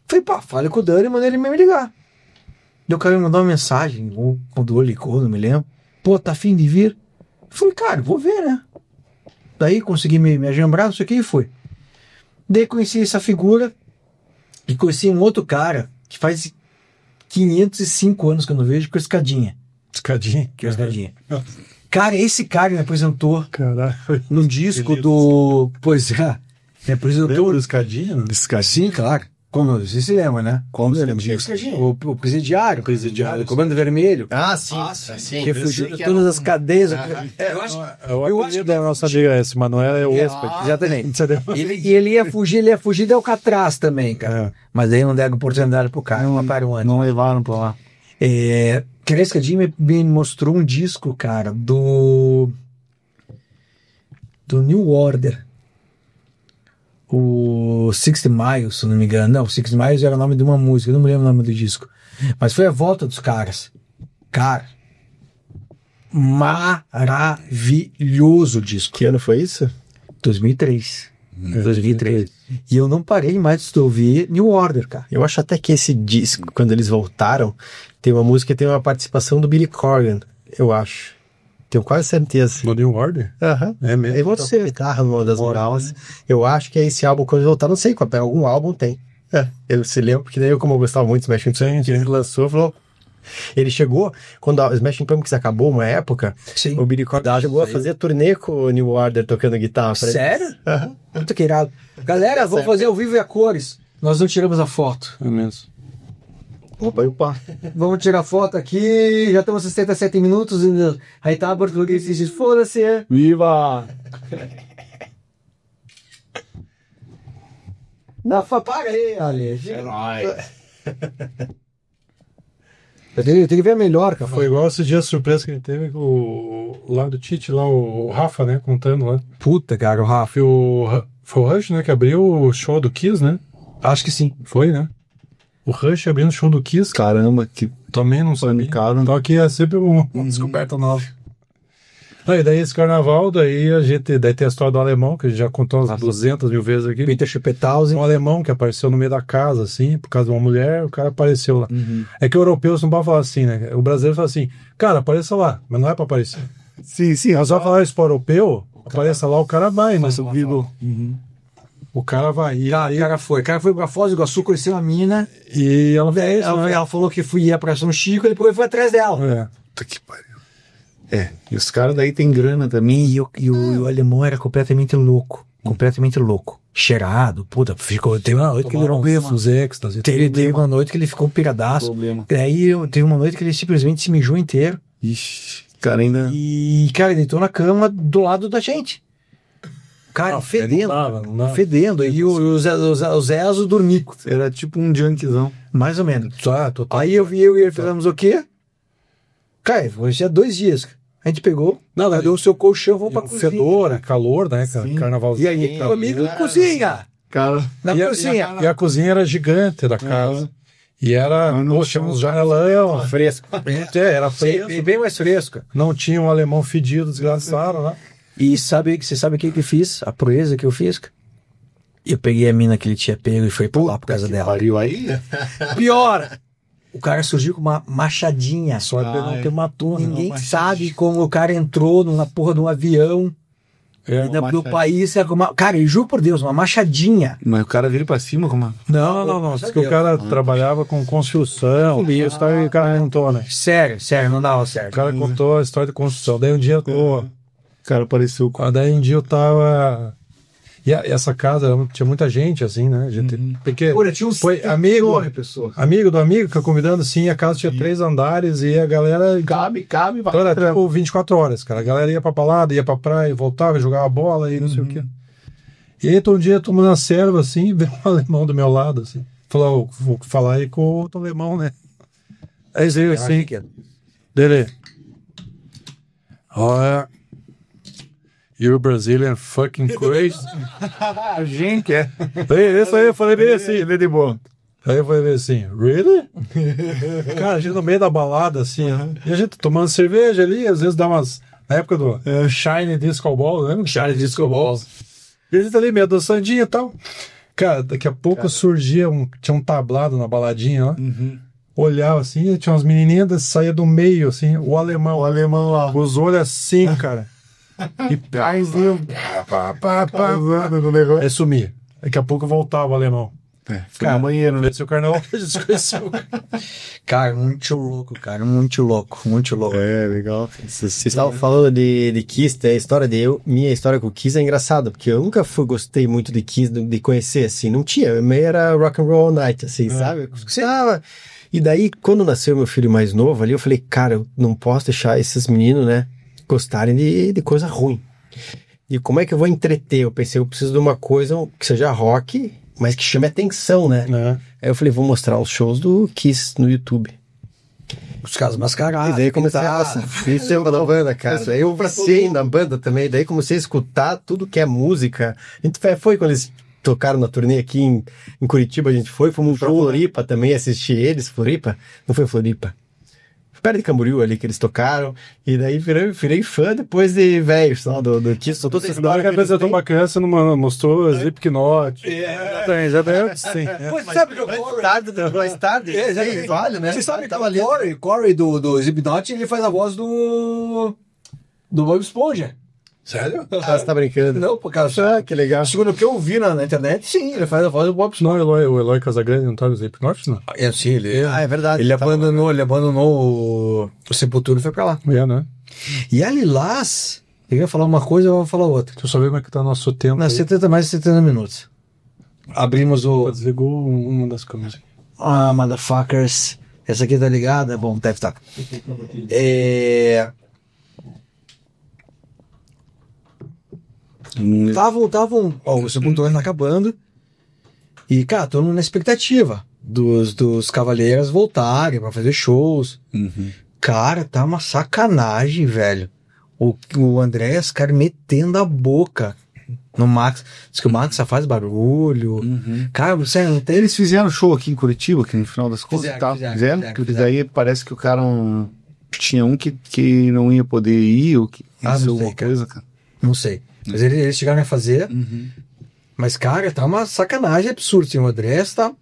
[SPEAKER 1] Falei, pá, falei com o Dani e mandei ele me ligar. Daí o cara me mandou uma mensagem, ou quando ele ligou, não me lembro. Pô, tá afim de vir? Falei, cara, vou ver, né? Daí consegui me ajambrar, não sei o que, e foi. Daí conheci essa figura e conheci um outro cara que faz 505 anos que eu não vejo, com a Escadinha.
[SPEAKER 2] Escadinha?
[SPEAKER 1] Que é a Escadinha. Cara, esse cara me apresentou
[SPEAKER 2] Caralho.
[SPEAKER 1] num disco do... Pois é. Me apresentou...
[SPEAKER 2] Lembra do Escadinha?
[SPEAKER 1] Sim, claro. Como você se lembra, né?
[SPEAKER 4] Como você
[SPEAKER 1] lembra? O presidiário. O Comando Vermelho.
[SPEAKER 3] Ah, sim.
[SPEAKER 1] Que fugiu de todas as cadeias. Eu acho
[SPEAKER 2] que da nossa amiga esse Manoel é o hóspede.
[SPEAKER 1] Exatamente. Ele ia fugir de Alcatraz também, cara. Mas aí não deram oportunidade pro cara.
[SPEAKER 4] Não levaram pra lá.
[SPEAKER 1] Que a Escadinha me mostrou um disco, cara, do New Order. O 60 Miles, se não me engano. Não, 60 Miles era o nome de uma música, eu não me lembro o nome do disco. Mas foi a volta dos caras. Cara, maravilhoso o disco.
[SPEAKER 3] Que ano foi isso?
[SPEAKER 1] 2003. 2003. E eu não parei mais de ouvir New Order, cara.
[SPEAKER 3] Eu acho até que esse disco, quando eles voltaram, tem uma música que tem uma participação do Billy Corgan, eu acho. Tenho quase certeza.
[SPEAKER 2] No New Order?
[SPEAKER 3] Aham.
[SPEAKER 2] É mesmo.
[SPEAKER 3] Aí vão ser guitarra numa das muralhas. Eu acho que é esse álbum quando voltar, não sei qual, algum álbum tem. Eu se lembro, porque daí como eu gostava muito do Smashing Pumpkins, ele lançou, falou... Ele chegou, quando a Smashing Pumpkins acabou uma época,
[SPEAKER 1] Sim.
[SPEAKER 3] o Billy Corgan chegou a fazer turnê com o New Order tocando guitarra.
[SPEAKER 1] Sério? Muito que irado. Galera, vamos fazer ao vivo e a cores. Nós não tiramos a foto.
[SPEAKER 2] É mesmo.
[SPEAKER 4] Opa.
[SPEAKER 1] Vamos tirar foto aqui. Já estamos 67 minutos. Aí tá a português e diz: foda-se.
[SPEAKER 4] Viva!
[SPEAKER 1] Para aí, Ale.
[SPEAKER 4] É nóis.
[SPEAKER 1] Eu tenho que ver a melhor, cara.
[SPEAKER 2] Foi igual esse dia surpresa que ele teve com o lá do Tite, lá o Rafa, né, contando lá.
[SPEAKER 1] Puta, cara, o Rafa.
[SPEAKER 2] Foi o Rush, né, que abriu o show do Kiss, né?
[SPEAKER 1] Acho que sim.
[SPEAKER 2] Foi, né? O Rush abrindo o show do Kiss.
[SPEAKER 4] Caramba, que
[SPEAKER 2] Também não sabia.
[SPEAKER 4] panicado.
[SPEAKER 2] Então aqui é sempre uma descoberta nova. Aí daí esse carnaval, daí tem a história do alemão, que a gente já contou umas 200 mil vezes aqui.
[SPEAKER 1] Peter Schuppethausen.
[SPEAKER 2] Um alemão que apareceu no meio da casa, assim, por causa de uma mulher, o cara apareceu lá. É que o europeu não pode falar assim, né? O brasileiro fala assim, cara, apareça lá, mas não é pra aparecer.
[SPEAKER 4] Sim.
[SPEAKER 2] Mas só falar isso pro europeu, apareça lá, o cara vai, né? O cara vai. E aí,
[SPEAKER 1] O cara foi pra Foz do Iguaçu, conheceu a mina.
[SPEAKER 2] e ela
[SPEAKER 1] Ela falou que ia pra São Chico, ele foi atrás dela.
[SPEAKER 2] É.
[SPEAKER 4] Puta que pariu. E os caras daí tem grana também.
[SPEAKER 1] E o alemão era completamente louco. Completamente louco. Cheirado, puta, teve uma noite que ele virou um bêbado.
[SPEAKER 2] Os êxtase.
[SPEAKER 1] Teve uma noite que ele ficou um piradaço.
[SPEAKER 4] Problema.
[SPEAKER 1] Daí teve uma noite que ele simplesmente se mijou inteiro.
[SPEAKER 4] Ixi, cara ainda...
[SPEAKER 1] E, cara, ele deitou na cama do lado da gente. Cara, fedendo.
[SPEAKER 2] Não dava.
[SPEAKER 1] Fedendo. E o Zezo dormico.
[SPEAKER 4] Era tipo um junkzão.
[SPEAKER 1] Mais ou menos.
[SPEAKER 2] Total.
[SPEAKER 1] Aí eu e ele fizemos o quê? Cara, hoje é 2 dias. A gente pegou, deu o seu colchão, vamos pra cozinha.
[SPEAKER 2] Fedor, calor, né, cara? Carnaval.
[SPEAKER 1] E aí, meu amigo, cozinha.
[SPEAKER 4] Cara...
[SPEAKER 1] Na cozinha.
[SPEAKER 2] E a cozinha era gigante da casa. E era, tinha uns janelão
[SPEAKER 3] Fresco.
[SPEAKER 2] era fresco.
[SPEAKER 1] Bem mais fresco.
[SPEAKER 2] Não tinha um alemão fedido, desgraçado, né?
[SPEAKER 1] E você sabe o que eu fiz? A proeza que eu fiz? Eu peguei a mina que ele tinha pego e fui pra lá por causa dela.
[SPEAKER 4] Pariu aí?
[SPEAKER 1] Pior! O cara surgiu com uma machadinha.
[SPEAKER 2] Só
[SPEAKER 1] não tem uma turma. Ninguém sabe como o cara entrou na porra de um avião. Do país. Cara, eu juro por Deus, uma machadinha.
[SPEAKER 4] Mas o cara vira pra cima com uma...
[SPEAKER 2] Não. Diz que o cara trabalhava com construção. E a história que o cara contou, né?
[SPEAKER 1] Sério, não dava certo.
[SPEAKER 2] O cara contou a história de construção. Daí um dia...
[SPEAKER 4] O cara apareceu com...
[SPEAKER 2] Daí um dia eu tava... E essa casa tinha muita gente, assim, né? Gente, porque
[SPEAKER 1] tinha uns
[SPEAKER 2] foi amigo do amigo que eu convidando, assim, a casa tinha 3 andares e a galera...
[SPEAKER 4] Cabe,
[SPEAKER 2] Então era tipo 24 horas, cara. A galera ia pra balada, ia pra praia, voltava, jogava bola e não sei o quê. E aí, um dia, tomando a serva, assim, veio um alemão do meu lado, assim. Falou, vou falar aí com o outro alemão, né? Aí veio assim, dele... Olha... You're Brazilian fucking crazy.
[SPEAKER 4] A gente
[SPEAKER 2] Isso aí eu falei bem assim.
[SPEAKER 4] Ele é de boa.
[SPEAKER 2] Aí eu falei bem assim, really? Cara, a gente no meio da balada, assim, e a gente tomando cerveja ali, às vezes dá umas... Na época do Shine Disco Ball, lembra?
[SPEAKER 1] Charlie Disco Ball.
[SPEAKER 2] E a gente ali meio dançandinha e tal. Cara, daqui a pouco surgia tinha um tablado na baladinha lá. Olhava assim, tinha umas menininhas, saía do meio, assim, o alemão lá. Com os olhos assim, cara. E aí sumia. Daqui a pouco voltava o alemão.
[SPEAKER 4] Foi no banheiro, né?
[SPEAKER 2] Esse o carnaval desconheceu.
[SPEAKER 1] Cara, muito louco.
[SPEAKER 4] É, legal.
[SPEAKER 3] Vocês estavam falando de Kiss, a história minha história com o Kiss é engraçada, porque eu nunca gostei muito de Kiss, de conhecer, assim, não tinha, meio era rock and roll all night, assim, sabe? E daí, quando nasceu meu filho mais novo ali, eu falei, cara, eu não posso deixar esses meninos, né, gostarem de coisa ruim. E como é que eu vou entreter? Eu pensei, eu preciso de uma coisa que seja rock, mas que chame atenção, né? Aí eu falei, vou mostrar os shows do Kiss no YouTube.
[SPEAKER 1] Os caras mascarados.
[SPEAKER 3] E daí comecei isso é uma banda, cara. Eu passei na banda também, daí comecei a escutar tudo que é música. A gente foi quando eles tocaram na turnê aqui em Curitiba, a gente fomos pra Floripa também assistir eles, Floripa? Não foi Floripa? Perto de Camboriú ali que eles tocaram, e daí virei fã depois de velho, só do Kiss. Só toda essa
[SPEAKER 2] Na hora que apresentou uma criança, não mostrou Slipknot. Já deu, sim.
[SPEAKER 1] Pois sabe que o
[SPEAKER 3] mais tarde, olha, né?
[SPEAKER 1] Você sabe que o Corey do Slipknot, ele faz a voz do Bob Esponja.
[SPEAKER 2] Sério?
[SPEAKER 3] Ah, você tá brincando.
[SPEAKER 1] Não, por causa...
[SPEAKER 3] Que legal.
[SPEAKER 1] Segundo o que eu vi na internet, sim, ele faz a voz do Bob Esponja.
[SPEAKER 2] Não, o Eloy Casagrande não tá no Slipknot, não?
[SPEAKER 1] É, sim, ele...
[SPEAKER 3] Ah, é verdade.
[SPEAKER 1] Ele abandonou o Sepultura e foi pra lá.
[SPEAKER 2] É, né?
[SPEAKER 1] E a Lilás, ele ia falar uma coisa, eu vou falar outra.
[SPEAKER 2] Deixa eu só ver como é que tá nosso tempo.
[SPEAKER 1] Nas 70, mais de 70 minutos. Abrimos o...
[SPEAKER 2] Desligou uma das câmeras.
[SPEAKER 1] Ah, motherfuckers. Essa aqui tá ligada? Bom, deve estar. Estavam. Ó, o Sepultura tá acabando. E, cara, todo mundo na expectativa dos Cavaleiros voltarem pra fazer shows. Cara, tá uma sacanagem, velho. O Andrés, cara, metendo a boca no Max. Diz que o Max só faz barulho. Cara, você não tem...
[SPEAKER 4] Eles fizeram show aqui em Curitiba, que no final das contas
[SPEAKER 1] Fizeram.
[SPEAKER 4] Porque daí parece que o cara tinha um que não ia poder ir, ou que
[SPEAKER 1] Ah, não
[SPEAKER 4] alguma
[SPEAKER 1] sei, cara.
[SPEAKER 4] coisa, cara.
[SPEAKER 1] Não sei. Mas eles chegaram a fazer. Mas, cara, tá uma sacanagem absurda. Assim, o Andrés tá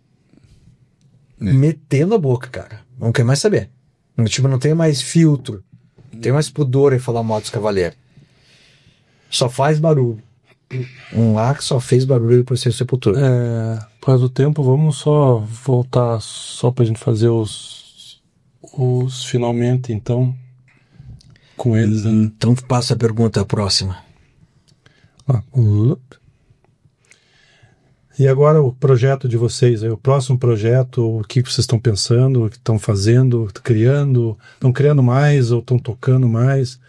[SPEAKER 1] metendo a boca, cara. Não quer mais saber. Tipo, não tem mais filtro. Não tem mais pudor em falar mal dos Cavaleiros. Só faz barulho. Um lá que só fez barulho depois de ser Sepultura.
[SPEAKER 2] Por causa do tempo, vamos só voltar só pra gente fazer os finalmente, então, com eles. Né?
[SPEAKER 1] Então passa a pergunta próxima.
[SPEAKER 2] E agora o projeto de vocês, aí, o próximo projeto, o que vocês estão pensando, o que estão fazendo, estão criando mais ou estão tocando mais?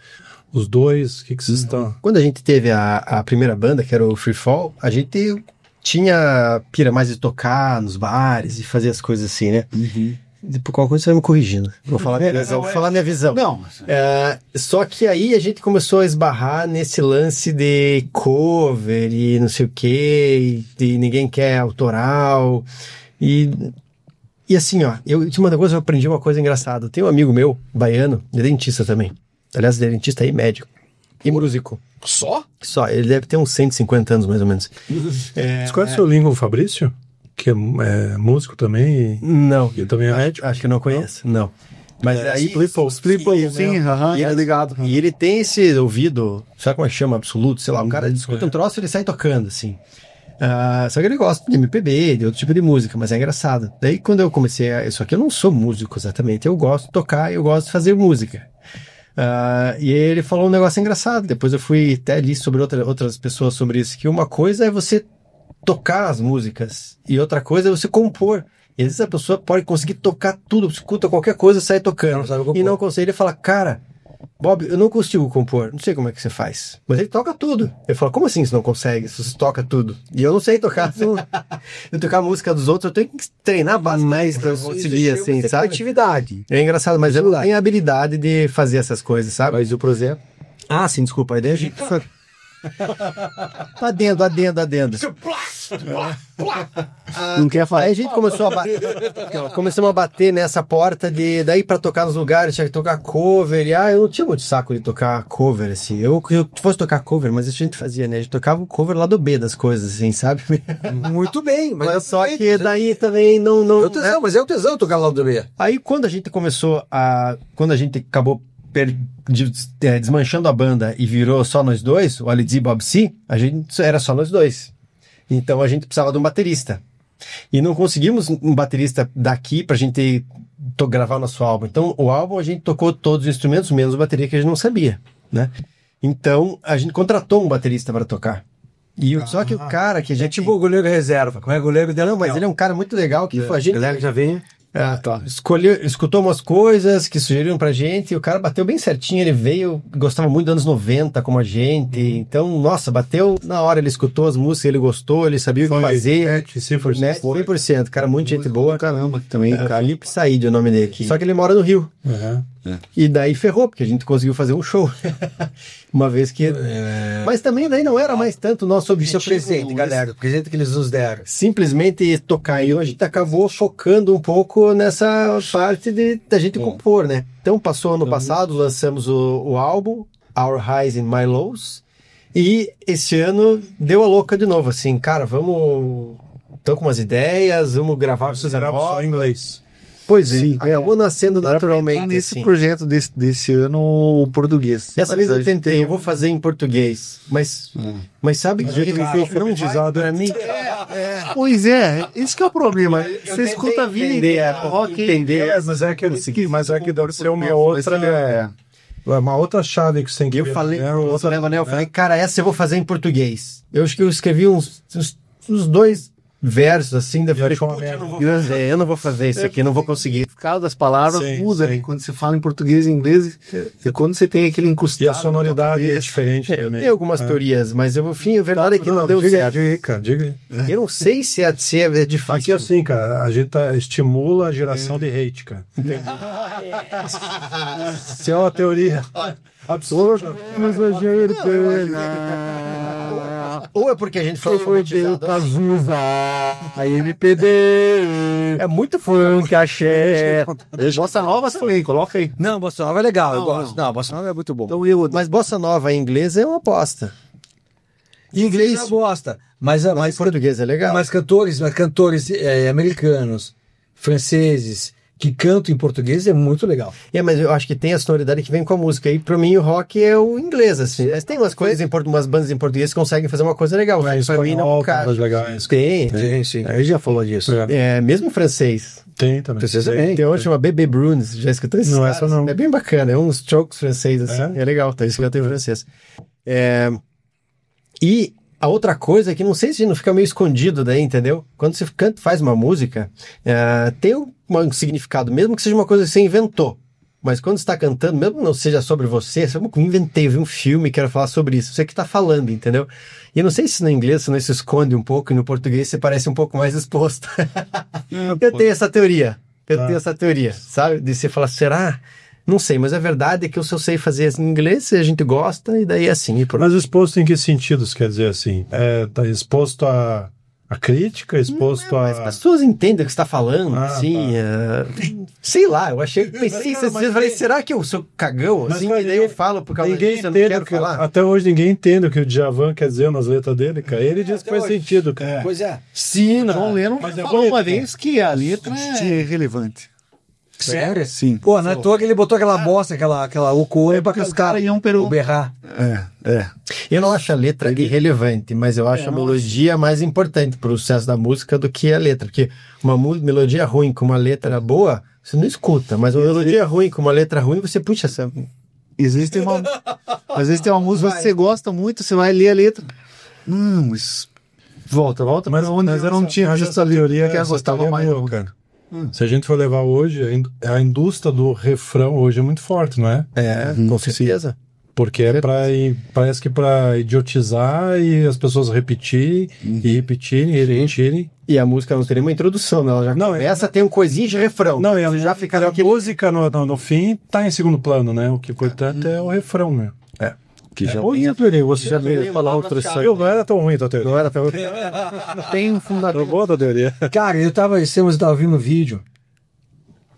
[SPEAKER 2] Os dois, o que vocês estão...
[SPEAKER 3] Quando a gente teve a primeira banda, que era o Free Fall, a gente tinha pira mais de tocar nos bares e fazer as coisas assim, né? Por qualquer coisa você vai me corrigindo. Vou falar minha visão.
[SPEAKER 4] Não.
[SPEAKER 3] Só que aí a gente começou a esbarrar nesse lance de cover e não sei o que, e ninguém quer autoral. E assim, ó, uma coisa eu aprendi uma coisa engraçada. Tem um amigo meu, baiano, ele é dentista também. Aliás, ele é dentista e médico. E músico.
[SPEAKER 1] Só?
[SPEAKER 3] Só, ele deve ter uns 150 anos mais ou menos.
[SPEAKER 2] Você conhece o Lincoln Fabrício? Que é músico também?
[SPEAKER 3] Não.
[SPEAKER 2] E também é médico?
[SPEAKER 3] Acho que eu não conheço. Não. Mas aí...
[SPEAKER 4] Flipple, sim,
[SPEAKER 3] é ligado. E ele tem esse ouvido, sabe como é que chama? Absoluto, sei lá. O cara escuta um troço e ele sai tocando, assim. Só que ele gosta de MPB, de outro tipo de música, mas é engraçado. Daí quando eu comecei só que eu não sou músico exatamente, eu gosto de tocar, eu gosto de fazer música. E ele falou um negócio engraçado. Depois eu fui até li sobre outras pessoas sobre isso, que uma coisa é você tocar as músicas e outra coisa é você compor. E às vezes a pessoa pode conseguir tocar tudo, escuta qualquer coisa e sai tocando. E não consegue. Ele fala, cara, Bob, eu não consigo compor, não sei como é que você faz. Mas ele toca tudo. Eu falo, como assim você não consegue? Se você toca tudo. E eu não sei tocar. Eu tocar a música dos outros, eu tenho que treinar mais pra eu conseguir, assim, sabe?
[SPEAKER 1] Atividade.
[SPEAKER 3] É engraçado, mas eu tenho a habilidade de fazer essas coisas, sabe?
[SPEAKER 1] Mas o projeto...
[SPEAKER 3] Ah, sim, desculpa. Aí daí a gente... Adendo.
[SPEAKER 4] Não quer falar.
[SPEAKER 3] Aí a gente começamos a bater nessa porta daí pra tocar nos lugares, tinha que tocar cover, e eu não tinha muito saco de tocar cover, assim, eu fosse tocar cover, mas isso a gente fazia, né, a gente tocava o cover lá do B das coisas, assim, sabe?
[SPEAKER 1] Muito bem, mas
[SPEAKER 3] só que daí também não...
[SPEAKER 1] É o tesão, mas é o tesão tocar lá do B.
[SPEAKER 3] Aí quando a gente acabou desmanchando a banda e virou só nós dois, o Ali D e Bob C, a gente era só nós dois. Então a gente precisava de um baterista. E não conseguimos um baterista daqui pra gente gravar o nosso álbum. Então o álbum a gente tocou todos os instrumentos, menos a bateria que a gente não sabia, né? Então a gente contratou um baterista para tocar. Só que o cara que a gente...
[SPEAKER 1] É tipo o goleiro reserva. Como é o goleiro dele?
[SPEAKER 3] Não, mas ele é um cara muito legal que a gente...
[SPEAKER 1] Galera que já vem...
[SPEAKER 3] escutou umas coisas que sugeriram pra gente e o cara bateu bem certinho, ele veio, gostava muito dos anos 90 como a gente, então, nossa, bateu na hora, ele escutou as músicas, ele gostou, ele sabia o que fazer. 100%, cara, muito gente boa.
[SPEAKER 4] Caramba, também,
[SPEAKER 3] Felipe Said é o nome dele aqui. Só que ele mora no Rio. E daí ferrou, porque a gente conseguiu fazer um show. Uma vez que... Mas também daí não era mais tanto o nosso objetivo.
[SPEAKER 1] Seu presente, galera, o presente que eles nos deram.
[SPEAKER 3] Simplesmente tocar. E a gente acabou focando um pouco nessa parte da gente compor, né? Então passou ano passado, lançamos o álbum Our Highs and My Lows, e esse ano deu a louca de novo, assim, cara, vamos... Tô com umas ideias, vamos gravar...
[SPEAKER 2] Vocês eram só em inglês.
[SPEAKER 3] Pois é,
[SPEAKER 4] Sim.
[SPEAKER 3] acabou nascendo naturalmente.
[SPEAKER 4] Tá nesse
[SPEAKER 3] assim.
[SPEAKER 4] projeto desse ano o português.
[SPEAKER 3] Dessa vez eu tentei, eu vou fazer em português, mas sabe que não vai pra mim.
[SPEAKER 4] Pois é, esse que é o problema. Você escuta a vida inteira, rock,
[SPEAKER 2] Mas é que deve ser uma outra chave que você tem que
[SPEAKER 3] Eu
[SPEAKER 2] ver,
[SPEAKER 3] falei,
[SPEAKER 2] né?
[SPEAKER 3] eu falei, cara, essa eu vou fazer em português. Eu acho que eu escrevi uns 2 versos assim, da
[SPEAKER 2] achou uma merda.
[SPEAKER 3] eu não vou fazer isso aqui, não vou conseguir.
[SPEAKER 4] o significado das palavras
[SPEAKER 2] Sim,
[SPEAKER 4] muda, né? Quando você fala em português e inglês, e quando você tem aquele encostado.
[SPEAKER 2] E a sonoridade é diferente
[SPEAKER 3] Eu
[SPEAKER 2] também.
[SPEAKER 3] tenho algumas teorias, mas o fim, a verdade é que não deu certo.
[SPEAKER 2] Diga aí, cara, diga aí.
[SPEAKER 3] Eu não sei se é difícil.
[SPEAKER 2] Aqui assim, cara, a gente estimula a geração de hate, cara. Isso é uma teoria absurda.
[SPEAKER 3] Ou é porque a gente falou
[SPEAKER 1] A MPB.
[SPEAKER 3] é muito funk, axé.
[SPEAKER 4] Bossa Nova também, coloca aí.
[SPEAKER 1] Não, Bossa Nova é legal. Eu gosto. Não, Bossa Nova é muito bom.
[SPEAKER 4] Então
[SPEAKER 3] Mas bossa nova em inglês é uma aposta.
[SPEAKER 1] Em inglês é bosta. Mas
[SPEAKER 3] Em português é legal.
[SPEAKER 1] Mas cantores americanos, franceses, que cantam em português é muito legal.
[SPEAKER 3] Mas eu acho que tem a sonoridade que vem com a música. E pra mim o rock é o inglês, assim. Tem umas coisas, umas bandas em português que conseguem fazer uma coisa legal. Pra mim não, cara.
[SPEAKER 2] Legais.
[SPEAKER 3] Tem.
[SPEAKER 1] Sim. A gente já falou disso.
[SPEAKER 3] Mesmo em francês.
[SPEAKER 2] Tem também.
[SPEAKER 1] Francês também.
[SPEAKER 3] Tem outra chama Bebê Brunes, já escutou isso?
[SPEAKER 2] Não, essa não.
[SPEAKER 3] É bem bacana, é uns strokes franceses, assim. É legal, tá escrito em francês. E a outra coisa é que não sei se não fica meio escondido daí, entendeu? Quando você faz uma música, tem um significado, mesmo que seja uma coisa que você inventou. Mas quando você está cantando, mesmo que não seja sobre você inventei, vi um filme, quero falar sobre isso. Você que está falando, entendeu? E eu não sei se no inglês você não se esconde um pouco e no português você parece um pouco mais exposto. Eu tenho essa teoria. Sabe? De você falar, será? Não sei, mas a verdade é que eu só sei fazer em inglês, a gente gosta, e daí é assim. E
[SPEAKER 2] Mas exposto em que sentidos, quer dizer assim? Tá exposto a crítica, exposto
[SPEAKER 3] Mas as pessoas entendem o que você está falando, assim, sei lá, eu pensei esses dias, falei, será que eu sou cagão, assim, e daí eu falo por causa disso, eu não quero falar.
[SPEAKER 2] Até hoje ninguém entende o que o Djavan quer dizer nas letras dele, cara. Ele diz que faz sentido, cara.
[SPEAKER 1] Pois é.
[SPEAKER 4] Sim, João Lennon falou uma vez que a letra é relevante.
[SPEAKER 1] Sério?
[SPEAKER 4] Sim.
[SPEAKER 1] Pô, não é à toa que ele botou aquela bosta, aquela ocoe pra que os caras
[SPEAKER 4] iam
[SPEAKER 1] berrar.
[SPEAKER 3] Eu não acho a letra irrelevante, mas eu acho a melodia mais importante pro sucesso da música do que a letra, porque uma melodia ruim com uma letra boa, você não escuta, mas uma melodia ruim com uma letra ruim, você puxa essa...
[SPEAKER 4] Às vezes tem uma música que você gosta muito, você vai ler a letra. Mas volta.
[SPEAKER 2] Mas eu não tinha
[SPEAKER 4] essa teoria que eu gostava mais.
[SPEAKER 2] Cara. Se a gente for levar hoje, a indústria do refrão hoje é muito forte, não é?
[SPEAKER 3] Com certeza.
[SPEAKER 2] Porque parece que para idiotizar e as pessoas repetirem e repetirem.
[SPEAKER 3] E a música não teria uma introdução, né? Ela já começa, tem um coisinho de refrão.
[SPEAKER 2] Não, ela já fica a música no fim tá em segundo plano, né? O que é importante é o refrão, né?
[SPEAKER 4] Que já
[SPEAKER 2] você já veio falar outra história. Não era tão ruim, tua teoria.
[SPEAKER 3] Não era tão...
[SPEAKER 4] tem um fundador.
[SPEAKER 2] Boa tua teoria.
[SPEAKER 1] Cara, eu tava ouvindo um vídeo,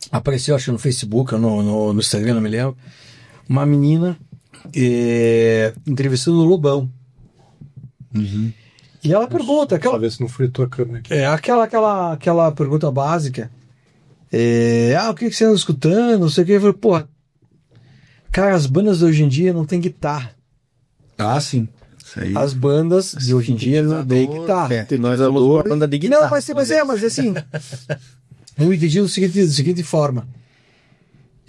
[SPEAKER 1] apareceu, acho, no Facebook ou no Instagram, não me lembro, uma menina entrevistando o Lobão. E ela pergunta,
[SPEAKER 2] Talvez se não fritou a câmera aqui.
[SPEAKER 1] aquela pergunta básica, o que você anda escutando, não sei o que, eu falei, pô, cara, as bandas de hoje em dia não tem guitarra.
[SPEAKER 4] Sim. Isso aí.
[SPEAKER 1] As bandas de hoje em dia não tem guitarra.
[SPEAKER 3] Nós somos uma banda de guitarra.
[SPEAKER 1] Não, mas assim, eu entendi da seguinte forma,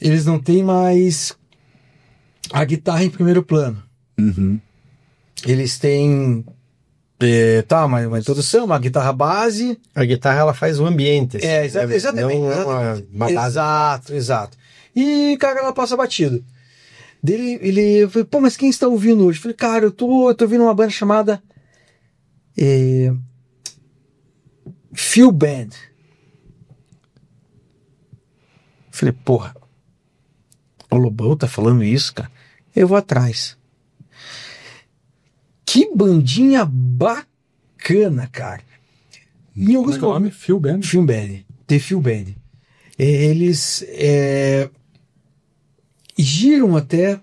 [SPEAKER 1] eles não têm mais a guitarra em primeiro plano. Eles têm uma introdução, uma guitarra base.
[SPEAKER 3] A guitarra, ela faz o ambiente.
[SPEAKER 1] Exatamente. Exato. E, cara, ela passa batido. Ele falou, pô, mas quem está ouvindo hoje? Eu falei, cara, eu tô ouvindo uma banda chamada Feel Band. Eu falei, porra, o Lobão tá falando isso, cara? Eu vou atrás. Que bandinha bacana, cara. Em alguns momentos,
[SPEAKER 2] Feel Band.
[SPEAKER 1] The Feel Band. Eles giram até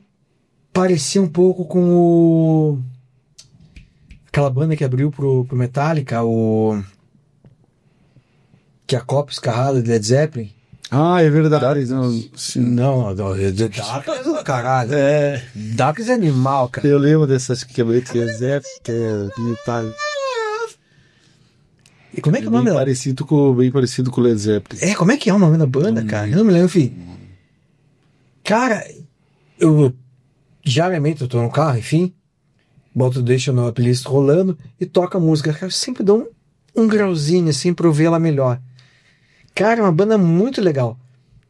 [SPEAKER 1] parecer um pouco com aquela banda que abriu pro Metallica, que é a cópia escarrada de Led Zeppelin.
[SPEAKER 4] Ah, é verdade. Não,
[SPEAKER 1] Não, Darkness é caralho. Darkness é animal, cara.
[SPEAKER 4] eu lembro dessas que Led Zeppelin, que é militar.
[SPEAKER 1] E como é que é o nome dela?
[SPEAKER 4] Bem parecido com o Led Zeppelin.
[SPEAKER 1] Como é que é o nome da banda, cara? Eu não me lembro, enfim. Cara, eu diariamente eu tô no carro, enfim, deixo o meu playlist rolando e toco a música. Cara, eu sempre dou um grauzinho assim pra eu ver ela melhor. Cara, é uma banda muito legal.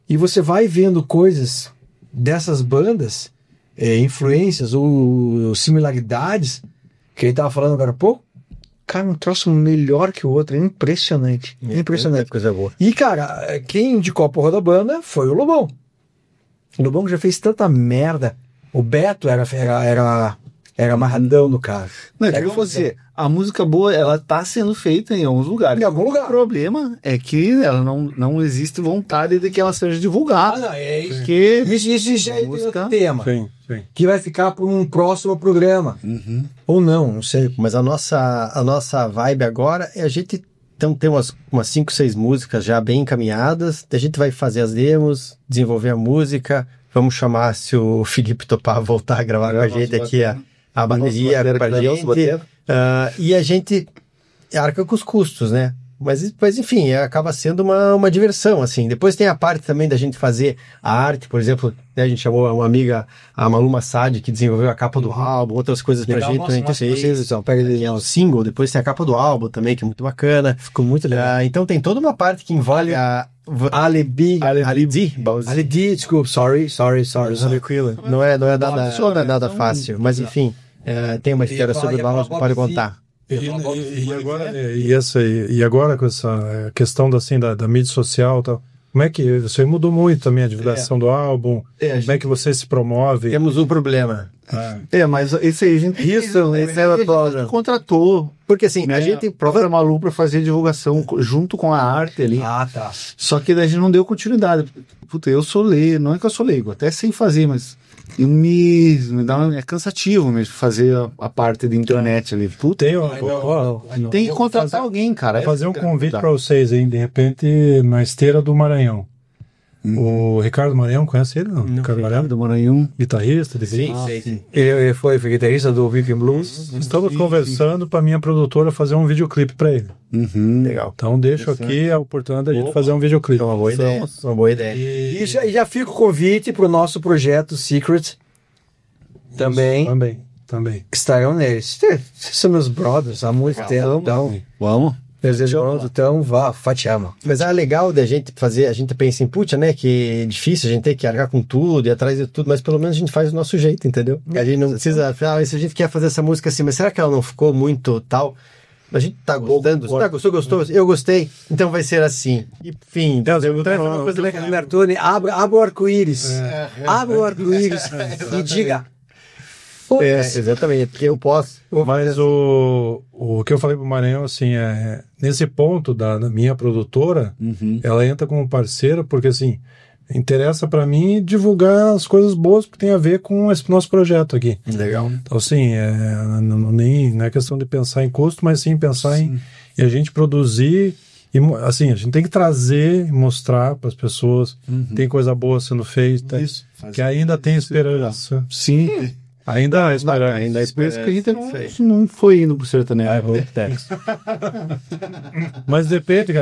[SPEAKER 1] E você vai vendo coisas dessas bandas, influências ou similaridades, que ele tava falando agora há pouco. Cara, um troço melhor que o outro. É impressionante. Impressionante.
[SPEAKER 3] Coisa boa.
[SPEAKER 1] E, cara, quem indicou a porra da banda foi o Lobão. O Lobão já fez tanta merda. O Beto era amarradão no cara.
[SPEAKER 4] Não, é que você, a música boa, ela tá sendo feita em alguns lugares.
[SPEAKER 1] Em algum lugar.
[SPEAKER 4] O problema é que ela não existe vontade de que ela seja divulgada.
[SPEAKER 1] É isso.
[SPEAKER 4] Porque
[SPEAKER 1] Isso já é outro tema.
[SPEAKER 2] Sim.
[SPEAKER 1] Que vai ficar para um próximo programa. Ou não sei.
[SPEAKER 3] Mas a nossa vibe agora é a gente tem umas 5, 6 músicas já bem encaminhadas. A gente vai fazer as demos, desenvolver a música. Vamos chamar, se o Felipe topar, voltar a gravar com a gente aqui a bateria pra gente. E a gente arca com os custos, né? Mas enfim, acaba sendo uma diversão, assim. Depois tem a parte também da gente fazer a arte, por exemplo, né, a gente chamou uma amiga, a Malu Massad, que desenvolveu a capa do álbum, outras coisas pra gente. Pega o single, depois tem a capa do álbum também, que é muito bacana. Ficou muito legal. Então tem toda uma parte que envolve a Alibi, desculpa, sorry. Não é nada fácil, mas enfim, tem uma história sobre o álbum que pode contar.
[SPEAKER 2] E agora com essa questão da mídia social e tal, como é que isso aí mudou muito também a divulgação do álbum? Como é que você se promove?
[SPEAKER 3] Temos um problema.
[SPEAKER 4] mas esse aí a gente contratou.
[SPEAKER 3] Porque assim,
[SPEAKER 4] a gente própria Malu para fazer divulgação junto com a arte ali.
[SPEAKER 1] Tá.
[SPEAKER 4] Só que daí a gente não deu continuidade. Puta, eu sou leigo, não é que eu sou leigo, até sei fazer, mas é cansativo mesmo fazer a parte da internet ali. Puta, tem que contratar alguém, cara.
[SPEAKER 2] Fazer um convite para vocês aí, de repente, na esteira do Maranhão. O Ricardo Maranhão, conhece ele? Não? Ricardo Maranhão?
[SPEAKER 4] Do Maranhão.
[SPEAKER 2] Guitarrista.
[SPEAKER 3] Sim.
[SPEAKER 1] Ele foi guitarrista do Viking Blues.
[SPEAKER 2] Estamos conversando para minha produtora fazer um videoclipe para ele.
[SPEAKER 3] Legal.
[SPEAKER 2] Então deixo aqui a oportunidade de fazer um videoclipe.
[SPEAKER 3] É uma boa ideia.
[SPEAKER 1] E já fica o convite para o nosso projeto Secret também.
[SPEAKER 2] Também.
[SPEAKER 1] Que estarão neles. São meus brothers há muito tempo. Então,
[SPEAKER 4] vamos.
[SPEAKER 1] Então vá, fatiamo.
[SPEAKER 3] Mas é legal da gente fazer, a gente pensa em, né, que é difícil a gente ter que arcar com tudo e atrás de tudo, mas pelo menos a gente faz do nosso jeito, entendeu? A gente não precisa, se a gente quer fazer essa música assim, mas será que ela não ficou muito tal? A gente tá gostando, gostou? Eu gostei, então vai ser assim. Enfim, então, uma coisa legal.
[SPEAKER 1] Bertone, abra o arco-íris. Abra o arco-íris e diga.
[SPEAKER 3] Exatamente, porque eu posso.
[SPEAKER 2] Mas o que eu falei pro Maranhão, assim, nesse ponto da minha produtora, ela entra como parceira, porque assim, interessa para mim divulgar as coisas boas que tem a ver com esse nosso projeto aqui.
[SPEAKER 3] Legal.
[SPEAKER 2] Então, assim, não é questão de pensar em custo, mas sim pensar em a gente produzir. E, assim, a gente tem que trazer e mostrar para as pessoas tem coisa boa sendo feita, que ainda tem esperança.
[SPEAKER 4] Sim.
[SPEAKER 2] Ainda há
[SPEAKER 4] esperança que a gente não foi indo pro sertanejo.
[SPEAKER 2] Mas depende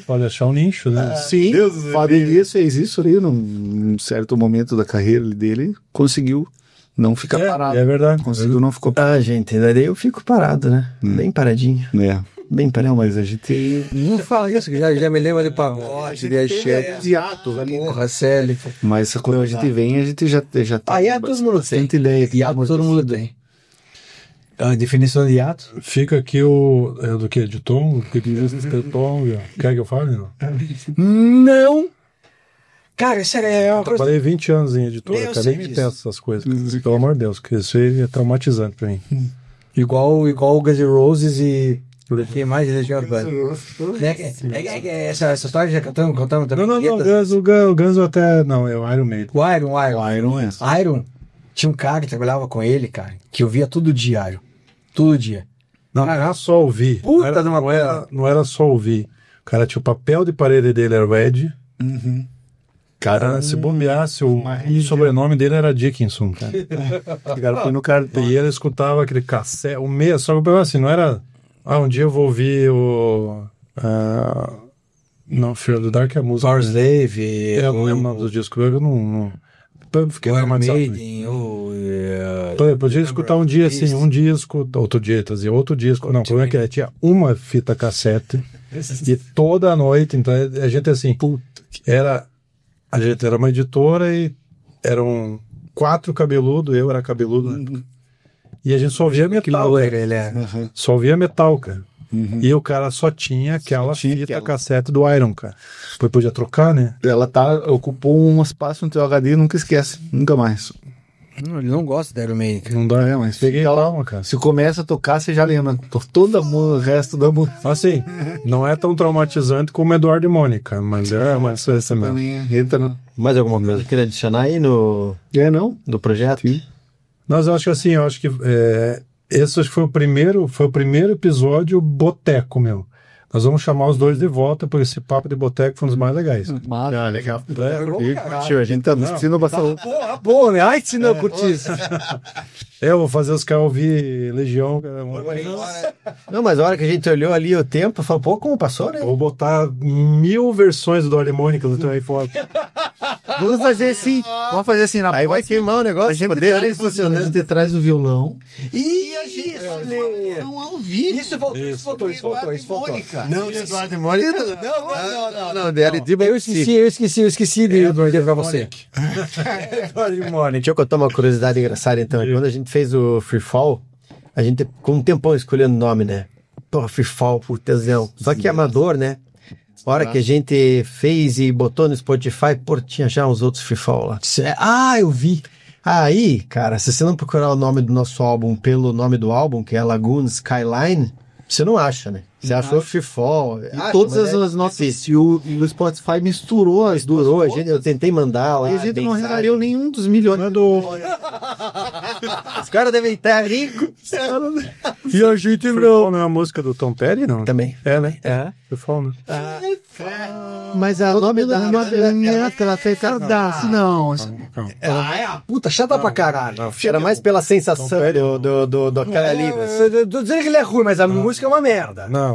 [SPEAKER 2] pode achar um nicho, né?
[SPEAKER 4] Sim, o Fábio Elias fez isso ali num certo momento da carreira dele, conseguiu não ficar parado.
[SPEAKER 2] É verdade.
[SPEAKER 4] Conseguiu não ficar parado.
[SPEAKER 3] Gente, daí eu fico parado, né? Bem paradinho. Bem paradinho.
[SPEAKER 4] Mas a gente...
[SPEAKER 1] Não fala isso, que já me lembra de pagode, de axé.
[SPEAKER 4] De atos ali.
[SPEAKER 1] Porra, Célia.
[SPEAKER 4] Mas quando a gente vem, a gente já tem
[SPEAKER 1] todo mundo tem.
[SPEAKER 4] ideia.
[SPEAKER 1] Hiato todo mundo tem. A definição de hiato?
[SPEAKER 2] Fica aqui do que? De tom? Tom? Quer que eu fale?
[SPEAKER 1] Não! Cara, sério, é uma coisa...
[SPEAKER 2] Trabalhei 20 anos em editora, cara, nem me pensa essas coisas. Pelo amor de Deus, que isso aí é traumatizante pra mim.
[SPEAKER 1] Igual o Guns N' Roses e... Tem mais de Legião Urbana. Essa história já cantamos também.
[SPEAKER 2] Não, o Guns até... Não, é o Iron Maiden.
[SPEAKER 1] O Iron. Tinha um cara que trabalhava com ele, cara, que eu via todo dia, Iron. Todo dia.
[SPEAKER 2] Não era só ouvir. Não era só ouvir. O cara tinha o papel de parede dele, era o Ed. Cara, se bombeasse, o sobrenome dele era Dickinson, cara.
[SPEAKER 4] O cara foi no cartão.
[SPEAKER 2] E ele escutava aquele cassete, só que o problema assim, não era, um dia eu vou ouvir o... não, Fear the Dark é a música.
[SPEAKER 1] Power Slave,
[SPEAKER 2] Eu não lembro o nome dos discos, eu não fiquei
[SPEAKER 1] Iron
[SPEAKER 2] traumatizado.
[SPEAKER 1] Maiden,
[SPEAKER 2] Podia escutar um dia assim, um disco, outro dia trazia outro disco. Não, o problema é que tinha uma fita cassete e toda noite, então a gente assim, a gente era uma editora e eram 4 cabeludos, eu era cabeludo, né? E a gente só ouvia metal, cara.
[SPEAKER 1] ele é.
[SPEAKER 2] Só ouvia metal, cara. E o cara só tinha aquela fita cassete do Iron, cara. Depois podia trocar, né?
[SPEAKER 4] Ela ocupou um espaço no teu HD e nunca esquece. Nunca mais.
[SPEAKER 1] Não, ele não gosta da Iron Maiden.
[SPEAKER 2] Não dá, mas peguei lá, cara.
[SPEAKER 4] Se começa a tocar, você já lembra. Todo o resto da música.
[SPEAKER 2] Assim, não é tão traumatizante como Eduardo e Mônica, mas é uma essa mesmo.
[SPEAKER 4] Também entra no...
[SPEAKER 3] Mais alguma coisa que queria adicionar aí no projeto?
[SPEAKER 4] Sim.
[SPEAKER 2] Mas eu acho que assim, esse acho que foi o primeiro episódio boteco, meu. Nós vamos chamar os dois de volta, porque esse papo de boteco foi um dos mais legais.
[SPEAKER 4] Legal. A gente tá assistindo bastante.
[SPEAKER 1] Porra, bom, né? Ai, se não curtir isso.
[SPEAKER 2] Eu vou fazer os caras ouvir Legião. Cara.
[SPEAKER 3] Não, mas a hora que a gente olhou ali o tempo, falou, pô, como passou, né?
[SPEAKER 2] Vou botar 1000 versões do Harmônica no teu iPhone.
[SPEAKER 4] Vamos fazer assim.
[SPEAKER 3] Aí vai queimar o negócio.
[SPEAKER 4] A gente deixa funcionando de trás do violão.
[SPEAKER 1] E a gente
[SPEAKER 4] Não ao vivo.
[SPEAKER 1] Isso voltou.
[SPEAKER 4] Não, Eduardo e Mônica. Não,
[SPEAKER 1] Eu esqueci de perguntar pra você.
[SPEAKER 3] Eduardo e Mônica. Deixa eu contar uma curiosidade engraçada, então. Quando a gente fez o Free Fall, a gente com um tempão escolhendo o nome, né? Porra, Free Fall, por tesão. Só que amador, né? A hora que a gente fez e botou no Spotify, pô, tinha já uns outros Free Fall lá.
[SPEAKER 1] Eu vi.
[SPEAKER 3] Aí, cara, se você não procurar o nome do nosso álbum pelo nome do álbum, que é Lagoon Skyline, você não acha, né? Você achou Free Fall.
[SPEAKER 4] E todas as nossas. E o Spotify misturou.
[SPEAKER 3] Eu tentei mandar lá.
[SPEAKER 4] E a gente não recebeu nenhum dos milhões.
[SPEAKER 3] Os caras devem estar ricos.
[SPEAKER 2] E a gente não é a música do Tom Petty, não?
[SPEAKER 3] Também.
[SPEAKER 2] É, né?
[SPEAKER 3] É.
[SPEAKER 2] Free Fall, né?
[SPEAKER 4] Mas o nome da ela fez não.
[SPEAKER 1] Puta, chata pra caralho.
[SPEAKER 3] Era mais pela sensação daquela ali.
[SPEAKER 1] Tô dizendo que ele é ruim, mas a música é uma merda.
[SPEAKER 2] Não,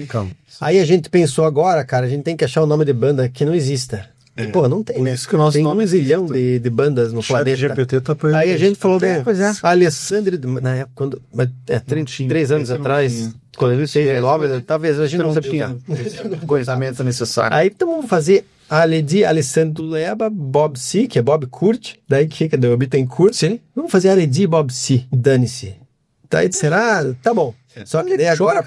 [SPEAKER 2] calma.
[SPEAKER 3] Aí a gente pensou agora, cara, a gente tem que achar o nome de banda que não exista. E, pô, não tem, né?
[SPEAKER 4] Isso que o nosso
[SPEAKER 3] tem
[SPEAKER 4] nome
[SPEAKER 3] um zilhão de bandas no planeta.
[SPEAKER 2] GPT tá pra
[SPEAKER 3] Aí a gente falou,
[SPEAKER 1] Pois é.
[SPEAKER 3] Alessandro, na época, quando, 3 anos atrás, quando eu sei, talvez a gente não
[SPEAKER 4] tinha
[SPEAKER 3] sabia.
[SPEAKER 4] conhecimento necessário.
[SPEAKER 3] Aí então vamos fazer Aledi, Leba, Bob C, que é Bob Kurt, daí que fica do Bittencourt.
[SPEAKER 1] Sim.
[SPEAKER 3] Vamos fazer Aledi e Bob C, dane-se. Daí será? Tá bom. Só que daí agora,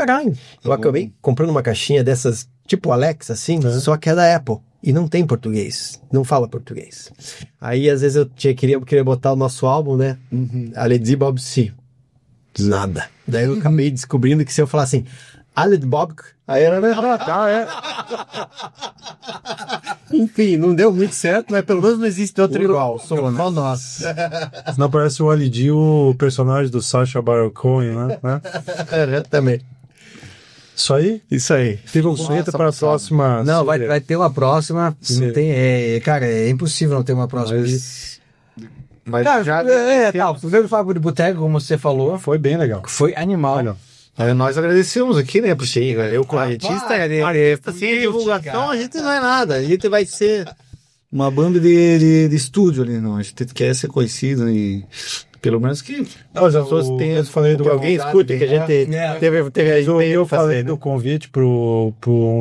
[SPEAKER 3] eu acabei comprando uma caixinha dessas, tipo Alexa, assim, só que é da Apple. E não tem português, não fala português. Aí às vezes eu queria botar o nosso álbum, né? Aledi Bob C. Nada. Daí eu acabei descobrindo que se eu falar assim, Aled Bob, aí era, né? Enfim, não deu muito certo, mas pelo menos não existe outro igual. Só nós.
[SPEAKER 2] Não parece o Ali, o personagem do Sacha Baron Cohen, né?
[SPEAKER 3] É, também.
[SPEAKER 2] Isso aí?
[SPEAKER 3] Isso aí.
[SPEAKER 2] Teve um suíte para a próxima.
[SPEAKER 1] Não, vai ter uma próxima. Não tem, cara, é impossível não ter uma próxima.
[SPEAKER 4] Mas
[SPEAKER 1] Cara,
[SPEAKER 4] já
[SPEAKER 1] o primeiro Fábio de Boteco, como você falou,
[SPEAKER 2] Foi bem legal.
[SPEAKER 1] foi animal.
[SPEAKER 2] Olha,
[SPEAKER 4] nós agradecemos aqui, né, pro Chico.
[SPEAKER 3] Eu com a artista, assim, divulgação, a gente não é nada. A gente vai ser
[SPEAKER 4] uma banda de estúdio ali, não. A gente quer ser conhecido e pelo menos que
[SPEAKER 3] as pessoas tenham.
[SPEAKER 2] Eu falei do
[SPEAKER 3] Que alguém escute, que a gente teve a
[SPEAKER 2] eu falei
[SPEAKER 3] fazer,
[SPEAKER 2] do convite pro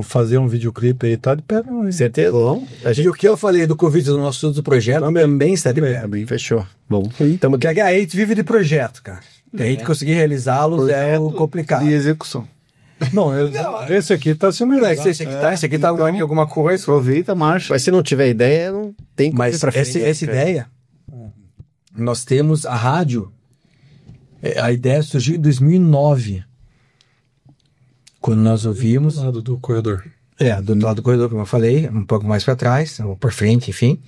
[SPEAKER 2] fazer um videoclipe aí, tá de pé, não.
[SPEAKER 3] Certeza? Bom,
[SPEAKER 1] E o que eu falei do convite do nosso outro projeto também está de pé.
[SPEAKER 3] fechou. Bom,
[SPEAKER 1] Porque a gente vive de projeto, cara. A gente conseguir realizá-los é o complicado.
[SPEAKER 4] de execução.
[SPEAKER 2] Não, esse aqui tá sendo legal.
[SPEAKER 1] Esse aqui tá em alguma coisa.
[SPEAKER 4] Aproveita, marcha.
[SPEAKER 3] mas se não tiver ideia, não tem como
[SPEAKER 1] Mas
[SPEAKER 3] ir pra frente.
[SPEAKER 1] essa ideia, nós temos a rádio, a ideia surgiu em 2009, quando nós ouvimos,
[SPEAKER 2] Do lado do corredor.
[SPEAKER 1] do lado do corredor, como eu falei, um pouco mais para trás, ou por frente, enfim,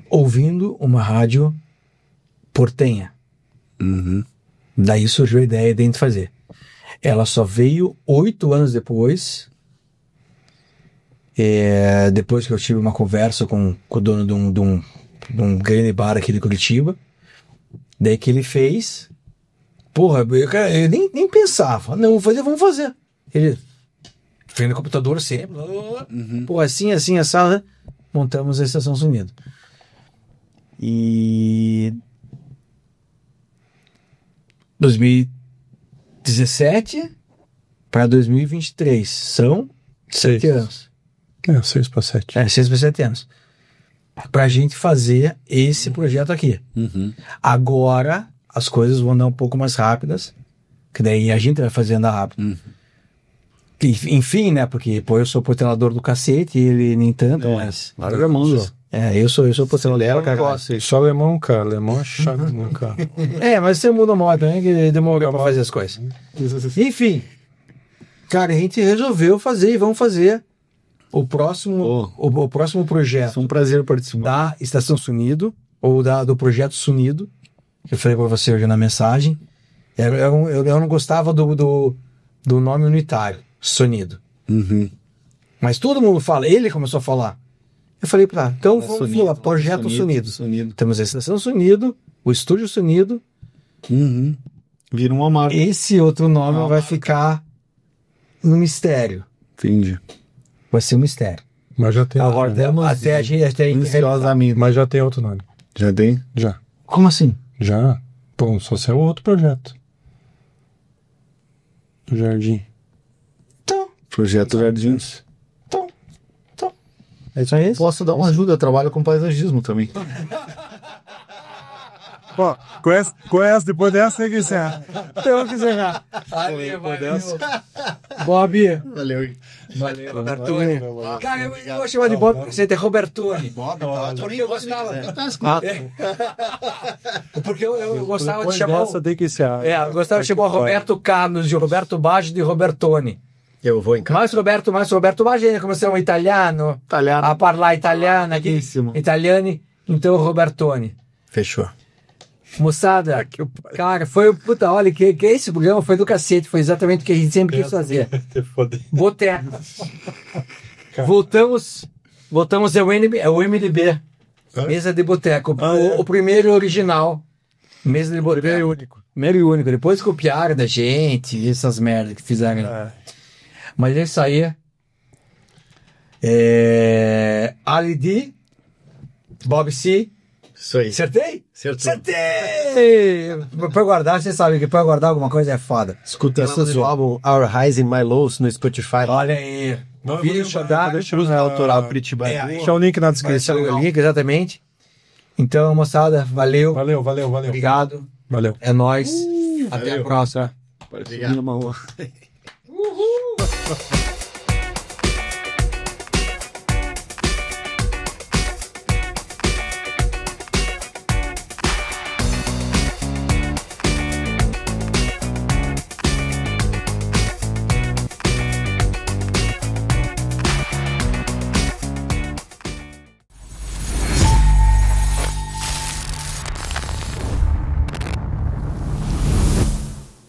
[SPEAKER 1] ouvindo uma rádio portenha. Daí surgiu a ideia de a gente fazer. Ela só veio 8 anos depois, Depois que eu tive uma conversa com o dono de um grande bar aqui de Curitiba, daí que ele fez, porra, eu nem pensava, não, vamos fazer. Ele, frente no computador sempre, porra, assim, essa, montamos a Estação Unido. E 2017 para 2023 são 7 anos.
[SPEAKER 2] 6 para 7.
[SPEAKER 1] 6 para 7 anos. Pra gente fazer esse projeto aqui. Agora as coisas vão andar um pouco mais rápidas, que daí a gente vai fazendo rápido. Enfim, né? Porque pô, eu sou portelador do cacete e ele nem tanto, mas.
[SPEAKER 4] Larga a mão, João.
[SPEAKER 1] Eu sou portelador do cacete.
[SPEAKER 2] Só alemão, cara. Alemão é chato, né, cara?
[SPEAKER 1] Mas você muda a moda, né? Que demorou pra fazer as coisas. Enfim. Cara, a gente resolveu fazer e vamos fazer o próximo projeto.
[SPEAKER 4] É um prazer participar.
[SPEAKER 1] Da Estação Sunido, ou do Projeto Sunido, que eu falei pra você hoje na mensagem. Eu não gostava do nome unitário, Sunido. Mas todo mundo fala, ele começou a falar. Eu falei pra ele, então vamos falar, Projeto Sunido. Temos a Estação Sunido, o Estúdio Sunido.
[SPEAKER 4] Vira uma marca.
[SPEAKER 1] Esse outro nome vai ficar no mistério.
[SPEAKER 4] Entendi.
[SPEAKER 1] Vai ser um mistério.
[SPEAKER 2] Mas já tem.
[SPEAKER 1] Agora, até a gente tem
[SPEAKER 2] Mas já tem outro nome.
[SPEAKER 4] Já tem?
[SPEAKER 2] Já.
[SPEAKER 1] Como assim?
[SPEAKER 2] Já. Pô, só se é outro projeto. Do Jardim.
[SPEAKER 1] Então.
[SPEAKER 4] Projeto Jardins.
[SPEAKER 1] Então. É isso aí?
[SPEAKER 4] Posso dar uma ajuda, eu trabalho com paisagismo também.
[SPEAKER 2] Pô, conhece depois dessa tem que encerrar.
[SPEAKER 1] Então, que encerrar. Valeu. Bob.
[SPEAKER 4] Valeu.
[SPEAKER 1] Robertoni. Cara, eu vou chamar de Bob, você é Robertoni. Porque eu gostava. Porque eu gostava de chamar.
[SPEAKER 2] Essa tem que encerrar.
[SPEAKER 1] Eu gostava de chamar Roberto Carlos, de Roberto Baggio, de Robertoni.
[SPEAKER 3] Eu vou em casa.
[SPEAKER 1] Mais Roberto Baggio, come se é um italiano. A parlare italiano aqui. Italiani, então Robertoni.
[SPEAKER 3] Fechou.
[SPEAKER 1] Moçada, cara, foi puta, olha, que esse programa foi do cacete, foi exatamente o que a gente sempre quis fazer. Boteco. Voltamos ao MDB, Mesa de Boteco, o primeiro original, Mesa de Boteco. Primeiro e único. Depois copiaram da gente, essas merdas que fizeram. Mas é isso aí. Ali D, Bob C.
[SPEAKER 3] Isso aí.
[SPEAKER 1] Acertei?
[SPEAKER 3] Acertei!
[SPEAKER 1] Pra guardar, você sabe que pra guardar alguma coisa é foda.
[SPEAKER 3] Escuta o álbum Our Highs and My Lows no Spotify.
[SPEAKER 1] Olha aí.
[SPEAKER 3] Deixa o autoral Curitiba.
[SPEAKER 2] Deixa o link na descrição.
[SPEAKER 1] O link, exatamente. Então, moçada, valeu.
[SPEAKER 2] Valeu.
[SPEAKER 1] Obrigado.
[SPEAKER 2] Valeu.
[SPEAKER 1] É nóis. Até a próxima.
[SPEAKER 3] Obrigado.
[SPEAKER 1] Uhul.